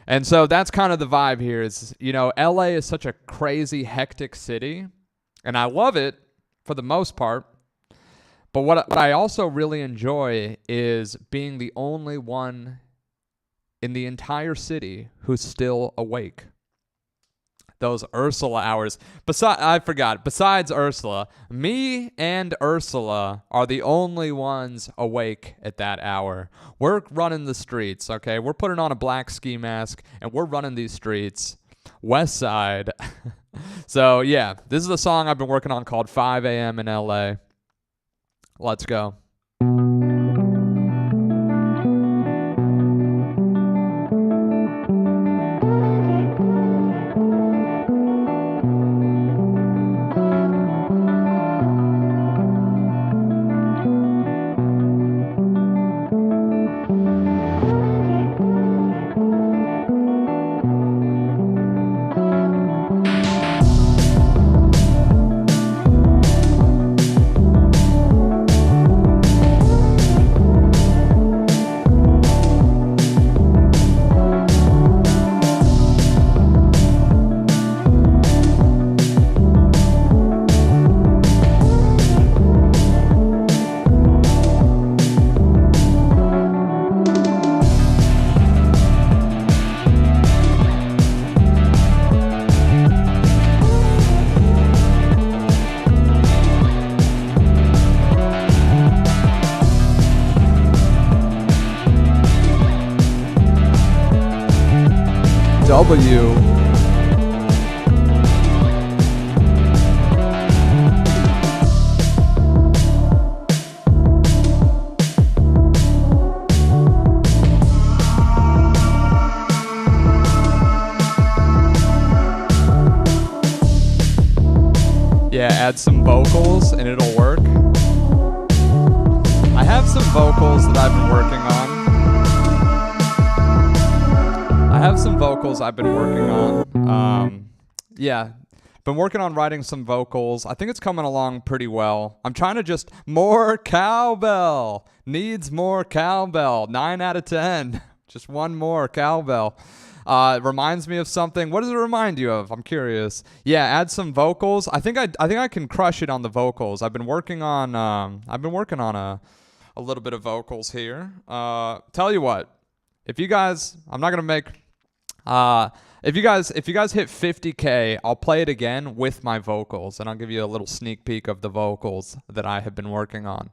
And so that's kind of the vibe here is, LA is such a crazy, hectic city, and I love it for the most part. But what I also really enjoy is being the only one in the entire city who's still awake. Those Ursula hours. Besides Ursula, me and Ursula are the only ones awake at that hour. We're running the streets, okay? We're putting on a black ski mask, and we're running these streets. West Side. So, yeah, this is a song I've been working on called 5 a.m. in LA. Let's go. W. Yeah, add some vocals and it'll work. I have some vocals that I've been working on. Yeah, been working on writing some vocals. I think it's coming along pretty well. I'm trying to more cowbell. Needs more cowbell. 9 out of 10. Just one more cowbell. It reminds me of something. What does it remind you of? I'm curious. Yeah, add some vocals. I think I can crush it on the vocals. I've been working on a little bit of vocals here. Tell you what, if you guys hit 50K, I'll play it again with my vocals, and I'll give you a little sneak peek of the vocals that I have been working on.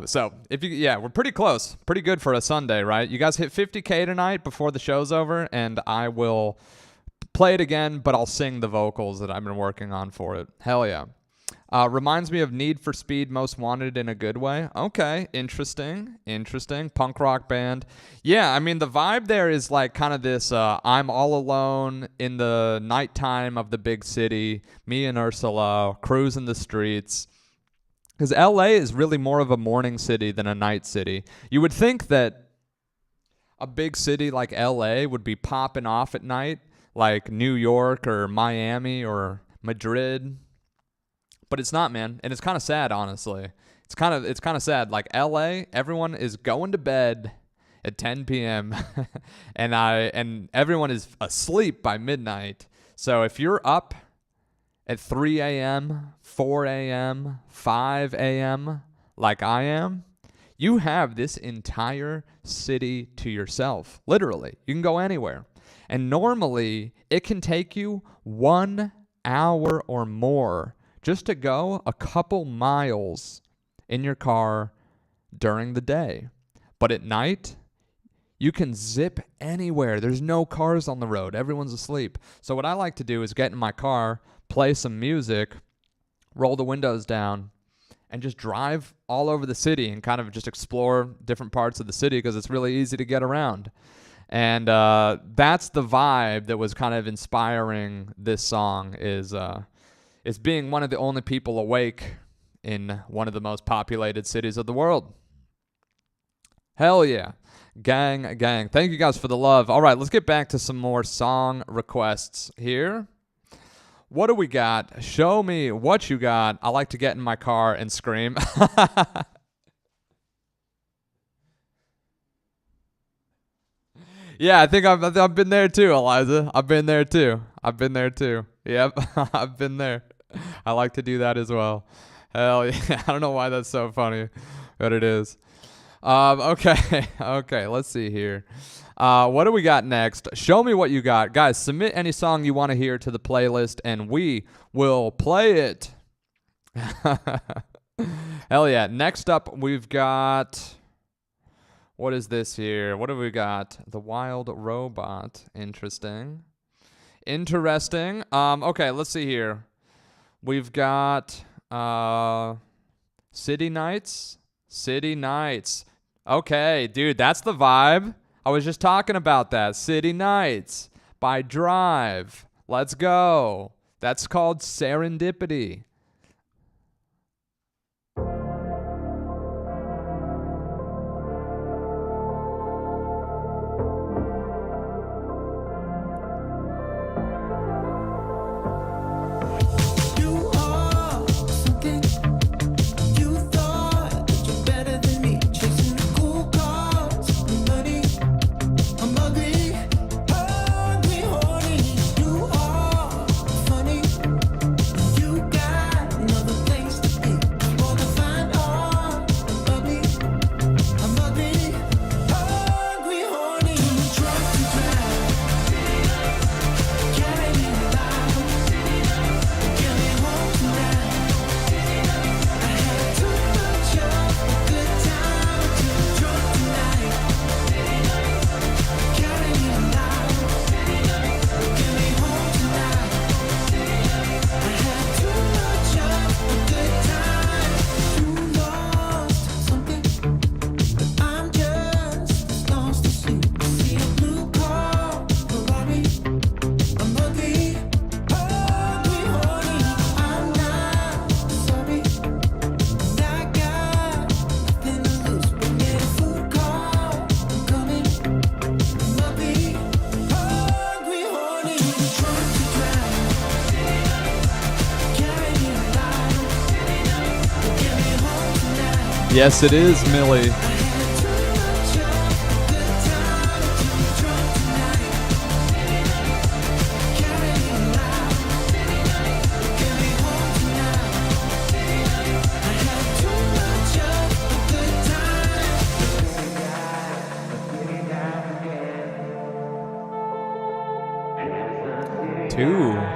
So we're pretty close, pretty good for a Sunday, right? You guys hit 50K tonight before the show's over, and I will play it again, but I'll sing the vocals that I've been working on for it. Hell yeah. Reminds me of Need for Speed Most Wanted in a good way. Okay, interesting. Punk rock band. Yeah, I mean, the vibe there is like kind of this, I'm all alone in the nighttime of the big city, me and Ursula, cruising the streets. Because LA is really more of a morning city than a night city. You would think that a big city like LA would be popping off at night, like New York or Miami or Madrid. But it's not, man, and it's kind of sad, honestly. It's kind of sad. Like LA, everyone is going to bed at 10 p.m. and everyone is asleep by midnight. So if you're up at 3 a.m., 4 a.m., 5 a.m., like I am, you have this entire city to yourself. Literally, you can go anywhere. And normally, it can take you 1 hour or more just to go a couple miles in your car during the day. But at night, You can zip anywhere. There's no cars on the road. Everyone's asleep. So what I like to do is get in my car, play some music, roll the windows down, and just drive all over the city and kind of just explore different parts of the city because it's really easy to get around. And that's the vibe that was kind of inspiring this song is being one of the only people awake in one of the most populated cities of the world. Hell yeah. Gang, gang. Thank you guys for the love. All right, let's get back to some more song requests here. What do we got? Show me what you got. I like to get in my car and scream. Yeah, I think I've been there too, Eliza. I've been there too. Yep, I've been there. I like to do that as well. Hell yeah. I don't know why that's so funny, but it is. Okay, let's see here. What do we got next? Show me what you got. Guys, submit any song you want to hear to the playlist, and we will play it. Hell yeah. Next up, we've got... What is this here? What have we got? The Wild Robot. Interesting. Okay, let's see here. We've got City Nights. Okay, dude, that's the vibe. I was just talking about that. City Nights by Drive. Let's go. That's called Serendipity. Yes, it is, Millie.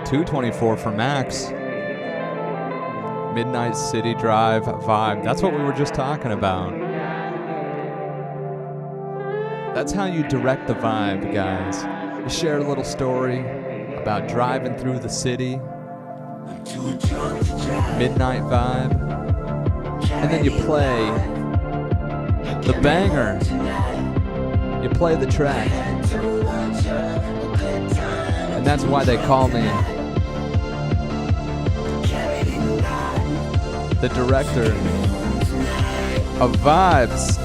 $224 for Max. Midnight City Drive vibe. That's what we were just talking about. That's how you direct the vibe, guys. You share a little story about driving through the city. Midnight vibe. And then you play the banger. You play the track. And that's why they call me the director of vibes.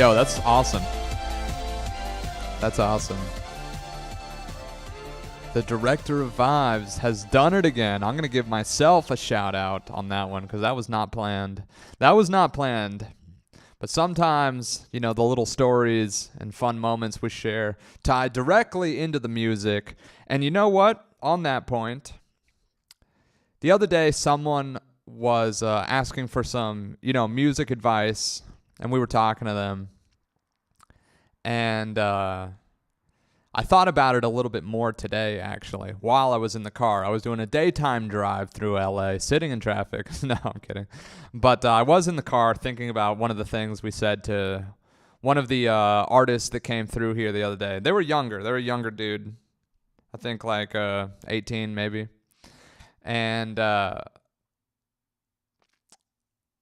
Yo, that's awesome. That's awesome. The director of Vibes has done it again. I'm going to give myself a shout out on that one because that was not planned. That was not planned. But sometimes, you know, the little stories and fun moments we share tie directly into the music. And you know what? On that point, the other day someone was asking for some, you know, music advice, and we were talking to them. And I thought about it a little bit more today, actually, while I was in the car. I was doing a daytime drive through LA, sitting in traffic. No, I'm kidding. But I was in the car thinking about one of the things we said to one of the artists that came through here the other day. They were younger. They were a younger dude. I think like 18 maybe. And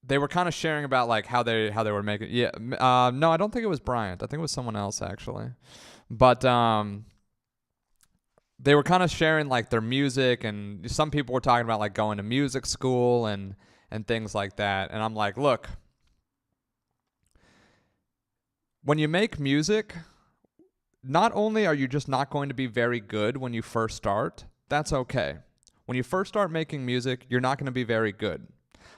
they were kind of sharing about like how they were making. Yeah, no, I don't think it was Bryant. I think it was someone else actually. But they were kind of sharing like their music, and some people were talking about like going to music school and things like that. And I'm like, look, when you make music, not only are you just not going to be very good when you first start, that's okay. When you first start making music, you're not going to be very good.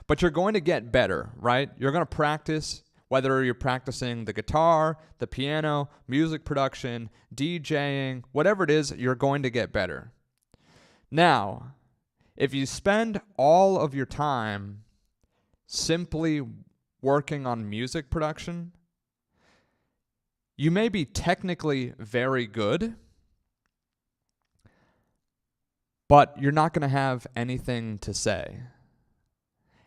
But you're going to get better, right? You're going to practice, whether you're practicing the guitar, the piano, music production, DJing, whatever it is, you're going to get better. Now, if you spend all of your time simply working on music production, you may be technically very good, but you're not going to have anything to say.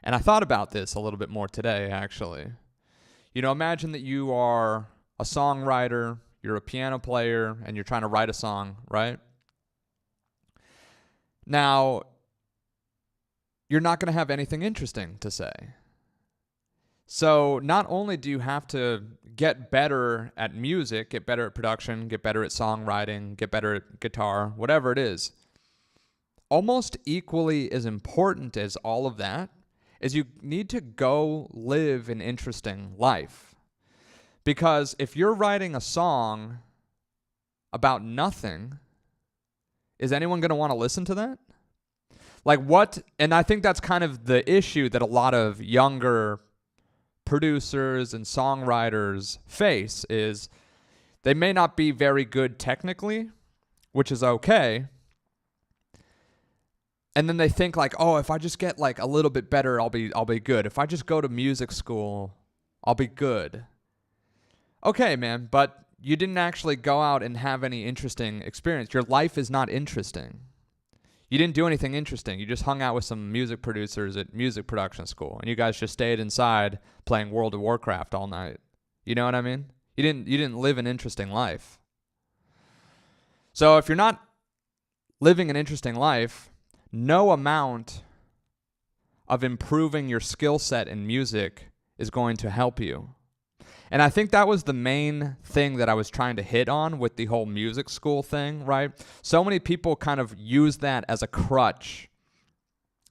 And I thought about this a little bit more today, actually. You know, imagine that you are a songwriter, you're a piano player, and you're trying to write a song, right? Now, you're not going to have anything interesting to say. So not only do you have to get better at music, get better at production, get better at songwriting, get better at guitar, whatever it is, almost equally as important as all of that is you need to go live an interesting life. Because if you're writing a song about nothing, is anyone going to want to listen to that? Like what? And I think that's kind of the issue that a lot of younger producers and songwriters face is they may not be very good technically, which is okay. And then they think like, oh, if I just get like a little bit better, I'll be good. If I just go to music school, I'll be good. Okay, man, but you didn't actually go out and have any interesting experience. Your life is not interesting. You didn't do anything interesting. You just hung out with some music producers at music production school, and you guys just stayed inside playing World of Warcraft all night. You know what I mean? You didn't live an interesting life. So if you're not living an interesting life, no amount of improving your skill set in music is going to help you. And I think that was the main thing that I was trying to hit on with the whole music school thing, right? So many people kind of use that as a crutch.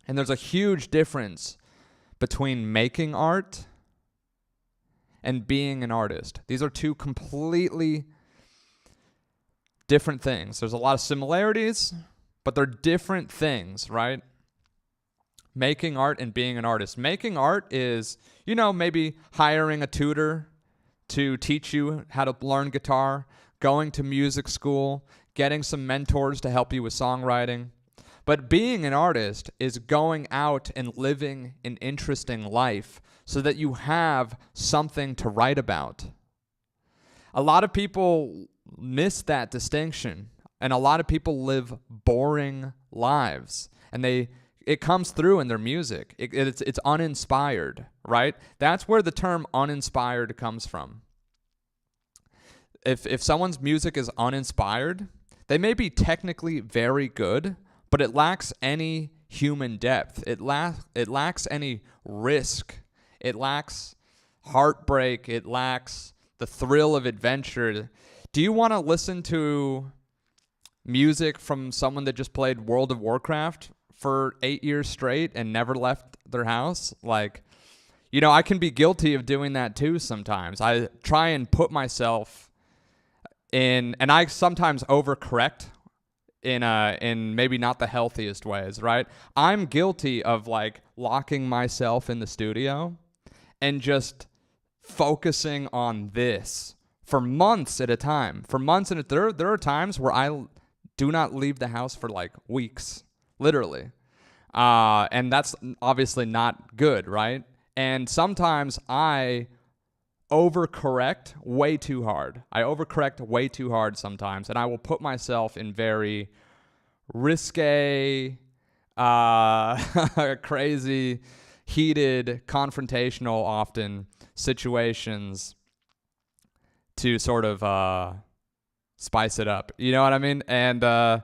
And there's a huge difference between making art and being an artist. These are two completely different things. There's a lot of similarities, but they're different things, right? Making art and being an artist. Making art is, you know, maybe hiring a tutor to teach you how to learn guitar, going to music school, getting some mentors to help you with songwriting. But being an artist is going out and living an interesting life so that you have something to write about. A lot of people miss that distinction. And a lot of people live boring lives, and it comes through in their music. It's uninspired, right? That's where the term uninspired comes from. If someone's music is uninspired, they may be technically very good, but it lacks any human depth. It lacks any risk. It lacks heartbreak. It lacks the thrill of adventure. Do you want to listen to music from someone that just played World of Warcraft for 8 years straight and never left their house? Like, I can be guilty of doing that too sometimes. I try and put myself in, and I sometimes overcorrect in maybe not the healthiest ways, right? I'm guilty of like locking myself in the studio and just focusing on this for months at a time. There are times where I do not leave the house for like weeks, literally. And that's obviously not good, right? And sometimes I overcorrect way too hard. Sometimes, and I will put myself in very risque, crazy, heated, confrontational, often situations to sort of spice it up. You know what I mean? And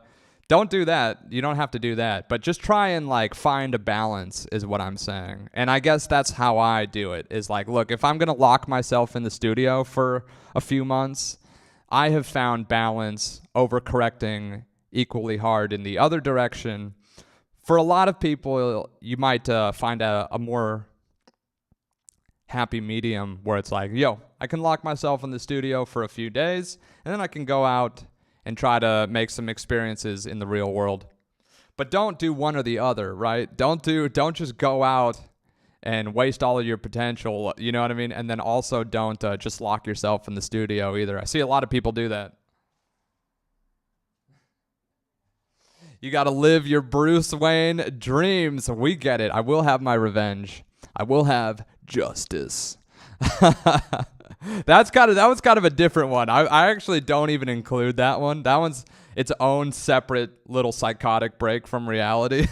don't do that. You don't have to do that. But just try and like find a balance is what I'm saying. And I guess that's how I do it, is like, look, if I'm going to lock myself in the studio for a few months, I have found balance overcorrecting equally hard in the other direction. For a lot of people, you might find a more happy medium where it's like, yo, I can lock myself in the studio for a few days and then I can go out and try to make some experiences in the real world. But don't do one or the other, right? Don't just go out and waste all of your potential, you know what I mean? And then also don't just lock yourself in the studio either. I see a lot of people do that. You got to live your Bruce Wayne dreams. We get it. I will have my revenge. I will have justice. That was kind of a different one. I actually don't even include that one. That one's its own separate little psychotic break from reality.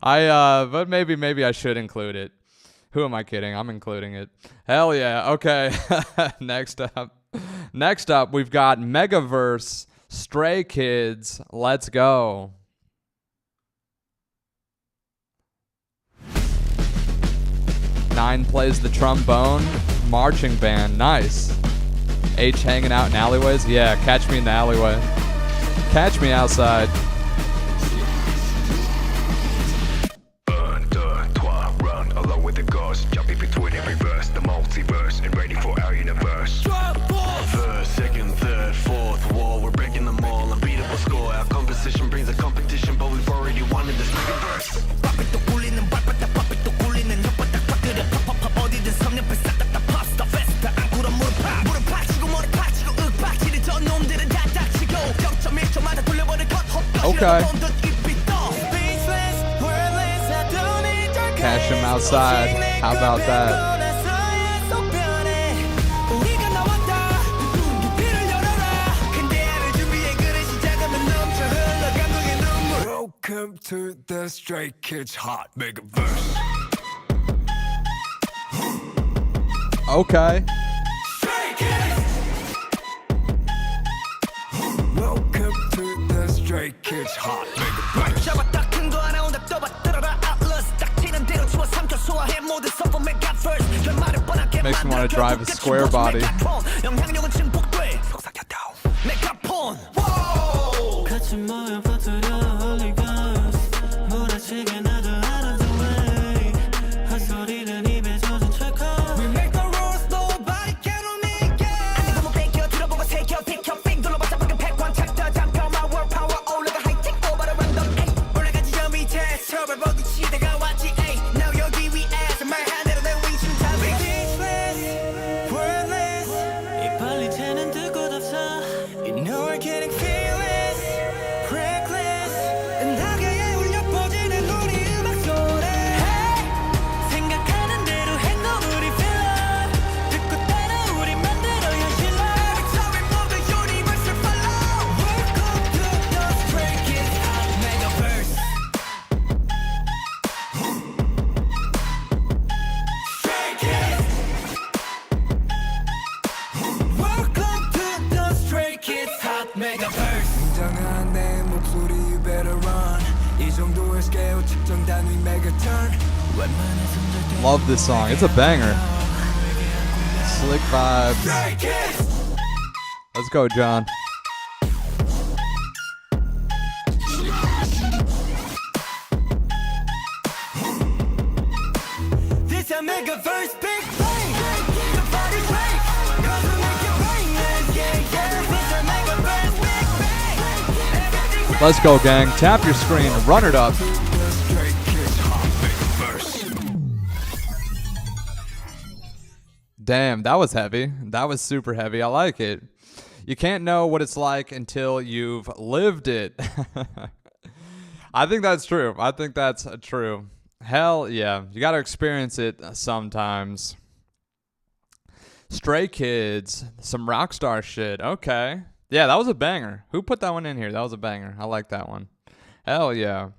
But maybe I should include it. Who am I kidding? I'm including it. Hell yeah. Okay. Next up, we've got Megaverse, Stray Kids. Let's go. Nine plays the trombone. Marching band. Nice. H hanging out in alleyways. Yeah, catch me in the alleyway. Catch me outside. Run along with the gods, jumping between every verse, the multiverse, and ready for our universe. First, second, third, fourth wall, we're breaking them all, unbeatable score. Our composition brings a competition, but we've already won in the second verse. Okay. Cash him outside. How about that? Welcome to the Stray Kids Hot Megaverse. Okay. Welcome to the Stray Kids Hot Megaverse. Makes me want to drive a square body. Love this song. It's a banger. Slick vibes. Let's go, John. make a first big bang. The party break, 'cause we make it rain. Yeah, yeah, let's make a first big bang. Let's go, gang. Tap your screen. Run it up. Damn, that was heavy. That was super heavy. I like it. You can't know what it's like until you've lived it. I think that's true. I think that's true. Hell yeah. You got to experience it sometimes. Stray Kids. Some Rockstar shit. Okay. Yeah, that was a banger. Who put that one in here? That was a banger. I like that one. Hell yeah.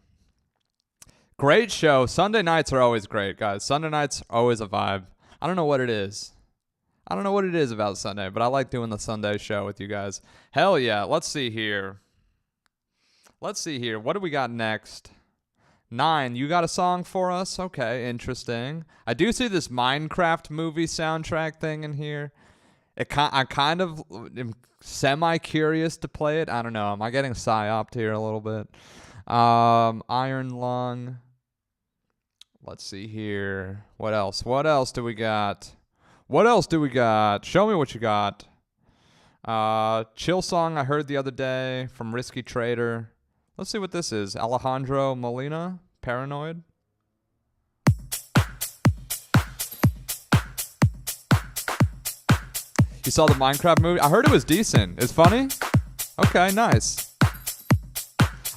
Great show. Sunday nights are always great, guys. Sunday nights always a vibe. I don't know what it is. I don't know what it is about Sunday, but I like doing the Sunday show with you guys. Hell yeah. Let's see here. What do we got next? 9, you got a song for us? Okay, interesting. I do see this Minecraft movie soundtrack thing in here. I kind of am semi-curious to play it. I don't know. Am I getting psyoped here a little bit? Iron Lung. Let's see here. What else? What else do we got? Show me what you got. Chill Song I heard the other day from Risky Trader. Let's see what this is. Alejandro Molina, Paranoid. You saw the Minecraft movie? I heard it was decent. It's funny? Okay, nice.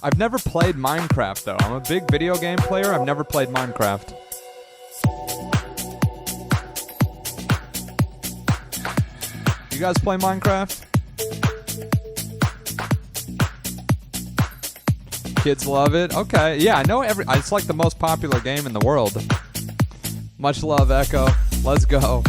I've never played Minecraft, though. I'm a big video game player. I've never played Minecraft. You guys play Minecraft? Kids love it. Okay, yeah, I know it's like the most popular game in the world. Much love, Echo. Let's go.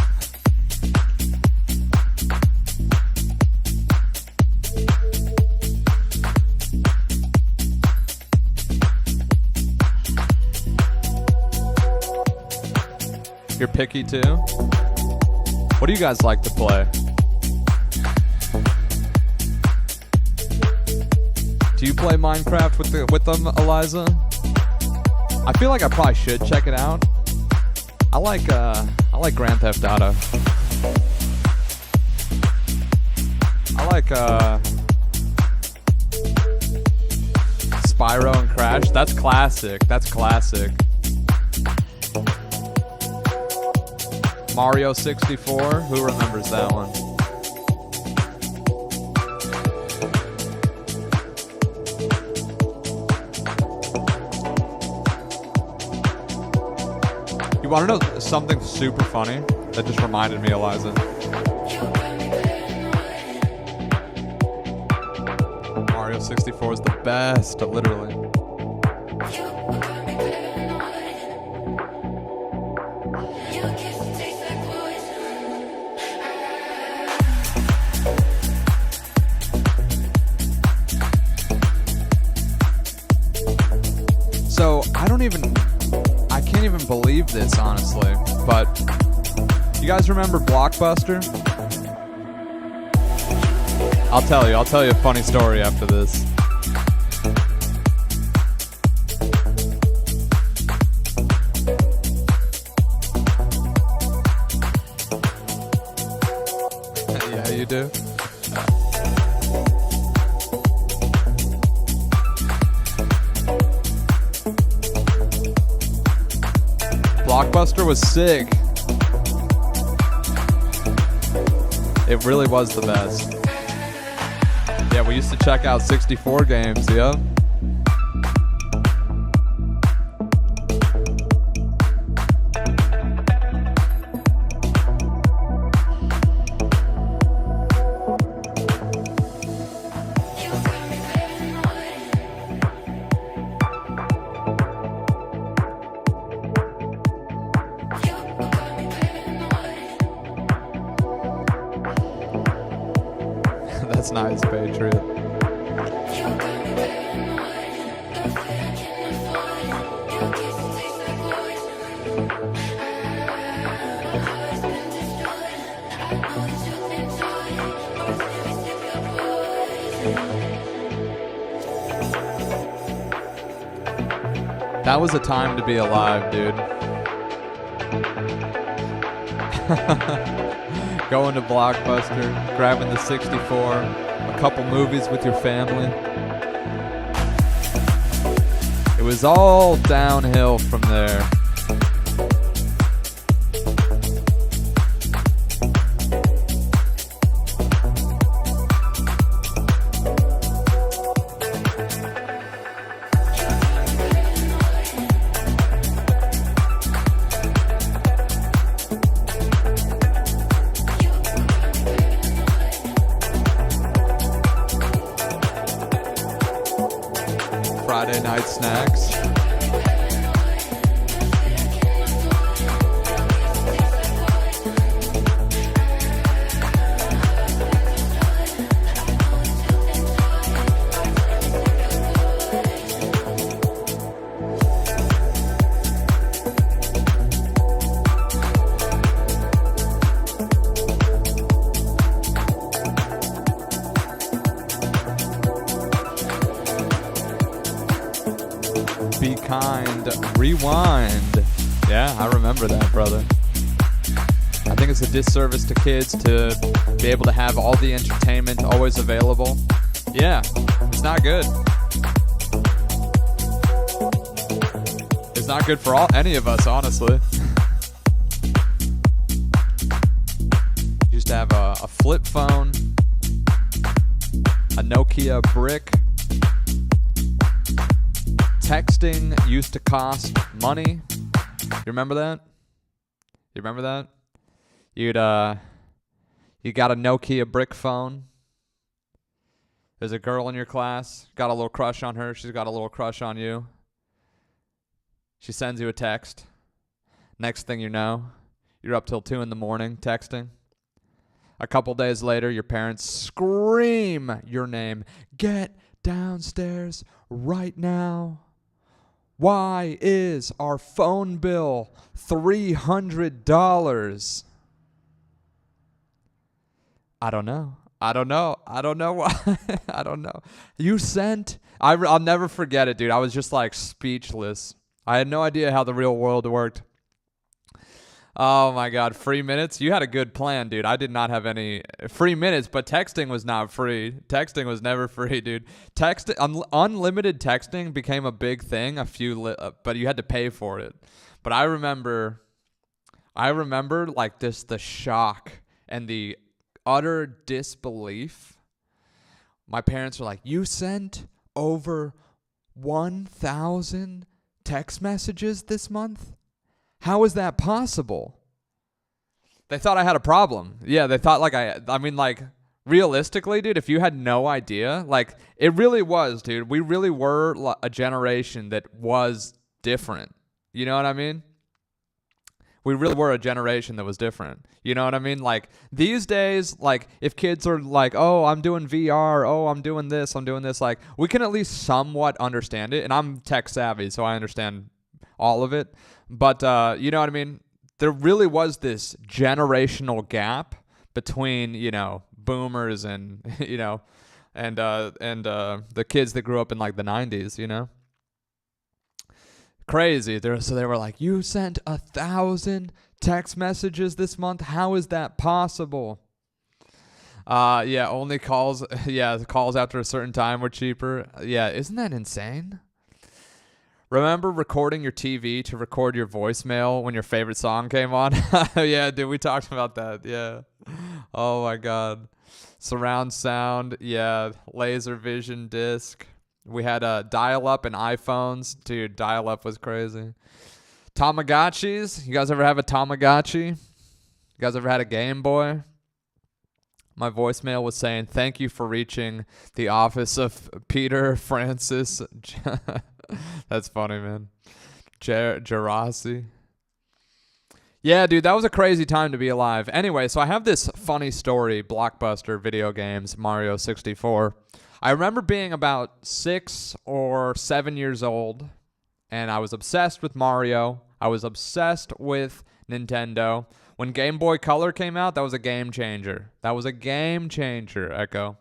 You're picky too? What do you guys like to play? Do you play Minecraft with them, Eliza? I feel like I probably should check it out. I like Grand Theft Auto. I like Spyro and Crash. That's classic. Mario 64. Who remembers that one? You want to know something super funny that just reminded me, Eliza? Mario 64 is the best, literally. So, I can't even believe this, honestly, but you guys remember Blockbuster? I'll tell you a funny story after this. Yeah, you do? Blockbuster was sick. It really was the best. Yeah, we used to check out 64 games, yep. That's nice, Patriot. That was a time to be alive, dude. Going to Blockbuster, grabbing the 64, a couple movies with your family. It was all downhill from there. Friday night snacks. Be kind, rewind. Yeah, I remember that, brother. I think it's a disservice to kids to be able to have all the entertainment always available. Yeah, it's not good. It's not good for any of us, honestly. Used to have a flip phone, a Nokia brick. Texting used to cost money. You remember that? You remember that? You got a Nokia brick phone. There's a girl in your class, got a little crush on her, she's got a little crush on you. She sends you a text. Next thing you know, you're up till 2 a.m. texting. A couple days later, your parents scream your name. Get downstairs right now. Why is our phone bill $300? I don't know. I don't know why. I don't know. You sent? I'll never forget it, dude. I was just like speechless. I had no idea how the real world worked. Oh my God, free minutes? You had a good plan, dude. I did not have any free minutes, but texting was not free. Texting was never free, dude. Unlimited texting became a big thing. But you had to pay for it. But I remember like the shock and the utter disbelief. My parents were like, "You sent over 1,000 text messages this month? How is that possible?" They thought I had a problem. Yeah, they thought realistically, dude, if you had no idea, like it really was, dude. We really were a generation that was different. You know what I mean? We really were a generation that was different. You know what I mean? Like these days, like if kids are like, "Oh, I'm doing VR. Oh, I'm doing this. Like we can at least somewhat understand it. And I'm tech savvy, so I understand all of it. But you know what I mean? There really was this generational gap between, boomers and, and the kids that grew up in like the 90s, Crazy. So they were like, "You sent 1,000 text messages this month? How is that possible?" Yeah, only calls. Yeah, the calls after a certain time were cheaper. Yeah, isn't that insane? Remember recording your TV to record your voicemail when your favorite song came on? Yeah, dude, we talked about that. Yeah. Oh my God. Surround sound. Yeah. Laser vision disc. We had dial-up and iPhones. Dude, dial-up was crazy. Tamagotchis. You guys ever have a Tamagotchi? You guys ever had a Game Boy? My voicemail was saying, "Thank you for reaching the office of Peter Francis." That's funny, man. Gerasi. Yeah, dude, that was a crazy time to be alive. Anyway, so I have this funny story, Blockbuster video games, Mario 64. I remember being about 6 or 7 years old, and I was obsessed with Mario. I was obsessed with Nintendo. When Game Boy Color came out, that was a game changer. That was a game changer, Echo.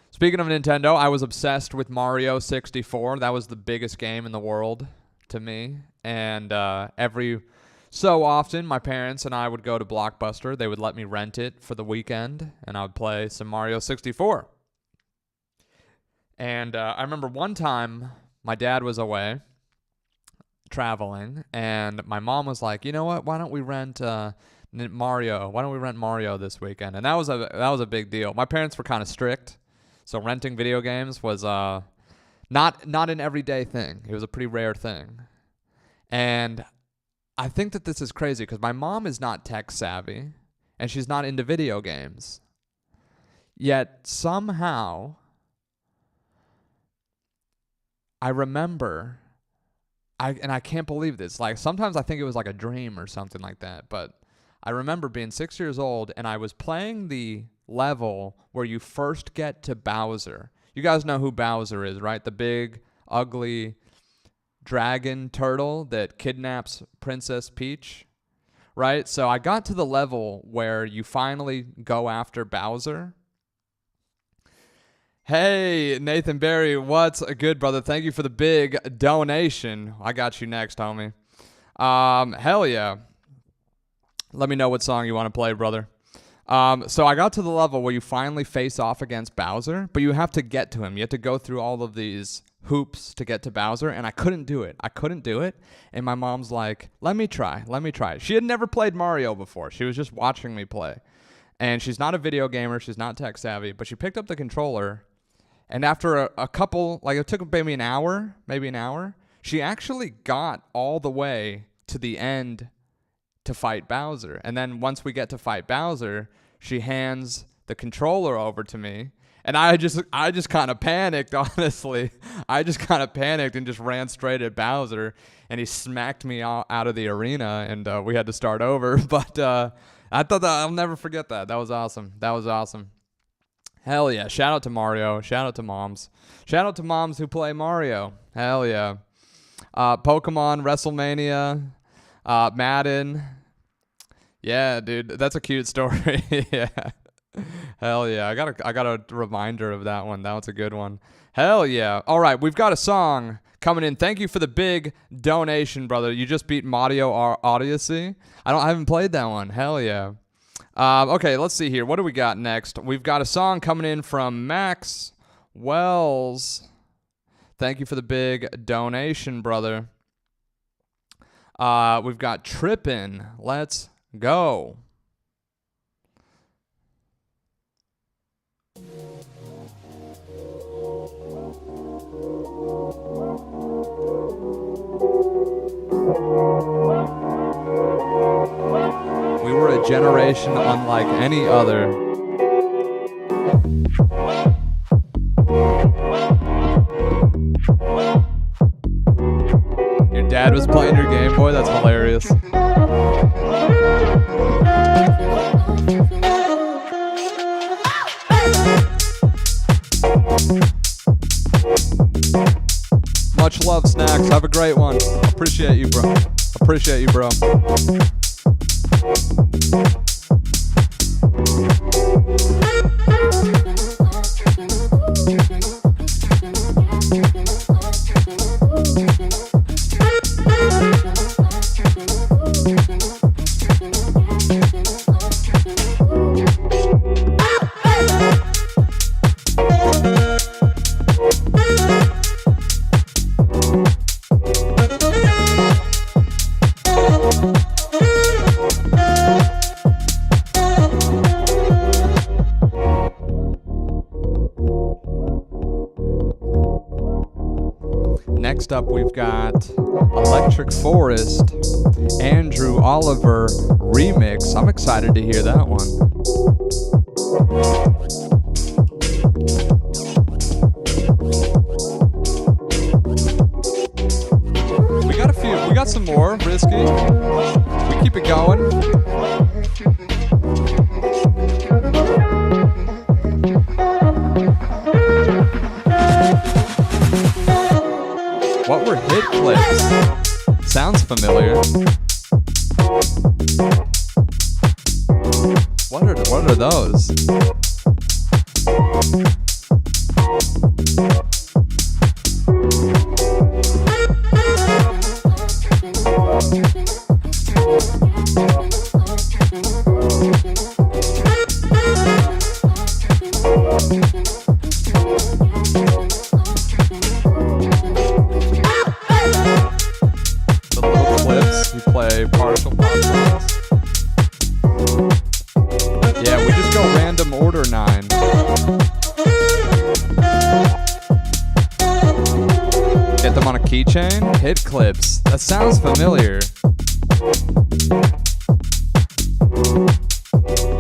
Speaking of Nintendo, I was obsessed with Mario 64. That was the biggest game in the world to me. And every So often, my parents and I would go to Blockbuster. They would let me rent it for the weekend, and I would play some Mario 64. And I remember one time, my dad was away, traveling, and my mom was like, you know what, why don't we rent Mario? Why don't we rent Mario this weekend? And that was a big deal. My parents were kind of strict, so renting video games was not an everyday thing. It was a pretty rare thing. And I think that this is crazy because my mom is not tech savvy and she's not into video games. Yet somehow I remember, I can't believe this. Like sometimes I think it was like a dream or something like that. But I remember being 6 years old and I was playing the level where you first get to Bowser. You guys know who Bowser is, right? The big, ugly dragon turtle that kidnaps Princess Peach, right? So I got to the level where you finally go after Bowser. Hey, Nathan Barry, what's good, brother? Thank you for the big donation. I got you next, homie. Hell yeah. Let me know what song you want to play, brother. So I got to the level where you finally face off against Bowser, but you have to get to him. You have to go through all of these hoops to get to Bowser, and I couldn't do it. And my mom's like, let me try. She had never played Mario before. She was just watching me play. And she's not a video gamer. She's not tech savvy, but she picked up the controller, and after a couple, like it took maybe an hour, she actually got all the way to the end to fight Bowser. And then once we get to fight Bowser, she hands the controller over to me. And I just kind of panicked, honestly. I just kind of panicked and just ran straight at Bowser. And he smacked me out of the arena, and we had to start over. But I thought that I'll never forget that. That was awesome. Hell yeah. Shout out to Mario. Shout out to moms. Shout out to moms who play Mario. Hell yeah. Pokemon, WrestleMania, Madden. Yeah, dude. That's a cute story. Yeah. Hell yeah. I got a reminder of that one. That was a good one. Hell yeah. All right, we've got a song coming in. Thank you for the big donation, brother. You just beat Mario Odyssey. I haven't played that one. Hell yeah. Okay, let's see here. What do we got next? We've got a song coming in from Max Wells. Thank you for the big donation, brother. We've got Trippin'. Let's go. We were a generation unlike any other. Your dad was playing your Game Boy? That's hilarious. Much love, Snacks. Have a great one. Appreciate you, bro. Next up, we've got Electric Forest, Andrew Oliver remix. I'm excited to hear that one. We got some more. Risky. We keep it going. What were hit clicks? Sounds familiar. What are those? keychain? Hit clips. That sounds familiar.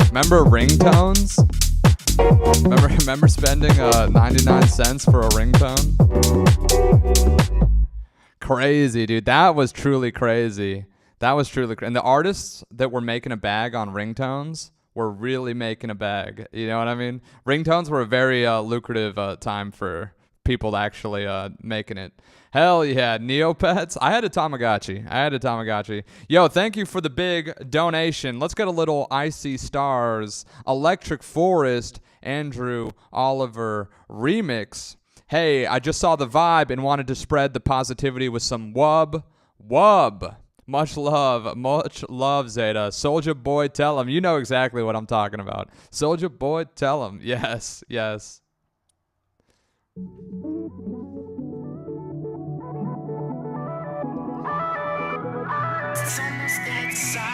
Remember ringtones? Remember spending 99 cents for a ringtone? Crazy, dude. That was truly crazy. And the artists that were making a bag on ringtones were really making a bag. You know what I mean? Ringtones were a very lucrative time for people actually making it. Hell yeah, Neopets. I had a Tamagotchi. Yo, thank you for the big donation. Let's get a little Icy Stars, Electric Forest, Andrew Oliver remix. Hey, I just saw the vibe and wanted to spread the positivity with some wub. Much love, Zeta. Soulja Boy, tell him. You know exactly what I'm talking about. Soulja Boy, tell him. Yes. It's almost that silent.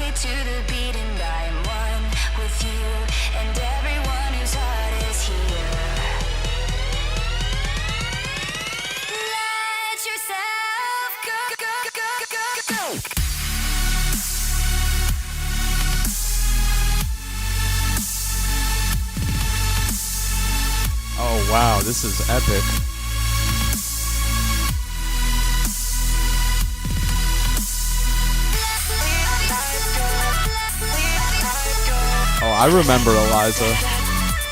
To the beat, and I am one with you and everyone whose heart is here. Let yourself go. Oh wow, this is epic. Oh, I remember Eliza.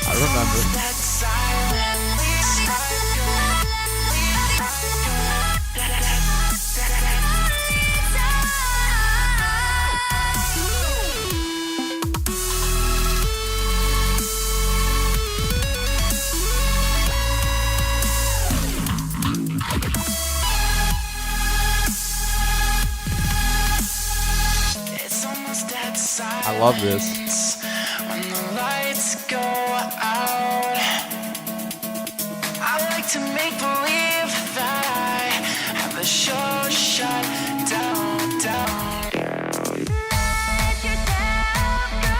I remember. I love this. When the lights go out, I like to make believe that I have the show shut down. Let yourself go.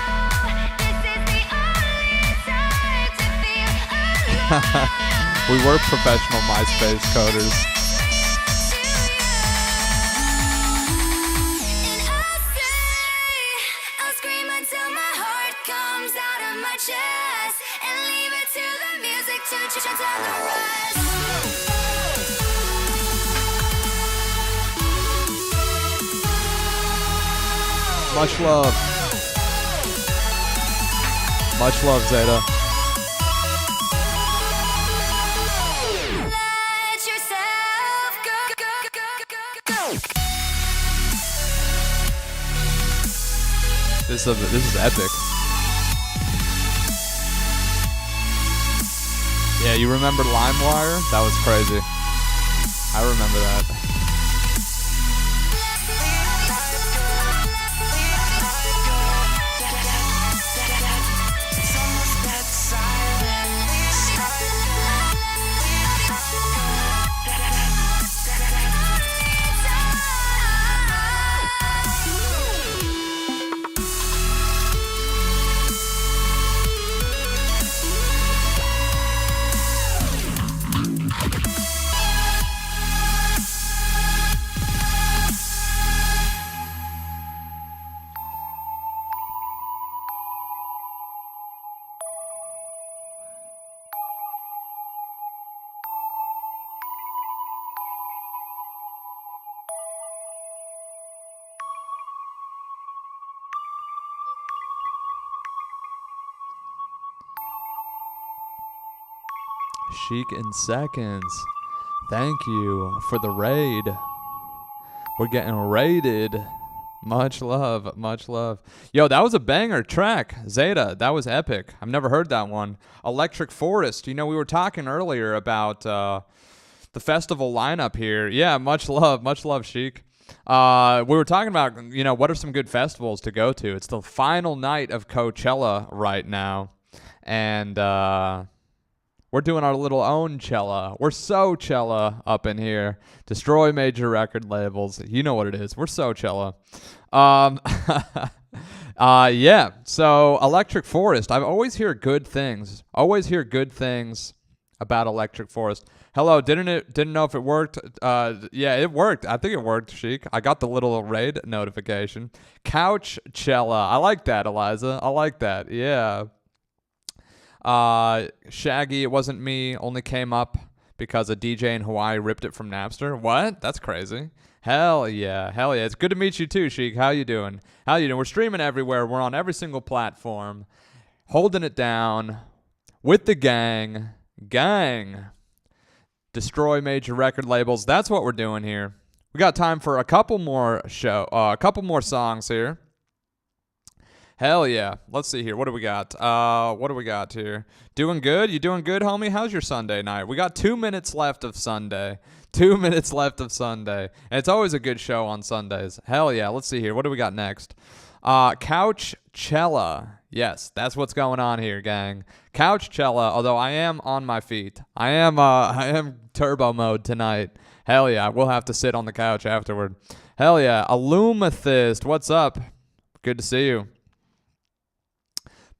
This is the only time to feel alive. We were professional MySpace coders. Much love. Much love, Zeta. Let yourself go. This is epic. Yeah, you remember LimeWire? That was crazy. I remember that. Chic in seconds. Thank you for the raid. We're getting raided. Much love, much love. Yo, that was a banger track. Zeta, that was epic. I've never heard that one. Electric Forest. You know, we were talking earlier about the the festival lineup here. Yeah, much love, Sheik. We were talking about, what are some good festivals to go to. It's the final night of Coachella right now, and we're doing our little own Cella. We're so Cella up in here. Destroy major record labels. You know what it is. We're so Cella. Yeah. So Electric Forest. I always hear good things. About Electric Forest. Hello. Didn't know if it worked. Yeah, it worked. I think it worked, Sheik. I got the little raid notification. Couch Cella. I like that, Eliza. I like that. Yeah. Shaggy, it wasn't me, only came up because a DJ in Hawaii ripped it from Napster. What? That's crazy. Hell yeah. It's good to meet you too, Sheik. How you doing? We're streaming everywhere. We're on every single platform. Holding it down with the gang. Destroy major record labels. That's what we're doing here. We got time for a couple more songs here. Hell yeah. Let's see here. What do we got? Here? Doing good? You doing good, homie? How's your Sunday night? We got 2 minutes left of Sunday. And it's always a good show on Sundays. Hell yeah. Let's see here. What do we got next? Couchella. Yes, that's what's going on here, gang. Couchella, although I am on my feet. I am turbo mode tonight. Hell yeah. We'll have to sit on the couch afterward. Hell yeah. Illumathist. What's up? Good to see you.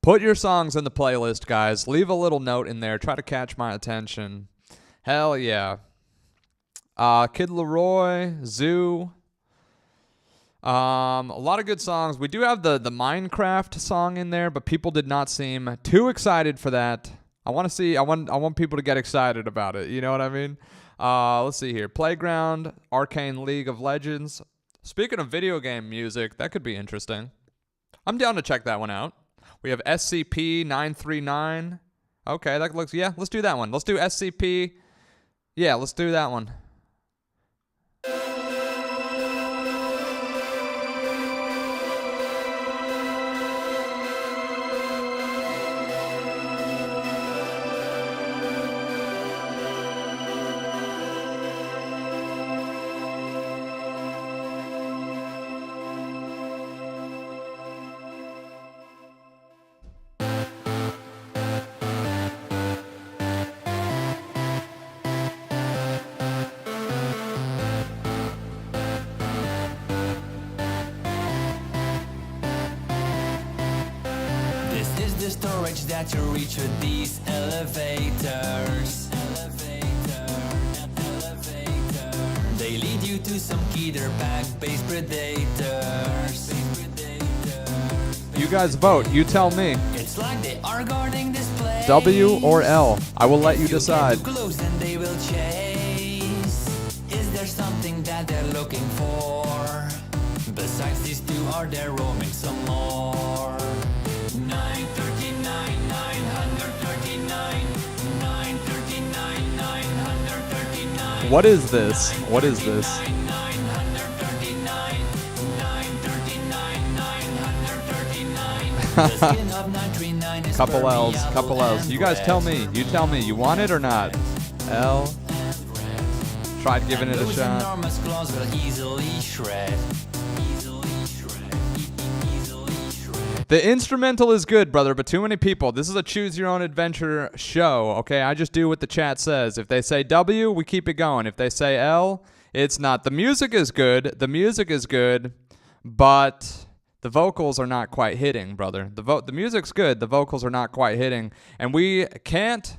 Put your songs in the playlist, guys. Leave a little note in there. Try to catch my attention. Hell yeah. Kid Leroy, Zoo. A lot of good songs. We do have the Minecraft song in there, but people did not seem too excited for that. I want people to get excited about it. You know what I mean? Let's see here. Playground, Arcane League of Legends. Speaking of video game music, that could be interesting. I'm down to check that one out. We have SCP-939. Okay, that looks, yeah, let's do that one. Let's do SCP. Yeah, let's do that one. That you reach with these elevators. They lead you to some Keter pack base predators. You guys vote. You tell me. It's like they are guarding this place. W or L. I will let you decide. Get too close and they will chase. Is there something that they're looking for? Besides these two, are they roaming some more? 939, 939, 939, 939. What is this? What is this? 939, 939. Couple L's. You guys tell me. You tell me. You want it or not? L. Tried giving it a shot. Enormous claws will easily shred. The instrumental is good, brother, but too many people. This is a choose-your-own-adventure show, okay? I just do what the chat says. If they say W, we keep it going. If they say L, it's not. The music is good, but the vocals are not quite hitting, brother. The music's good, the vocals are not quite hitting, and we can't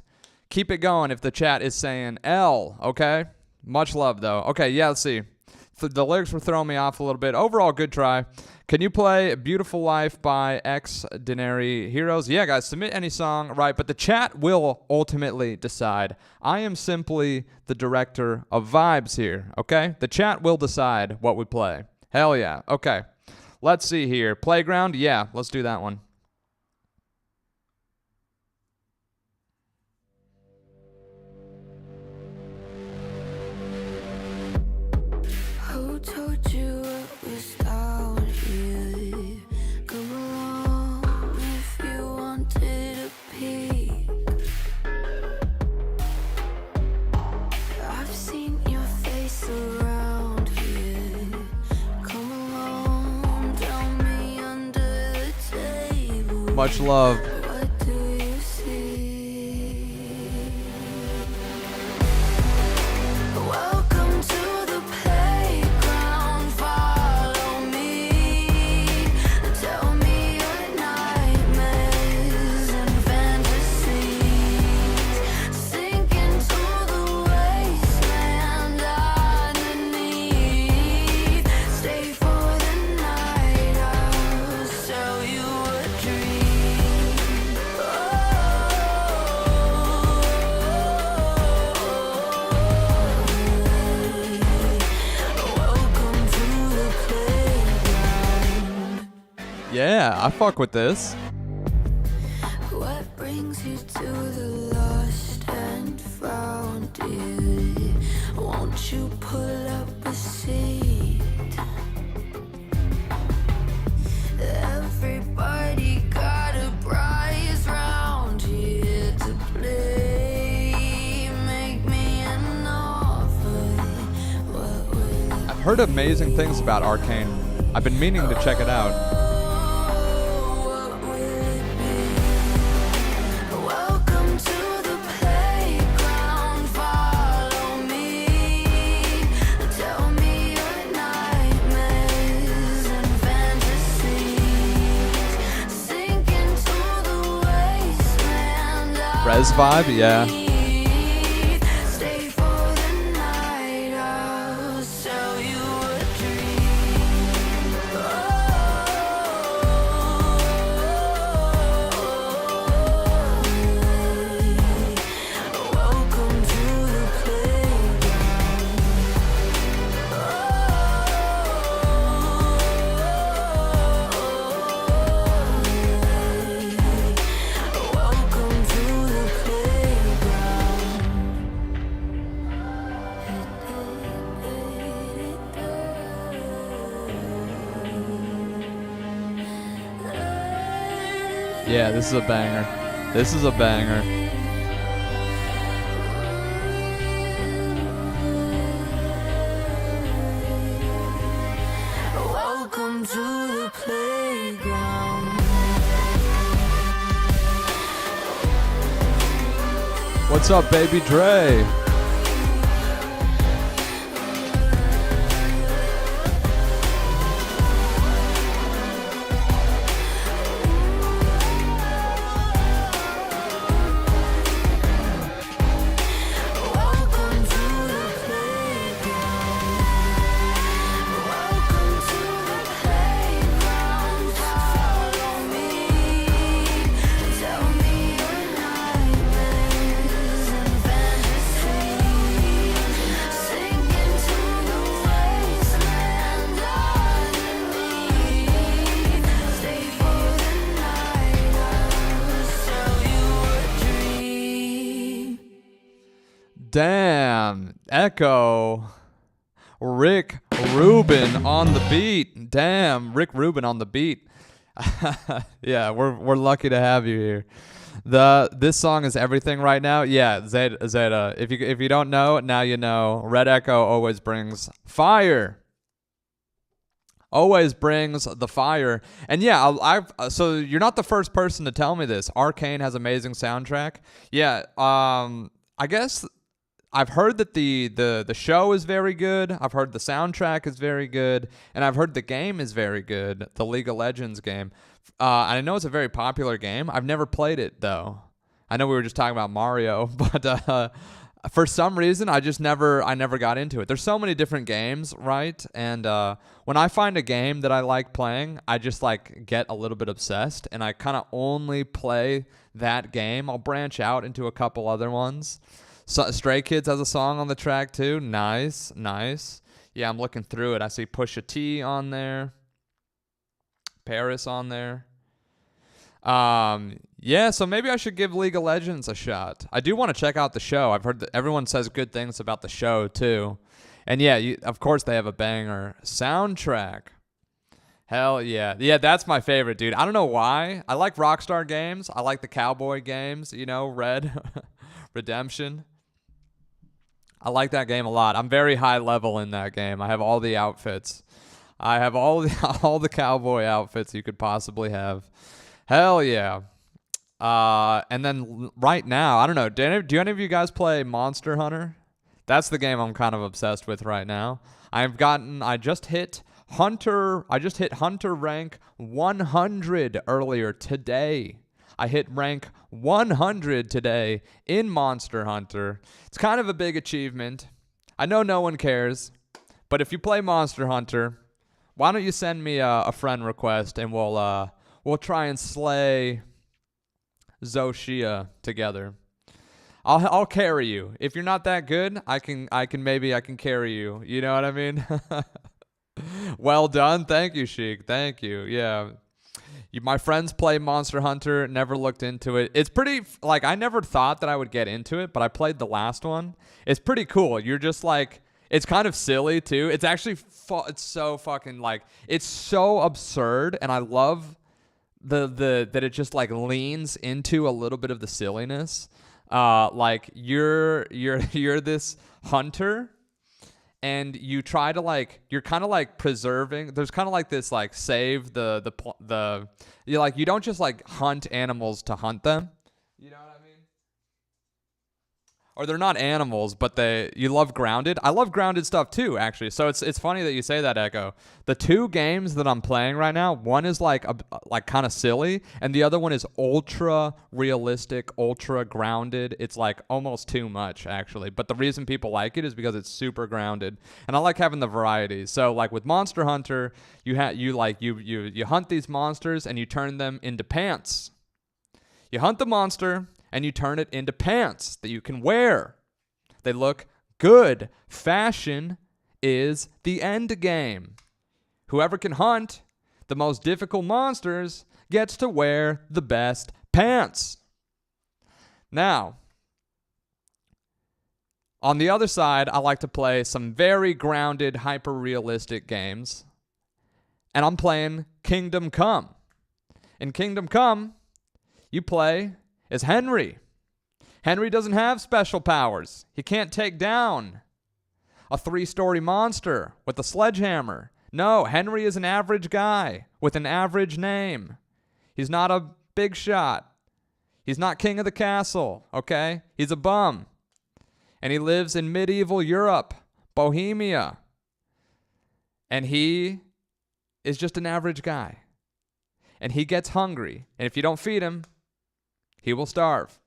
keep it going if the chat is saying L, okay? Much love, though. Okay, yeah, let's see. The lyrics were throwing me off a little bit. Overall, good try. Can you play Beautiful Life by Extraordinary Heroes? Yeah, guys, submit any song, right? But the chat will ultimately decide. I am simply the director of vibes here, okay? The chat will decide what we play. Hell yeah. Okay. Let's see here. Playground? Yeah, let's do that one. Who told you it was down here? Come along if you wanted a peek. I've seen Much love. What do you see? Welcome to the playground. Follow me. Tell me your nightmares and fantasies. Sink into the wasteland underneath. Stay for the night. I'll sell you a dream. Welcome to the playground. Yeah, I fuck with this. What brings you to the lost and found, dear? Won't you pull up a seat? Everybody got a prize round here to play. Make me an offer. What will it I've heard amazing things about Arcane. I've been meaning to check it out. What will it be? Welcome to the playground. Follow me. Tell me your nightmares and fantasies. Sink into the wasteland. Res vibe, yeah. Stay for the night. I'll sell you a dream. Welcome to the playground. Welcome to the playground. Yeah, this is a banger. This is a banger. Welcome to the playground. What's up, baby Dre? Welcome to the playground. Welcome to the playground. Follow me. Tell me your nightmares and fantasies. Sink into the wasteland underneath. Stay for the night. I'll sell you a dream. Damn. Echo. Rick Rubin on the beat. Damn, Rick Rubin on the beat. Yeah, we're lucky to have you here. This song is everything right now. Yeah, Zeta. If you don't know, now you know. Red Echo always brings fire. Always brings the fire. And yeah, so you're not the first person to tell me this. Arcane has amazing soundtrack. Yeah, I guess I've heard that the show is very good. I've heard the soundtrack is very good, and I've heard the game is very good. The League of Legends game. I know it's a very popular game. I've never played it though. I know we were just talking about Mario, but for some reason I never got into it. There's so many different games, right? And when I find a game that I like playing, I just like get a little bit obsessed, and I kind of only play that game. I'll branch out into a couple other ones. So, Stray Kids has a song on the track too. Nice. Yeah, I'm looking through it. I see Pusha T on there. Paris on there. Yeah, so maybe I should give League of Legends a shot. I do want to check out the show. I've heard that everyone says good things about the show too. And yeah, of course they have a banger soundtrack. Hell yeah. Yeah, that's my favorite, dude. I don't know why. I like Rockstar games. I like the cowboy games, Red Redemption. I like that game a lot. I'm very high level in that game. I have all the outfits. I have all the cowboy outfits you could possibly have. Hell yeah. And then right now, I don't know. Do any of you guys play Monster Hunter? That's the game I'm kind of obsessed with right now. I just hit Hunter rank 100 earlier today. I hit rank 100 today in Monster Hunter. It's kind of a big achievement. I know no one cares, but if you play Monster Hunter, why don't you send me a friend request and we'll try and slay Zoshia together. I'll carry you. If you're not that good, I can carry you. You know what I mean? Well done. Thank you, Sheik. Thank you. Yeah. My friends play Monster Hunter, never looked into it. It's pretty, like, I never thought that I would get into it, but I played the last one. It's pretty cool. You're just like, it's kind of silly too. It's actually, it's so fucking, like, it's so absurd, and I love that it just, like, leans into a little bit of the silliness. Like, you're this hunter, and you try to, like, you're kind of like preserving, there's kind of like this, like, save you like, you don't just, like, hunt animals to hunt them, you know what I mean? Or they're not animals, but you love grounded. I love grounded stuff too, actually. So it's funny that you say that, Echo. The two games that I'm playing right now, one is like kind of silly, and the other one is ultra realistic, ultra grounded. It's like almost too much, actually. But the reason people like it is because it's super grounded, and I like having the variety. So like with Monster Hunter, you hunt these monsters and you turn them into pants. You hunt the monster and you turn it into pants that you can wear. They look good. Fashion is the end game. Whoever can hunt the most difficult monsters gets to wear the best pants. Now, on the other side, I like to play some very grounded, hyper-realistic games. And I'm playing Kingdom Come. In Kingdom Come, you play as Henry. Henry doesn't have special powers. He can't take down a 3-story monster with a sledgehammer. No, Henry is an average guy with an average name. He's not a big shot. He's not king of the castle, okay? He's a bum. And he lives in medieval Europe, Bohemia. And he is just an average guy. And he gets hungry. And if you don't feed him, he will starve.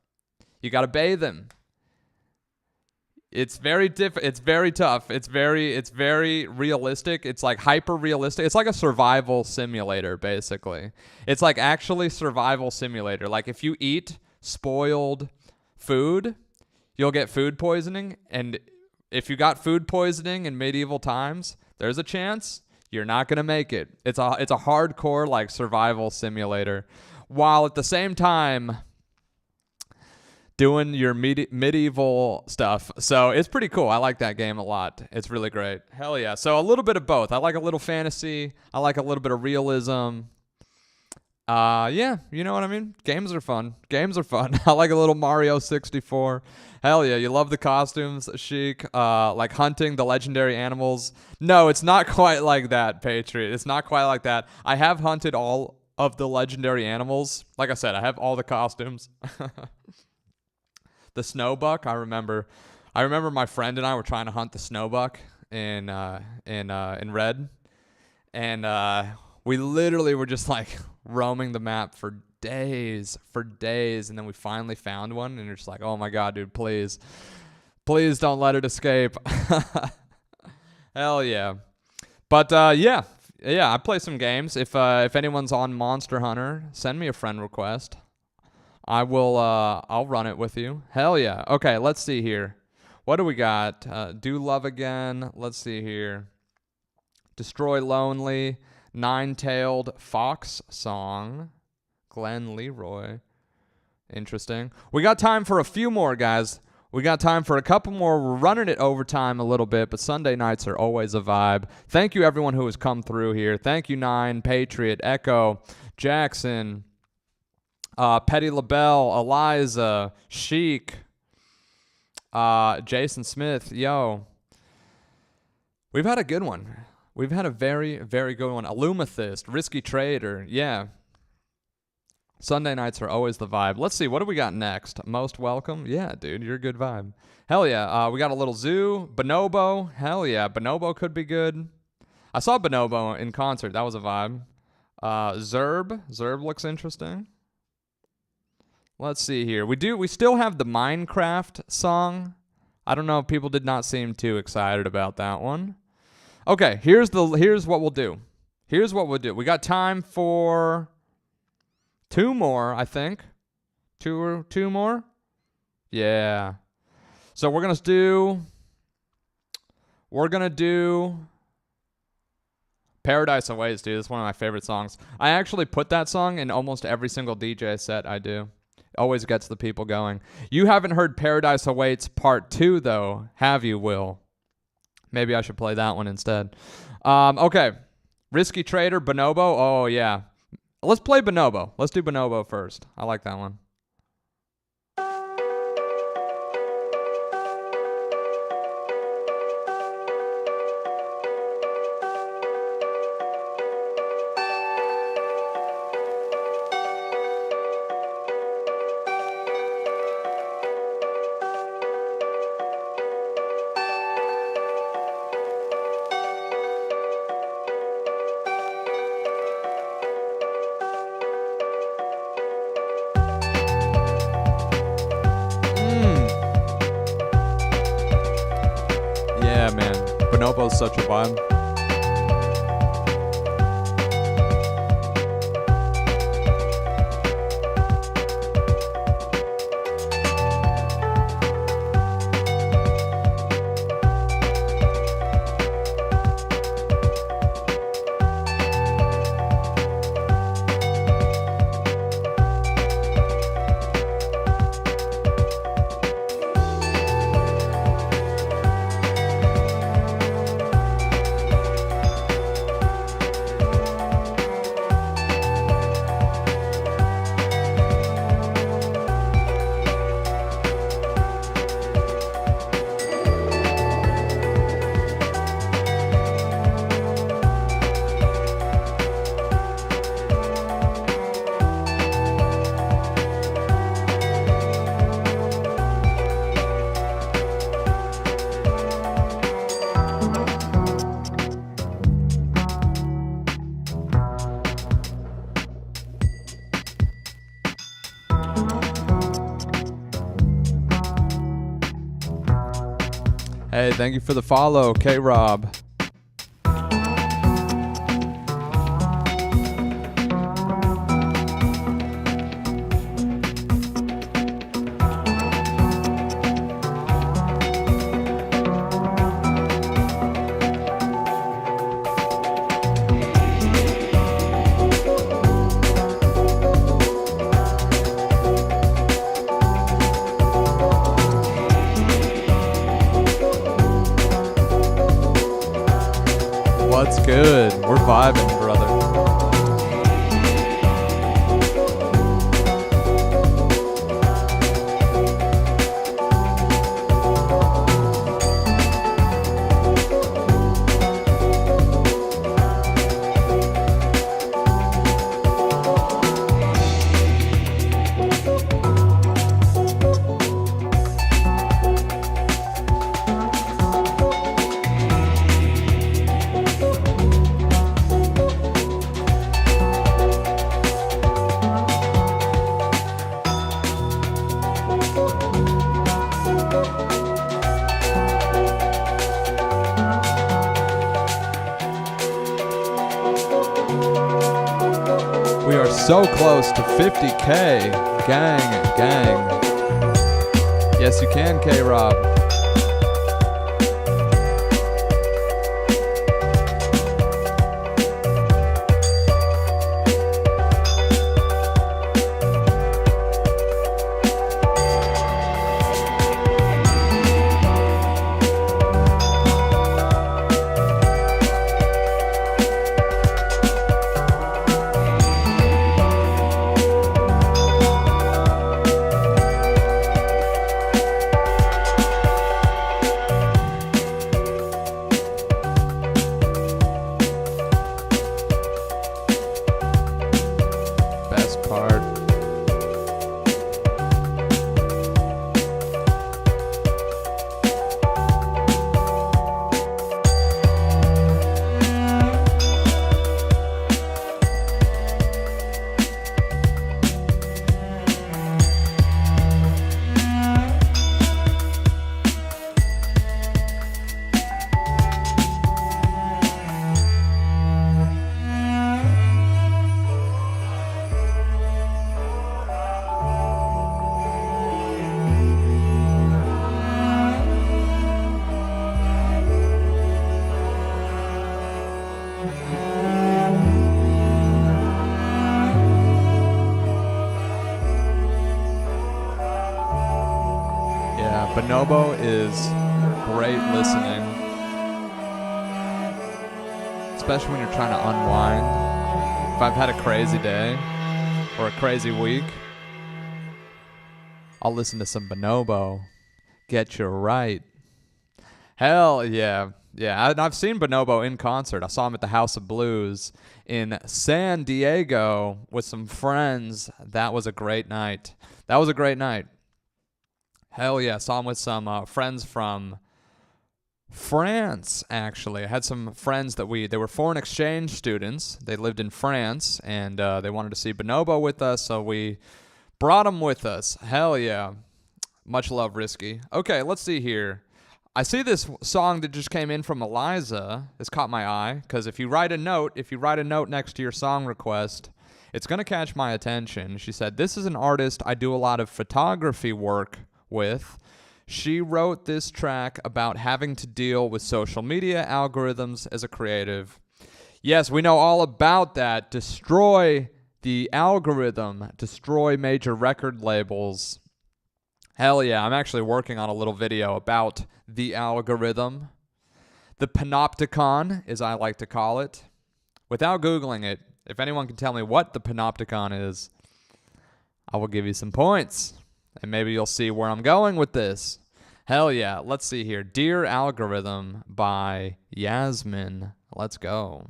You got to bathe him. It's very it's very tough. It's very realistic. It's like hyper realistic. It's like a survival simulator, basically. It's like actually survival simulator. Like if you eat spoiled food, you'll get food poisoning. And if you got food poisoning in medieval times, there's a chance you're not going to make it. It's a hardcore like survival simulator, while at the same time doing your medieval stuff. So it's pretty cool. I like that game a lot. It's really great. Hell yeah. So a little bit of both. I like a little fantasy. I like a little bit of realism. Yeah, you know what I mean? Games are fun. I like a little Mario 64. Hell yeah. You love the costumes, Sheik. Like hunting the legendary animals. No, it's not quite like that, Patriot. It's not quite like that. I have hunted all of the legendary animals. Like I said, I have all the costumes. The snowbuck, I remember my friend and I were trying to hunt the snowbuck in Red, and we literally were just like roaming the map for days, and then we finally found one, and you're just like, oh my god, dude, please don't let it escape. Hell yeah. But yeah, I play some games. If anyone's on Monster Hunter, send me a friend request. I will, I'll run it with you. Hell yeah. Okay, let's see here. What do we got? Do Love Again. Let's see here. Destroy Lonely. Nine-Tailed Fox Song. Glenn Leroy. Interesting. We got time for a few more, guys. We got time for a couple more. We're running it overtime a little bit, but Sunday nights are always a vibe. Thank you, everyone who has come through here. Thank you, Nine, Patriot, Echo, Jackson, Petty LaBelle, Eliza, Chic, Jason Smith. Yo, we've had a good one. We've had a very, very good one. Alumathist, Risky Trader. Yeah. Sunday nights are always the vibe. Let's see, what do we got next? Most welcome? Yeah, dude, you're a good vibe. Hell yeah. We got a little Zoo, Bonobo. Hell yeah, Bonobo could be good. I saw Bonobo in concert. That was a vibe. Zerb looks interesting. Let's see here. We still have the Minecraft song. I don't know, people did not seem too excited about that one. Okay, here's what we'll do. Here's what we'll do. We got time for 2 more, I think. Two more? Yeah. So we're going to do Paradise Awaits, dude. It's one of my favorite songs. I actually put that song in almost every single DJ set I do. Always gets the people going. You haven't heard Paradise Awaits Part 2, though, have you, Will? Maybe I should play that one instead. Okay. Risky Trader, Bonobo. Oh, yeah. Let's play Bonobo. Let's do Bonobo first. I like that one. Yeah, man. Bonobo's such a vibe. Hey, thank you for the follow, K-Rob. What's good? We're vibing, brother. We are so close to 50K. Gang. Yes, you can, K-Rob. Bonobo is great listening, especially when you're trying to unwind. If I've had a crazy day or a crazy week, I'll listen to some Bonobo. Get you right. Hell yeah. Yeah, and I've seen Bonobo in concert. I saw him at the House of Blues in San Diego with some friends. That was a great night. Hell yeah, saw him with some friends from France, actually. I had some friends they were foreign exchange students. They lived in France, and they wanted to see Bonobo with us, so we brought them with us. Hell yeah. Much love, Risky. Okay, let's see here. I see this song that just came in from Eliza. It's caught my eye, because if you write a note next to your song request, it's going to catch my attention. She said, "This is an artist I do a lot of photography work with. She wrote this track about having to deal with social media algorithms as a creative." Yes, we know all about that. Destroy the algorithm. Destroy major record labels. Hell yeah, I'm actually working on a little video about the algorithm. The panopticon, as I like to call it. Without Googling it, if anyone can tell me what the panopticon is, I will give you some points. And maybe you'll see where I'm going with this. Hell yeah, let's see here. Dear Algorithm by Yasmin. Let's go.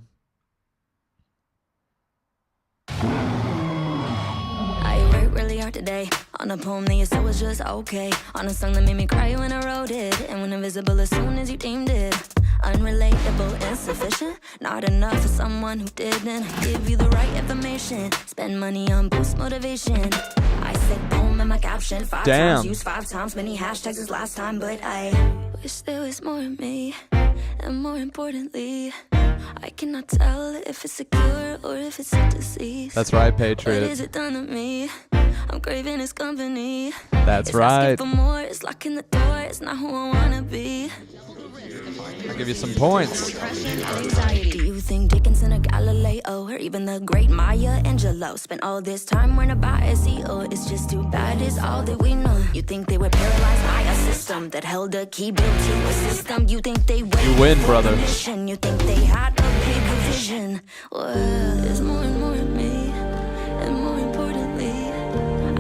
I worked really hard today on a poem that you said was just okay, on a song that made me cry when I wrote it, and went invisible as soon as you deemed it unrelatable, insufficient, not enough for someone who didn't give you the right information. Spend money on boost motivation. I said poem in my caption 5 times, used 5 times, many hashtags as last time, but I wish there was more of me, and more importantly, I cannot tell if it's secure or if it's a disease. That's right, Patriot. What is it done to me? I'm craving his company. That's it's right. Asking for more, it's locking the door, it's not who I wanna be. I'll give you some points. Do you think Dickinson or Galileo or even the great Maya Angelou spent all this time worrying about SEO? It's just too bad, it's all that we know. You think they were paralyzed by a system that held a key built to a system? You think they You win, brother. Mission. You think they had a bigger vision? Well, there's more and more of me, and more importantly,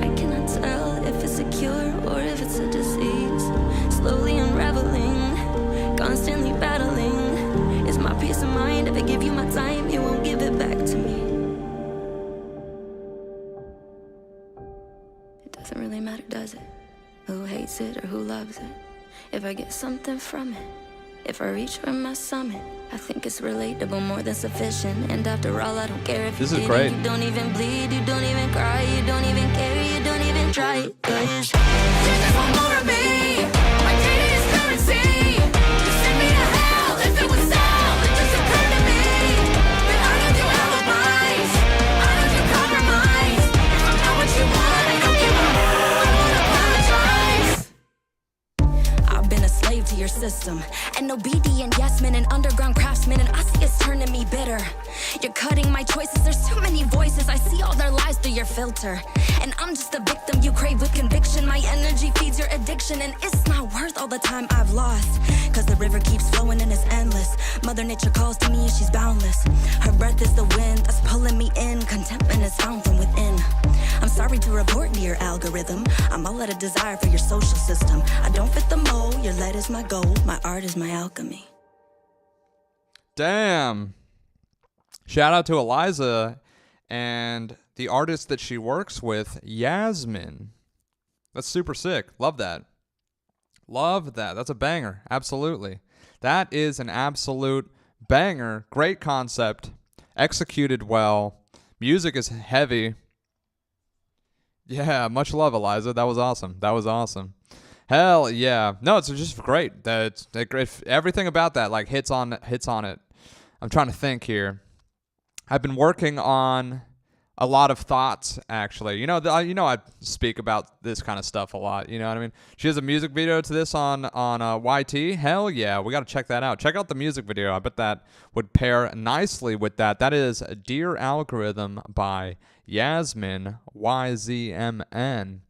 I cannot tell if it's a cure or if it's a disease. Slowly unraveling, constantly battling. It's my peace of mind. If I give you my time, you won't give it back to me. It doesn't really matter, does it? Who hates it or who loves it? If I get something from it, if I reach for my summit, I think it's relatable, more than sufficient. And after all, I don't care if this you is didn't. great. You don't even bleed, you don't even cry, you don't even care, you don't even try. Cause You just want more of me. My data is currency. You send me to hell if it was so. It just occurred to me that I don't do alibis. I don't do compromise. If I know what you want, I don't give a I won't apologize. I've been a slave to your system, an obedient yes man, an underground craftsman, and I see it's turning me bitter. You're cutting my choices, there's too many voices. I see all their lies through your filter, and I'm just a victim you crave with conviction. My energy feeds your addiction, and it's not worth all the time I've lost. Cause the river keeps flowing and it's endless. Mother Nature calls to me and she's boundless. Her breath is the wind that's pulling me in. Contentment is found from within. I'm sorry to report, dear algorithm, I'm all out of desire for your social system. I don't fit the mold, your lead is my gold, my art is my alchemy. Damn. Shout out to Eliza and the artist that she works with, Yasmin. That's super sick. Love that. Love that. That's a banger. Absolutely. That is an absolute banger. Great concept. Executed well. Music is heavy. Yeah, much love, Eliza. That was awesome. That was awesome. Hell yeah. No, it's just great. That's great. Everything about that like hits on it. I'm trying to think here. I've been working on a lot of thoughts, actually. You know, I speak about this kind of stuff a lot. You know what I mean? She has a music video to this on YT. Hell yeah, we got to check that out. Check out the music video. I bet that would pair nicely with that. That is Dear Algorithm by Yasmin, YZMN.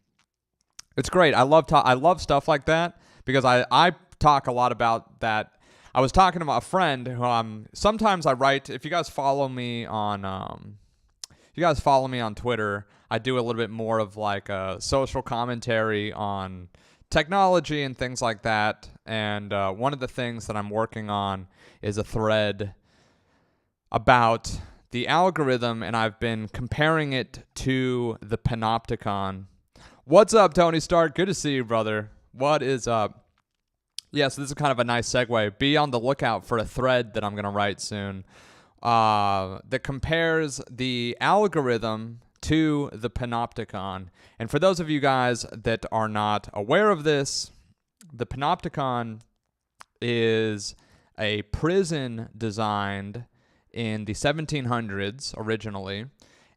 It's great. I love stuff like that because I talk a lot about that. I was talking to a friend who sometimes I write. If you guys follow me on Twitter, I do a little bit more of like a social commentary on technology and things like that. And one of the things that I'm working on is a thread about the algorithm, and I've been comparing it to the panopticon. What's up, Tony Stark? Good to see you, brother. What is up? Yeah, so this is kind of a nice segue. Be on the lookout for a thread that I'm going to write soon that compares the algorithm to the panopticon. And for those of you guys that are not aware of this, the panopticon is a prison designed in the 1700s originally,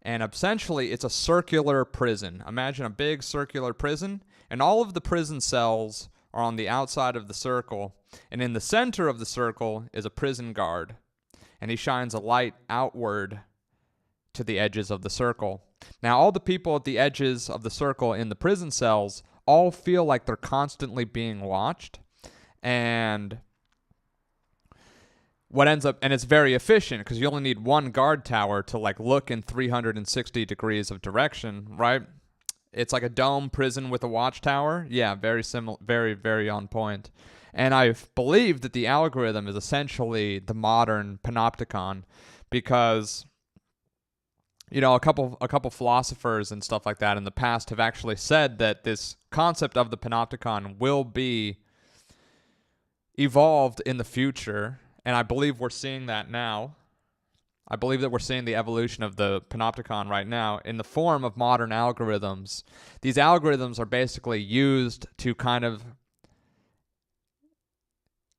and essentially it's a circular prison. Imagine a big circular prison, and all of the prison cells are on the outside of the circle, and in the center of the circle is a prison guard, and he shines a light outward to the edges of the circle. Now, all the people at the edges of the circle in the prison cells all feel like they're constantly being watched, and what ends up, and it's very efficient because you only need one guard tower to like look in 360 degrees of direction, right? It's like a dome prison with a watchtower. Yeah, very similar, very, very on point. And I believe that the algorithm is essentially the modern panopticon because, you know, a couple philosophers and stuff like that in the past have actually said that this concept of the panopticon will be evolved in the future. And I believe we're seeing that now. I believe that we're seeing the evolution of the panopticon right now in the form of modern algorithms. These algorithms are basically used to kind of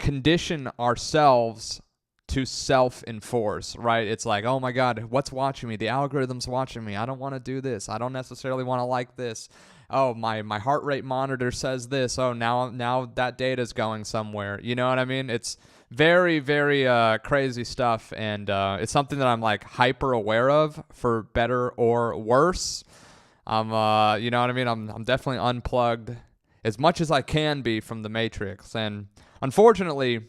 condition ourselves to self-enforce, right? It's like, oh my God, what's watching me? The algorithm's watching me. I don't want to do this. I don't necessarily want to like this. Oh, my heart rate monitor says this. Oh, now that data's going somewhere. You know what I mean? It's very, very crazy stuff, and it's something that I'm like hyper aware of, for better or worse. You know what I mean? I'm definitely unplugged as much as I can be from the Matrix, and unfortunately,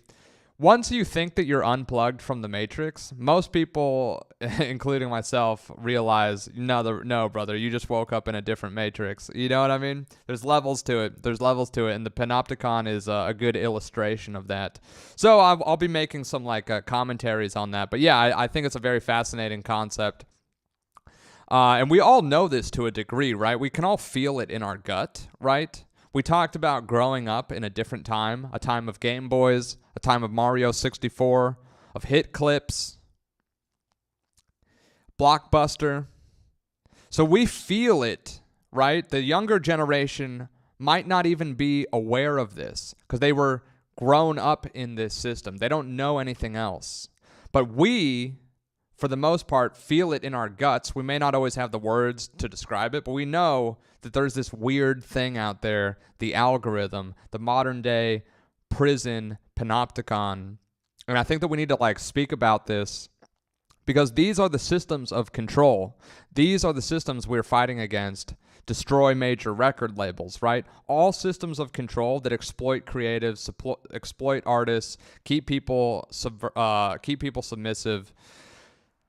once you think that you're unplugged from the Matrix, most people, including myself, realize, no, brother, you just woke up in a different Matrix. You know what I mean? There's levels to it. And the Panopticon is a good illustration of that. So I'll be making some like commentaries on that. But yeah, I think it's a very fascinating concept. And we all know this to a degree, right? We can all feel it in our gut, right? We talked about growing up in a different time, a time of Game Boys, a time of Mario 64, of hit clips, Blockbuster. So we feel it, right? The younger generation might not even be aware of this because they were grown up in this system. They don't know anything else. But we, for the most part, feel it in our guts. We may not always have the words to describe it, but we know that there's this weird thing out there, the algorithm, the modern day prison panopticon. And I think that we need to like speak about this because these are the systems of control. These are the systems we're fighting against. Destroy major record labels, right? All systems of control that exploit creatives, exploit artists, keep people submissive.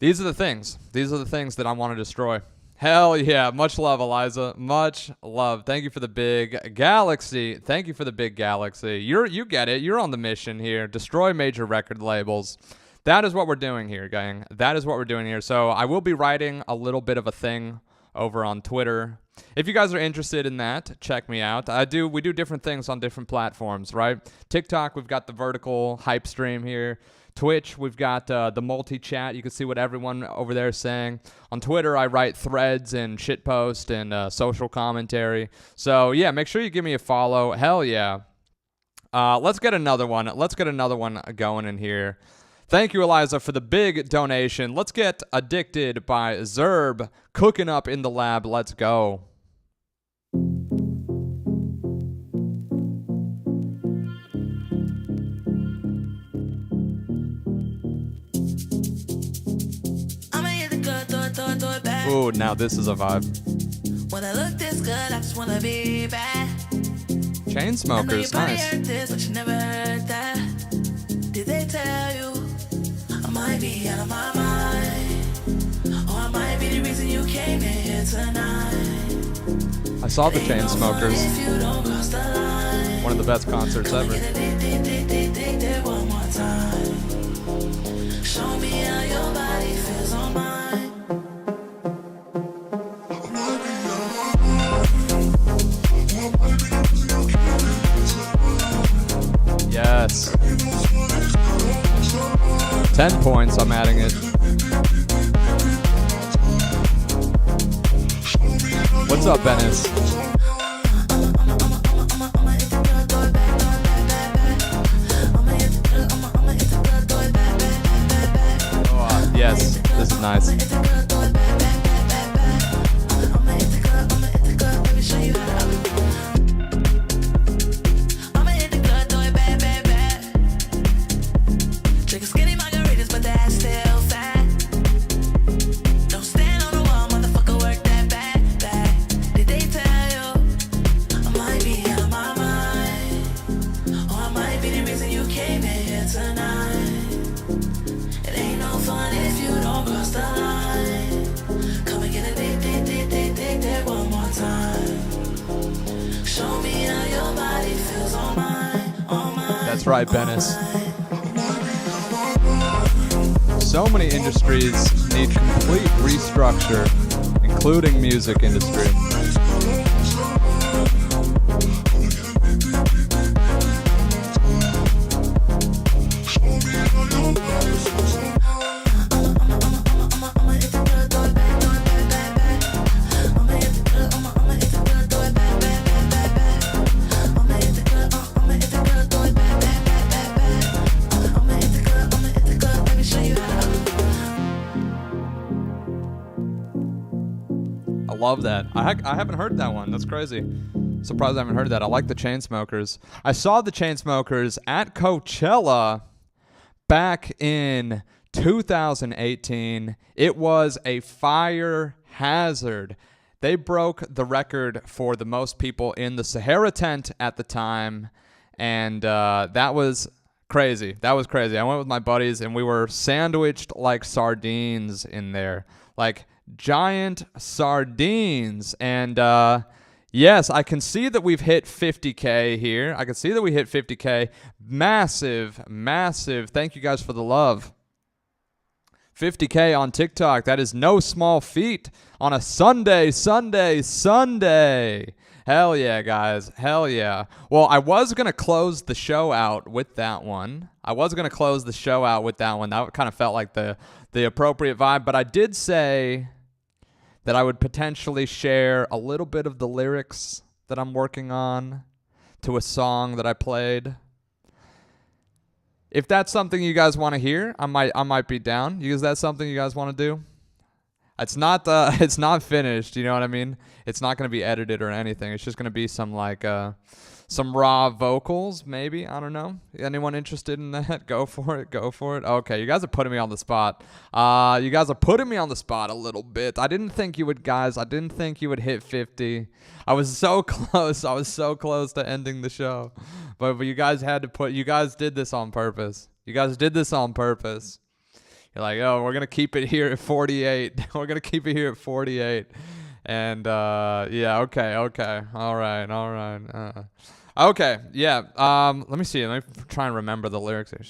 These are the things. These are the things that I want to destroy. Hell yeah. Much love, Eliza. Much love. Thank you for the big galaxy. Thank you for the big galaxy. You get it. You're on the mission here. Destroy major record labels. That is what we're doing here, gang. That is what we're doing here. So I will be writing a little bit of a thing over on Twitter. If you guys are interested in that, check me out. We do different things on different platforms, right? TikTok, we've got the vertical hype stream here. Twitch, we've got the multi-chat. You can see what everyone over there is saying. On Twitter, I write threads and shitpost and social commentary. So, yeah, make sure you give me a follow. Hell yeah. Let's get another one. Let's get another one going in here. Thank you, Eliza, for the big donation. Let's get Addicted by Zerb. Cooking up in the lab. Let's go. Ooh, now this is a vibe. When I look this good, I just wanna be bad. Chainsmokers, nice. This, but you never heard that. Did they tell you I might be out of my mind? Or I might be the reason you came in here tonight. I saw the Chainsmokers. One of the best concerts ever. One more time. Show me how your body feels on mine. Yes. 10 points, I'm adding it. What's up, Venice? Oh, yes, this is nice. That's right, Venice. So many industries need complete restructure, including music industry. Love that. I haven't heard that one. That's crazy. Surprised I haven't heard that. I like the Chainsmokers. I saw the Chainsmokers at Coachella back in 2018. It was a fire hazard. They broke the record for the most people in the Sahara tent at the time, and that was crazy. That was crazy. I went with my buddies, and we were sandwiched like sardines in there. Like giant sardines. And yes, I can see that we've hit 50K here. I can see that we hit 50K. Massive thank you guys for the love. 50K on TikTok. That is no small feat on a Sunday. Hell yeah, guys. Hell yeah. Well, I was going to close the show out with that one. That kind of felt like the appropriate vibe. But I did say that I would potentially share a little bit of the lyrics that I'm working on to a song that I played. If that's something you guys want to hear, I might be down. Is that something you guys want to do? It's not finished, you know what I mean? It's not going to be edited or anything. It's just going to be some some raw vocals, maybe. I don't know. Anyone interested in that? Go for it. Okay, you guys are putting me on the spot. A little bit. I didn't think you would hit 50. I was so close. To ending the show. But you guys did this on purpose. You're like, oh, we're going to keep it here at 48. And, yeah, okay. All right. Okay, yeah. Let me see. Let me try and remember the lyrics here.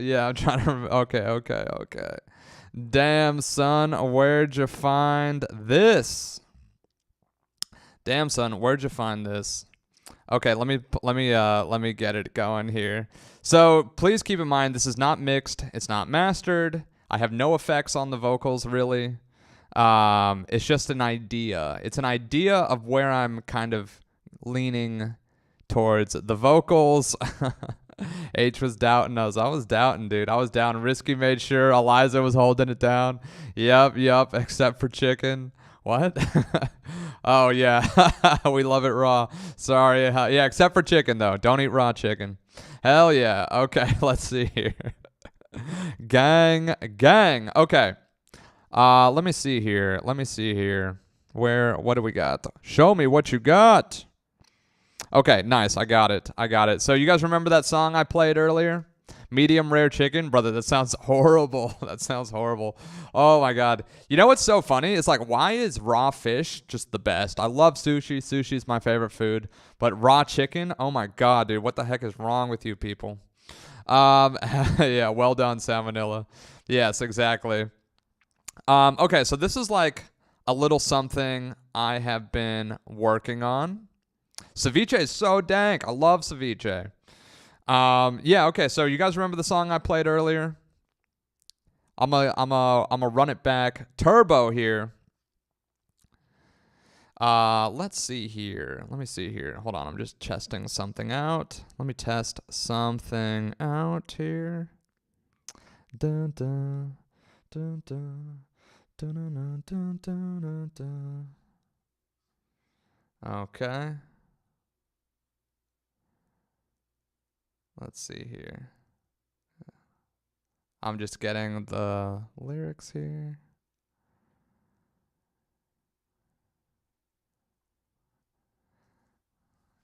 Yeah, I'm trying to remember. Okay. Damn, son, where'd you find this? Okay, let me get it going here. So please keep in mind, this is not mixed. It's not mastered. I have no effects on the vocals, really. It's just an idea. It's an idea of where I'm kind of leaning towards the vocals. H was doubting us. I was doubting, dude. Risky made sure Eliza was holding it down. Yep. Except for chicken. What? Oh, yeah. We love it raw. Sorry. Yeah, except for chicken, though. Don't eat raw chicken. Hell yeah. Okay, let's see here. Gang. Okay. Let me see here. What do we got? Show me what you got. Okay, nice. I got it. So you guys remember that song I played earlier? Medium rare chicken? Brother, that sounds horrible. That sounds horrible. Oh my God. You know what's so funny? It's like, why is raw fish just the best? I love sushi. Sushi's my favorite food. But raw chicken? Oh my God, dude. What the heck is wrong with you people? Yeah, well done, Salmonella. Yes, exactly. Okay, so this is like a little something I have been working on. Ceviche is so dank. I love ceviche. Yeah, okay, so you guys remember the song I played earlier? I'm a run it back. Turbo here. Let's see here. Let me see here. Hold on, I'm just testing something out. Let me test something out here. Dun, dun, dun, dun, dun, dun, dun, dun, dun, dun. Okay. Let's see here. I'm just getting the lyrics here.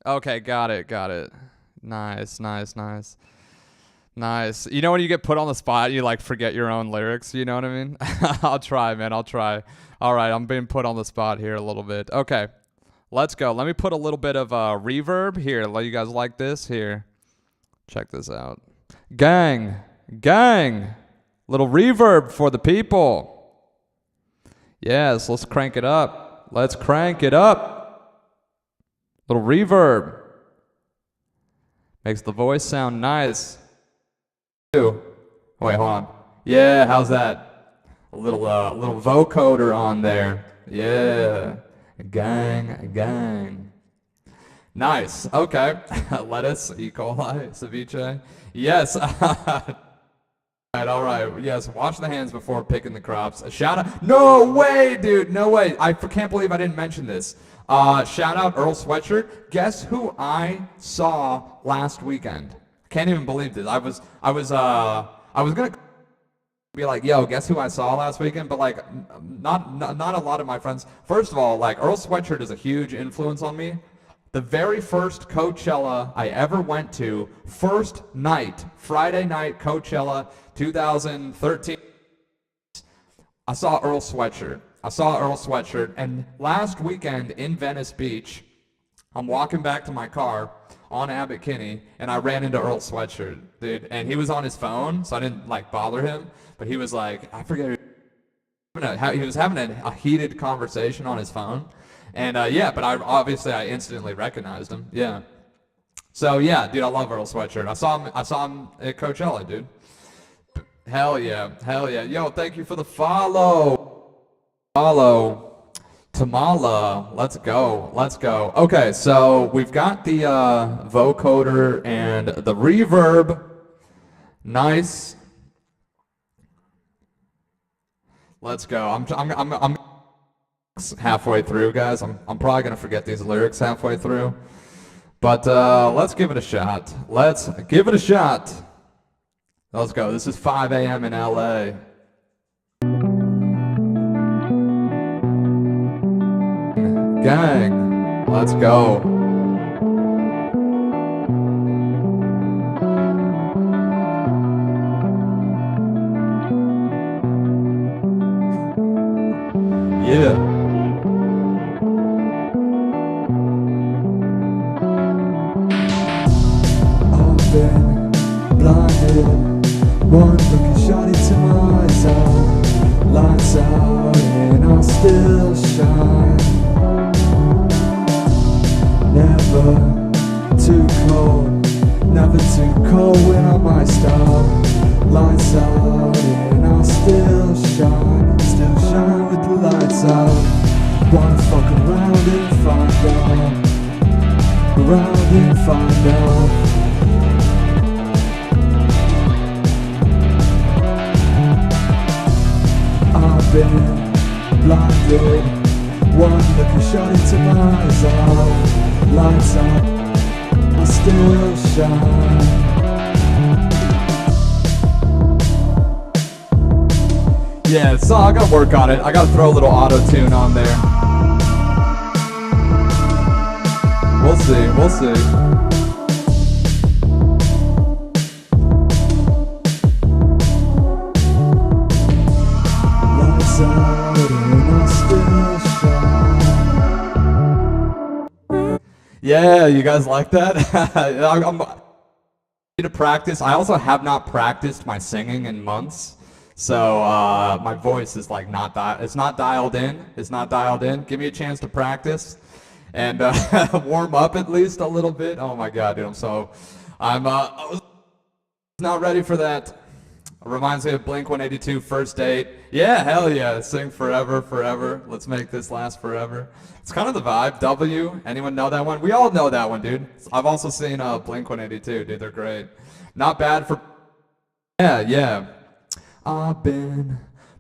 Okay, got it. Nice. You know when you get put on the spot, you like forget your own lyrics, you know what I mean? I'll try, man, I'll try. All right, I'm being put on the spot here a little bit. Okay, let's go. Let me put a little bit of reverb here. Let you guys like this here. Check this out. Gang, little reverb for the people. Yes, let's crank it up. Little reverb. Makes the voice sound nice. Wait, hold on. Yeah, how's that? A little vocoder on there. Yeah. Gang. Nice. Okay. Lettuce, E. coli, ceviche. Yes. All right. Yes. Wash the hands before picking the crops. A shout out. No way, dude. No way. I can't believe I didn't mention this. Shout out Earl Sweatshirt. Guess who I saw last weekend? Can't even believe this. I was gonna be like, yo, guess who I saw last weekend? But like, not a lot of my friends. First of all, like Earl Sweatshirt is a huge influence on me. The very first Coachella I ever went to, first night, Friday night, Coachella, 2013. I saw Earl Sweatshirt. And last weekend in Venice Beach, I'm walking back to my car on Abbot Kinney, and I ran into Earl Sweatshirt, dude. And he was on his phone, so I didn't like bother him. But he was like, I forget. He was having a heated conversation on his phone. And yeah, but I instantly recognized him. Yeah. So yeah, dude, I love Earl Sweatshirt. I saw him at Coachella, dude. Hell yeah. Yo, thank you for the follow. Tamala, let's go. Okay, so we've got the vocoder and the reverb. Nice. Let's go. I'm halfway through, guys. I'm probably gonna forget these lyrics halfway through, but let's give it a shot. Let's go. This is 5 a.m. in LA. Gang, let's go. Yeah. I've been blinded. One look and shot into my eyes out. Lights out and I still shine. Never too cold when I'm iced out. Lights out and I still shine with the lights out. Wanna fuck around and find out. I've been blinded. One look and shot into my eyes out. Lights out, I still shine. Yeah, so I gotta work on it. I gotta throw a little auto-tune on there. We'll see. We'll see. Lights out and I still shine. Yeah, you guys like that? I'm to practice. I also have not practiced my singing in months. So my voice is like it's not dialed in. It's not dialed in. Give me a chance to practice and warm up at least a little bit. Oh my God, dude, I'm not ready for that. Reminds me of Blink-182, First Date. Yeah, hell yeah, sing forever, forever. Let's make this last forever. It's kind of the vibe. W, anyone know that one? We all know that one, dude. I've also seen Blink-182, dude, they're great. Not bad for, yeah. I've been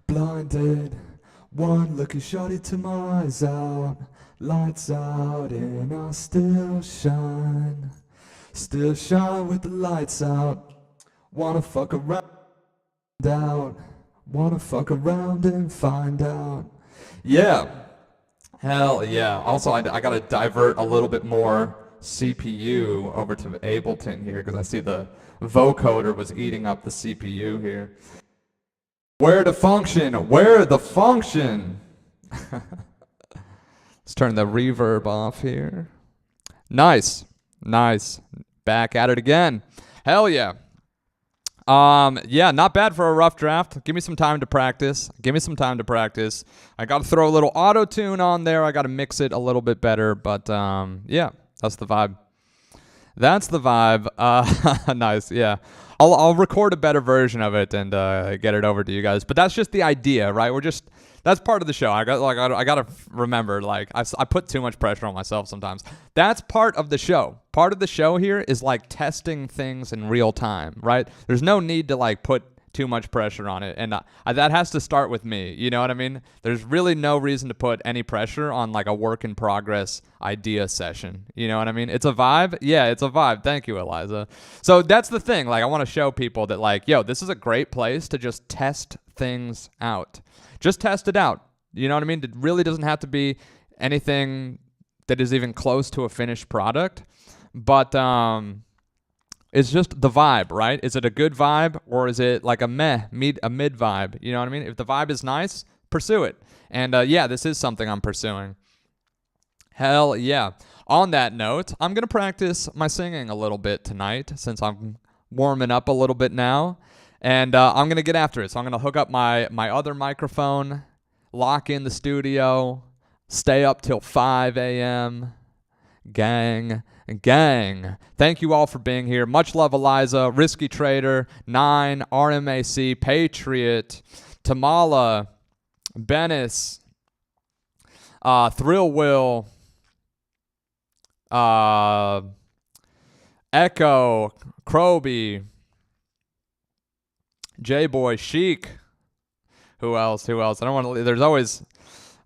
blinded, one lucky shot into my eyes out, lights out and I still shine with the lights out, wanna fuck around out, wanna fuck around and find out. Yeah, hell yeah. Also, I gotta divert a little bit more CPU over to Ableton here because I see the vocoder was eating up the CPU here. Where the function? Let's turn the reverb off here. Nice. Back at it again. Hell yeah. Yeah, not bad for a rough draft. Give me some time to practice. I got to throw a little auto-tune on there. I got to mix it a little bit better, but yeah, that's the vibe. Nice, yeah. I'll record a better version of it and get it over to you guys. But that's just the idea, right? That's part of the show. I got to remember, like, I put too much pressure on myself sometimes. That's part of the show. Part of the show here is like testing things in real time, right? There's no need to like put too much pressure on it, and that has to start with me. You know what I mean? There's really no reason to put any pressure on like a work in progress idea session. You know what I mean? It's a vibe. Yeah, it's a vibe. Thank you, Eliza. So that's the thing. Like, I want to show people that, like, yo, this is a great place to just test things out. Just test it out. You know what I mean? It really doesn't have to be anything that is even close to a finished product, but it's just the vibe, right? Is it a good vibe, or is it like a mid vibe? You know what I mean? If the vibe is nice, pursue it. And yeah, this is something I'm pursuing. Hell yeah. On that note, I'm going to practice my singing a little bit tonight since I'm warming up a little bit now. And I'm going to get after it. So I'm going to hook up my other microphone, lock in the studio, stay up till 5 a.m., gang. Thank you all for being here. Much love, Eliza, Risky Trader, 9, RMAC, Patriot, Tamala, Bennis, Thrill Will, Echo, Kroby, J-Boy, Chic. Who else? I don't want to. There's always.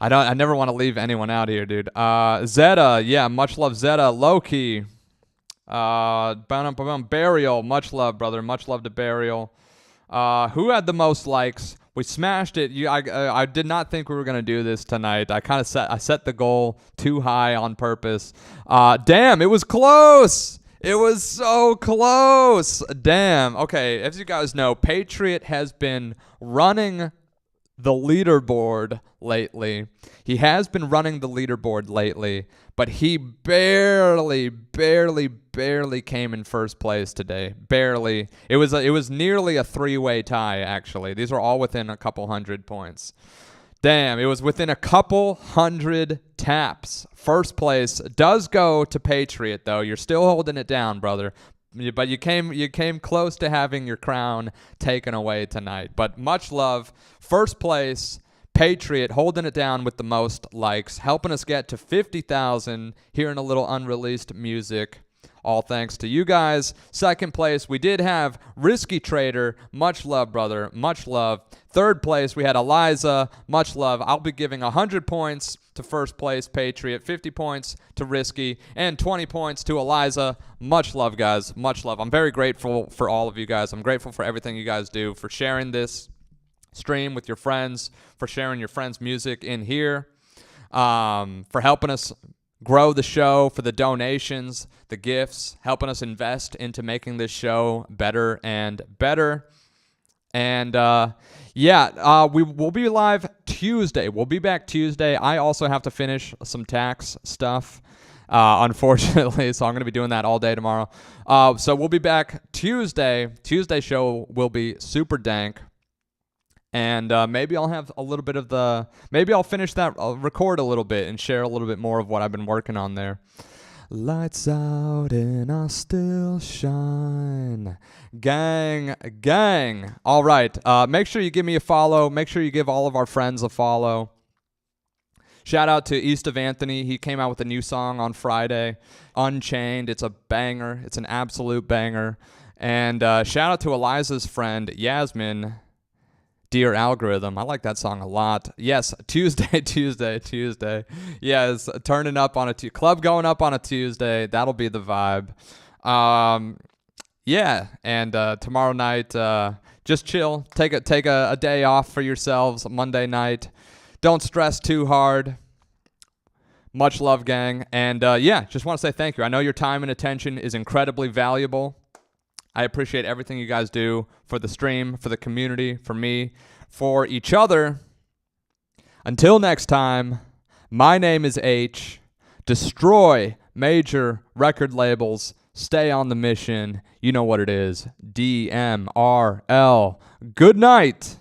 I never want to leave anyone out here, dude. Zeta, yeah, much love, Zeta. Loki, Burial, much love, brother. Much love to Burial. Who had the most likes? We smashed it. I did not think we were gonna do this tonight. I set the goal too high on purpose. Damn, it was close. It was so close. Damn. Okay, as you guys know, Patriot has been running the leaderboard lately. He has been running the leaderboard lately, but he barely came in first place today. Barely. It was nearly a three-way tie, actually. These were all within a couple hundred points. Damn, it was within a couple hundred taps. First place does go to Patriot, though. You're still holding it down, brother. But you came close to having your crown taken away tonight. But much love. First place, Patriot, holding it down with the most likes, helping us get to 50,000, hearing a little unreleased music. All thanks to you guys. Second place, we did have Risky Trader. Much love, brother. Much love. Third place, we had Eliza. Much love. I'll be giving 100 points to first place, Patriot, 50 points to Risky, and 20 points to Eliza. Much love, guys. Much love. I'm very grateful for all of you guys. I'm grateful for everything you guys do, for sharing this stream with your friends, for sharing your friends' music in here, for helping us grow the show, for the donations, the gifts, helping us invest into making this show better and better. And we will be live Tuesday. We'll be back Tuesday. I also have to finish some tax stuff, unfortunately, so I'm going to be doing that all day tomorrow. So we'll be back Tuesday. Tuesday show will be super dank. And maybe I'll have a little bit of maybe I'll finish that, I'll record a little bit and share a little bit more of what I've been working on there. Lights out and I still shine. Gang, gang. All right. Make sure you give me a follow. Make sure you give all of our friends a follow. Shout out to East of Anthony. He came out with a new song on Friday, Unchained. It's a banger. It's an absolute banger. And shout out to Eliza's friend, Yasmin. Dear Algorithm. I like that song a lot. Yes, Tuesday. Yes, turning up on a club going up on a Tuesday. That'll be the vibe. Yeah, and tomorrow night, just chill. Take a day off for yourselves. Monday night. Don't stress too hard. Much love, gang. And just want to say thank you. I know your time and attention is incredibly valuable. I appreciate everything you guys do for the stream, for the community, for me, for each other. Until next time, my name is H. Destroy major record labels. Stay on the mission. You know what it is. DMRL. Good night.